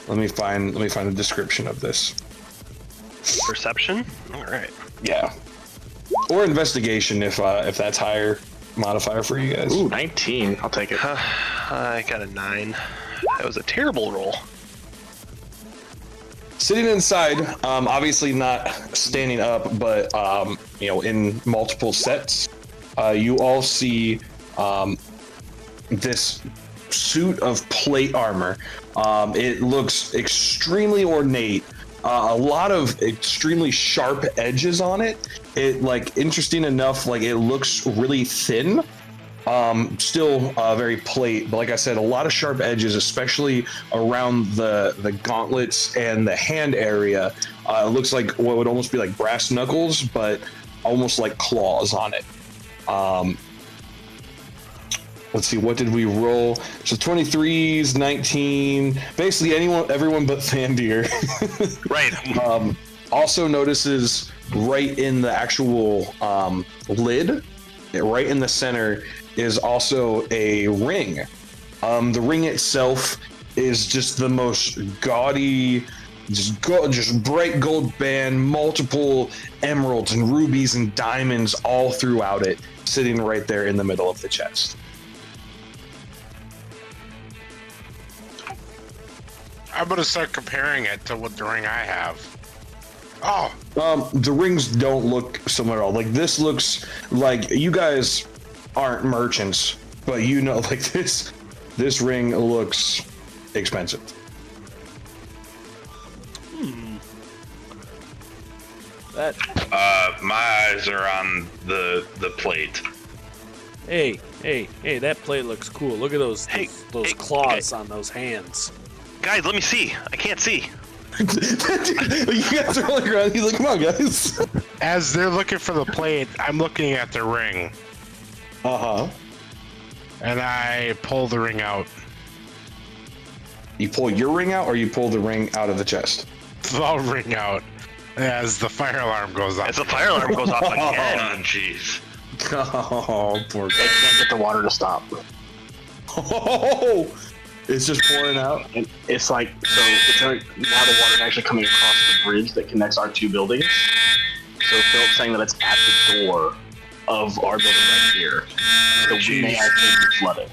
Let me find the description of this. Perception. All right. Yeah, or investigation if that's higher modifier for you guys. Ooh, 19. I'll take it. I got a 9. That was a terrible roll. Sitting inside, obviously not standing up, but in multiple sets, you all see this suit of plate armor. It looks extremely ornate. A lot of extremely sharp edges on it. It, like, interesting enough, like, it looks really thin. Still very plate, but like I said, a lot of sharp edges, especially around the gauntlets and the hand area. It looks like what would almost be like brass knuckles, but almost like claws on it. Let's see, what did we roll? So 23s, 19, basically everyone but Thandir. Right. Also notices right in the actual lid, right in the center, is also a ring. The ring itself is just the most gaudy, just bright gold band, multiple emeralds and rubies and diamonds all throughout it, sitting right there in the middle of the chest. I'm gonna start comparing it to what the ring I have. Oh, The rings don't look similar at all. Like, this looks like you guys aren't merchants, but like this ring looks expensive. That My eyes are on the plate. hey, that plate looks cool. Look at those Hey, claws on those hands. Guys, let me see. I can't see. You guys are rolling around. He's like, come on, guys. as they're looking for the plate, I'm looking at the ring, Uh-huh. and I pull the ring out. You pull your ring out, or you pull the ring out of the chest? The ring out as the fire alarm goes off. As the fire alarm goes off Oh, again. jeez. Oh, poor They guy. can't get the water to stop. Oh, it's just pouring out. And it's like, so now the water is actually coming across the bridge that connects our 2 buildings. So Philip's saying that it's at the door of our building right here. So we may actually be flooded.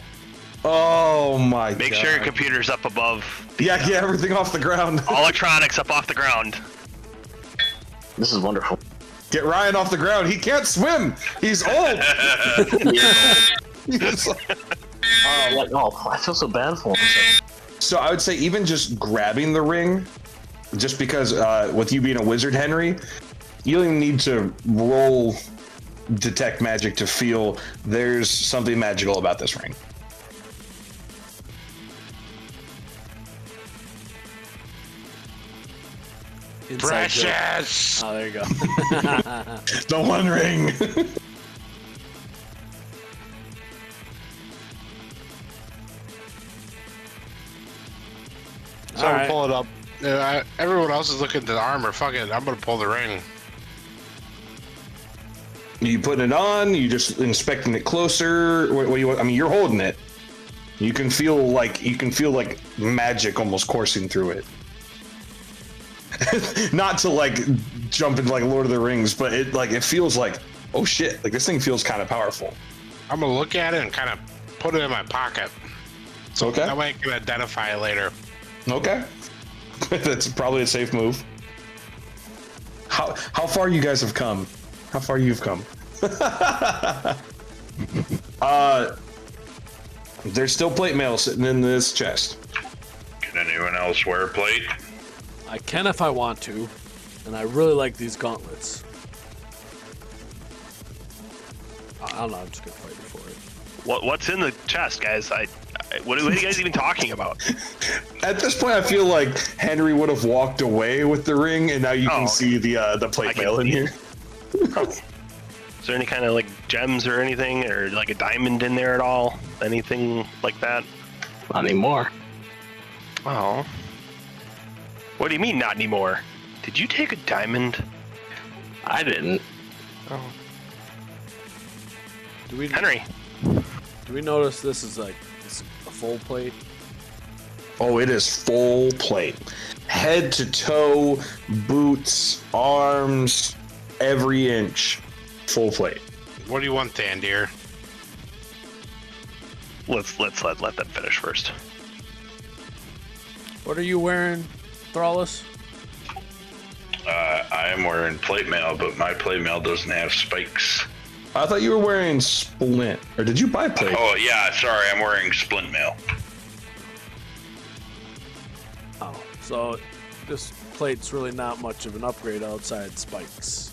Oh my god. Make sure your computer's up above. Yeah, get everything off the ground. All electronics up off the ground. This is wonderful. Get Ryan off the ground. He can't swim. He's old. I feel so bad for him. So I would say even just grabbing the ring, just because with you being a wizard, Henry, you don't even need to roll detect magic to feel there's something magical about this ring. Precious! Oh, there you go. The One Ring. So I'm gonna pull it up. Everyone else is looking at the armor. Fuck it, I'm gonna pull the ring. You putting it on? You just inspecting it closer? What do you want? I mean, you're holding it. You can feel like magic almost coursing through it. Not to like jump into like Lord of the Rings, but it feels like, oh shit, like this thing feels kind of powerful. I'm gonna look at it and kind of put it in my pocket. So Okay. that way I can identify it later. Okay. That's probably a safe move. How far you guys have come? How far you've come? There's still plate mail sitting in this chest. Can anyone else wear a plate? I can if I want to, and I really like these gauntlets. I don't know, I'm just gonna fight you for it. What's in the chest, guys? What are you guys even talking about? At this point, I feel like Henry would have walked away with the ring, and now you can see the plate mail in here. Is there any kind of like gems or anything, or like a diamond in there at all? Anything like that? Not anymore. Oh. What do you mean, not anymore? Did you take a diamond? I didn't. Oh. Henry, do we notice this is like a full plate? Oh, it is full plate. Head to toe, boots, arms, every inch, full plate. What do you want, Thandir? Let's let them finish first. What are you wearing, Thrallus? I am wearing plate mail, but my plate mail doesn't have spikes. I thought you were wearing splint, or did you buy plate? Oh yeah, sorry, I'm wearing splint mail. Oh, so this plate's really not much of an upgrade outside spikes.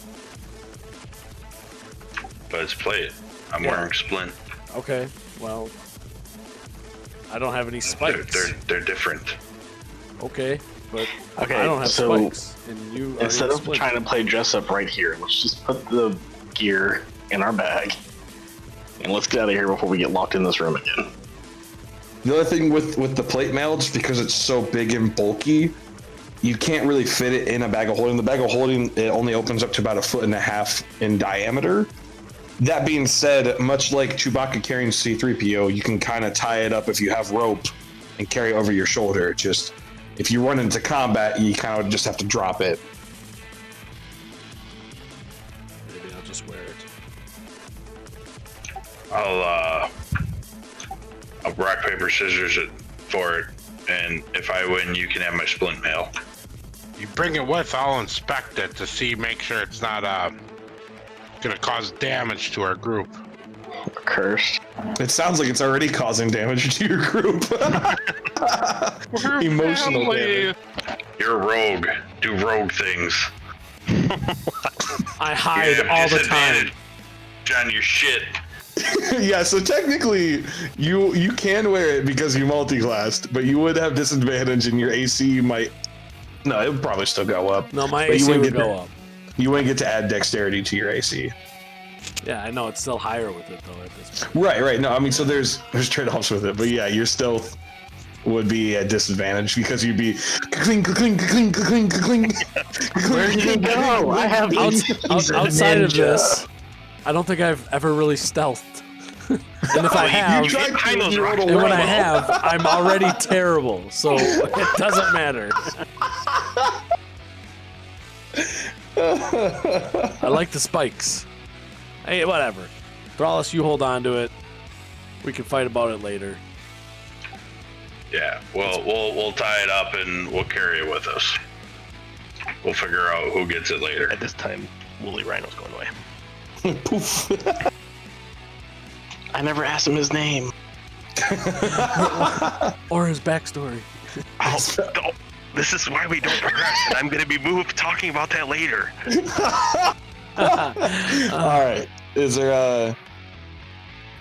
But it's plate. I'm Yeah. wearing splint. Okay, well, I don't have any spikes. They're different. Okay, but Okay, I don't have so spikes, and you are instead in of splint. trying to play dress up right here, let's just put the gear in our bag. And let's get out of here before we get locked in this room again. The other thing with the plate mail, just because it's so big and bulky, you can't really fit it in a bag of holding. The bag of holding, it only opens up to about 1.5 feet in diameter. That being said, much like Chewbacca carrying C-3PO, you can kind of tie it up if you have rope and carry it over your shoulder. Just if you run into combat, you kind of just have to drop it. Maybe I'll just wear it. I'll rock paper scissors it for it, and if I win, you can have my splint mail. You bring it with, I'll inspect it to make sure it's not gonna cause damage to our group. Cursed. It sounds like it's already causing damage to your group. Emotional damage. You're a rogue. Do rogue things. I hide all the time. On your shit. Yeah, so technically you can wear it because you multi-classed, but you would have disadvantage and your AC might... No, it would probably still go up. No, my But you AC wouldn't would get go to- up. You wouldn't get to add dexterity to your AC. Yeah, I know it's still higher with it though at this point. Right. No, I mean, so there's trade-offs with it, but yeah, your stealth would be at disadvantage because you'd be cling, cling, cling, cling, cling. Where did he go? I have Outside of this, I don't think I've ever really stealthed. And if I have, You tried Behind to, those you rolled a and when one. I have, I'm already terrible, so it doesn't matter. I like the spikes. Hey, whatever. Thrallus, you hold on to it. We can fight about it later. Yeah, we'll tie it up and we'll carry it with us. We'll figure out who gets it later. At this time, Woolly Rhino's going away. Poof. I never asked him his name. Or his backstory. Oh, this is why we don't progress, and I'm going to be talking about that later. All right. Is there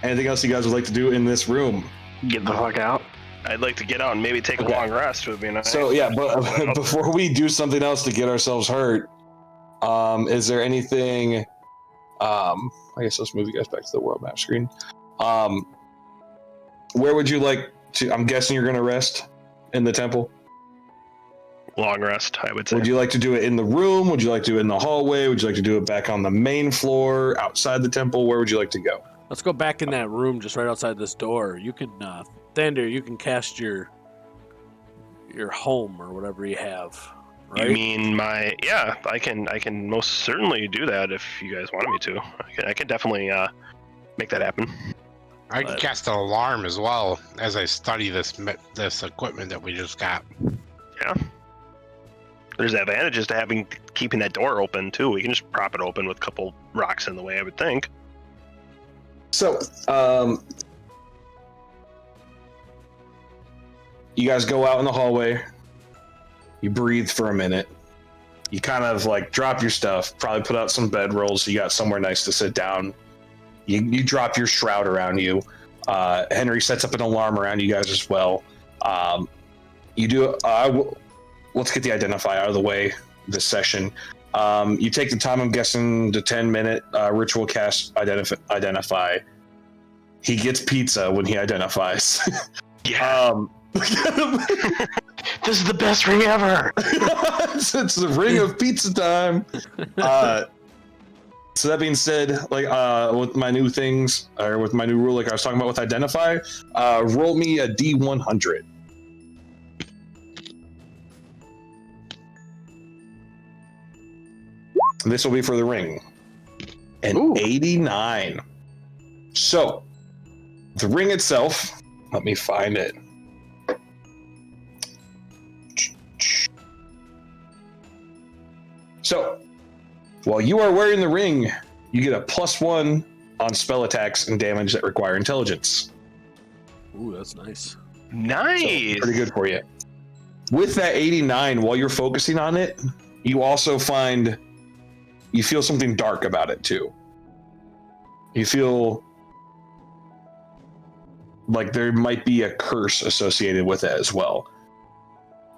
anything else you guys would like to do in this room? Get the fuck out. I'd like to get out and maybe take Okay. a long rest. Would be nice. So yeah, but before we do something else to get ourselves hurt, is there anything? I guess let's move you guys back to the world map screen. Where would you like to? I'm guessing you're going to rest in the temple. Long rest, I would say. Would you like to do it in the room? Would you like to do it in the hallway? Would you like to do it back on the main floor, outside the temple? Where would you like to go? Let's go back in that room just right outside this door. You can, Thunder, you can cast your home or whatever you have, right? You mean my? Yeah, I can most certainly do that if you guys wanted me to. I can definitely make that happen. I can cast an alarm as well as I study this equipment that we just got. Yeah. There's advantages to keeping that door open too. We can just prop it open with a couple rocks in the way, I would think. So, you guys go out in the hallway. You breathe for a minute. You kind of like drop your stuff. Probably put out some bedrolls. So you got somewhere nice to sit down. You drop your shroud around you. Henry sets up an alarm around you guys as well. You do. Let's get the identify out of the way this session. You take the time, I'm guessing, the 10-minute ritual cast identify. He gets pizza when he identifies. Yeah. This is the best ring ever. It's the ring of pizza time. So that being said, like with my new things, or with my new rule, like I was talking about with identify, roll me a D100. This will be for the ring. An 89. So, the ring itself, let me find it. So, while you are wearing the ring, you get a +1 on spell attacks and damage that require intelligence. Ooh, that's nice. Nice. So, pretty good for you. With that 89, while you're focusing on it, you also you feel something dark about it too. You feel like there might be a curse associated with it as well,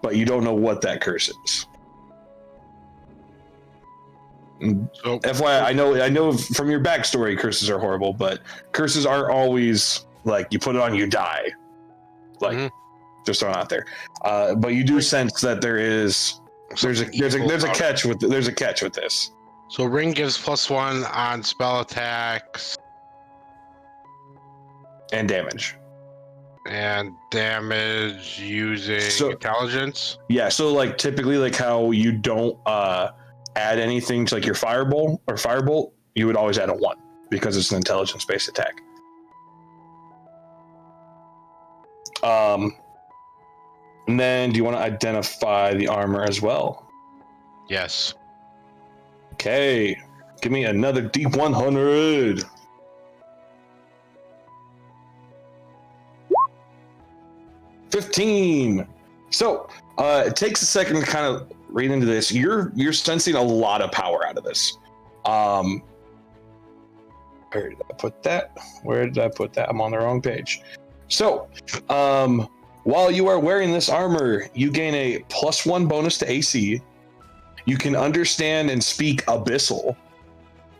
but you don't know what that curse is. So, FYI, I know from your backstory, curses are horrible, but curses aren't always like you put it on, you die. Like just throwing out there. But you do sense that there's a catch with this. So ring gives +1 on spell attacks And damage. and damage using intelligence. Yeah, so like typically like how you don't add anything to like your firebolt, you would always add a 1 because it's an intelligence based attack. And then do you want to identify the armor as well? Yes. Okay, give me another D100. $15. So it takes a second to kind of read into this. You're sensing a lot of power out of this. Where did I put that? I'm on the wrong page. So, while you are wearing this armor, you gain a +1 bonus to AC. You can understand and speak Abyssal.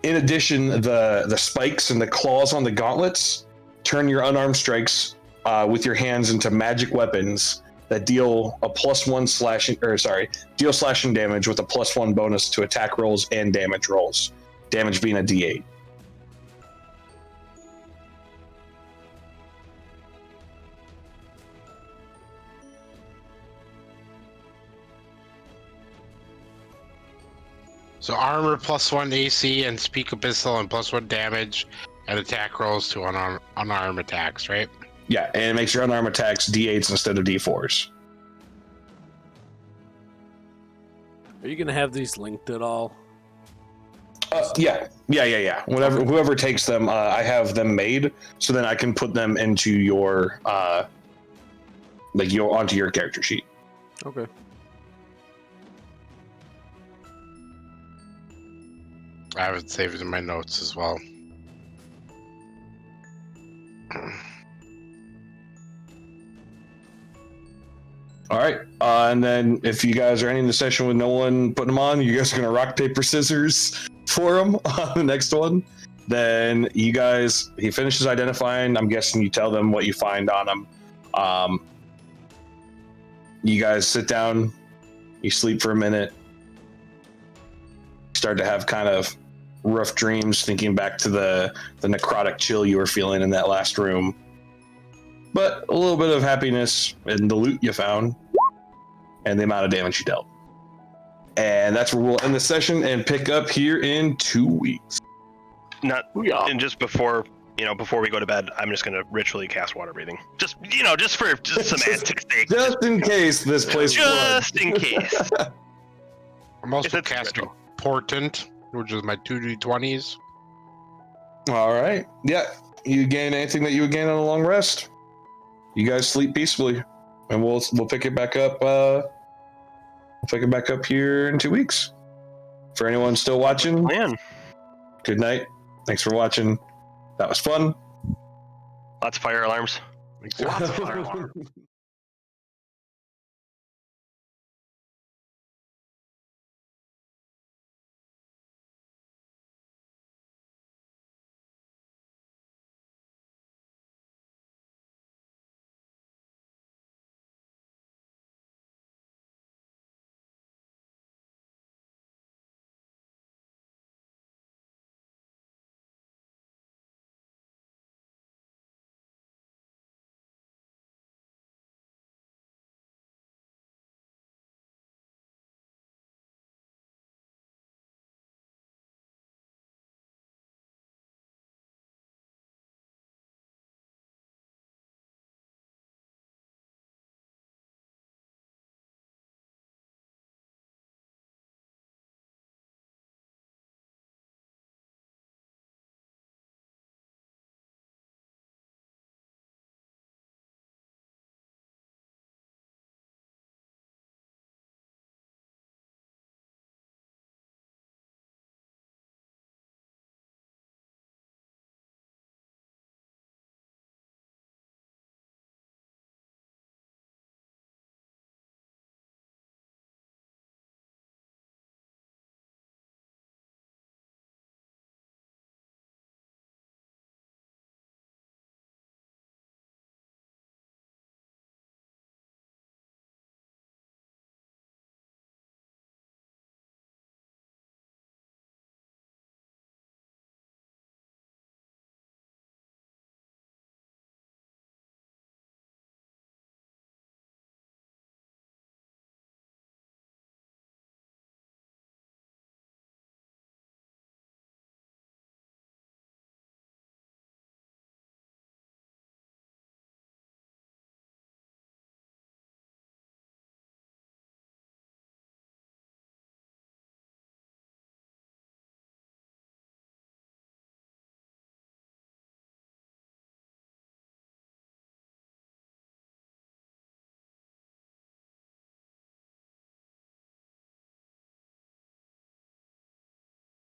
In addition, the spikes and the claws on the gauntlets turn your unarmed strikes with your hands into magic weapons that deal a +1 deal slashing damage with a +1 bonus to attack rolls and damage rolls. Damage being a D8. So armor +1 AC and speak abyssal and +1 damage, and attack rolls to unarmed attacks, right? Yeah, and it makes your unarmed attacks D8s instead of D4s. Are you gonna have these linked at all? Yeah. Whenever whoever takes them, I have them made, so then I can put them into your onto your character sheet. Okay. I have it saved in my notes as well. All right, and then if you guys are ending the session with no one putting them on, you guys are gonna rock paper scissors for him on the next one. Then he finishes identifying. I'm guessing you tell them what you find on him. You guys sit down, you sleep for a minute, start to have kind of rough dreams, thinking back to the necrotic chill you were feeling in that last room. But a little bit of happiness in the loot you found and the amount of damage you dealt. And that's where we'll end the session and pick up here in 2 weeks. And just before we go to bed, I'm just gonna ritually cast water breathing. Just for semantics sake. Just in case this place Just in case. I'm also It's casting ritual. Portent, which is my 2d20s. All right. Yeah. You gain anything that you would gain on a long rest. You guys sleep peacefully, and we'll pick it back up. We'll pick it back up here in 2 weeks. For anyone still watching, Man, good night. Thanks for watching. That was fun. lots of fire alarms. Lots of fire alarm.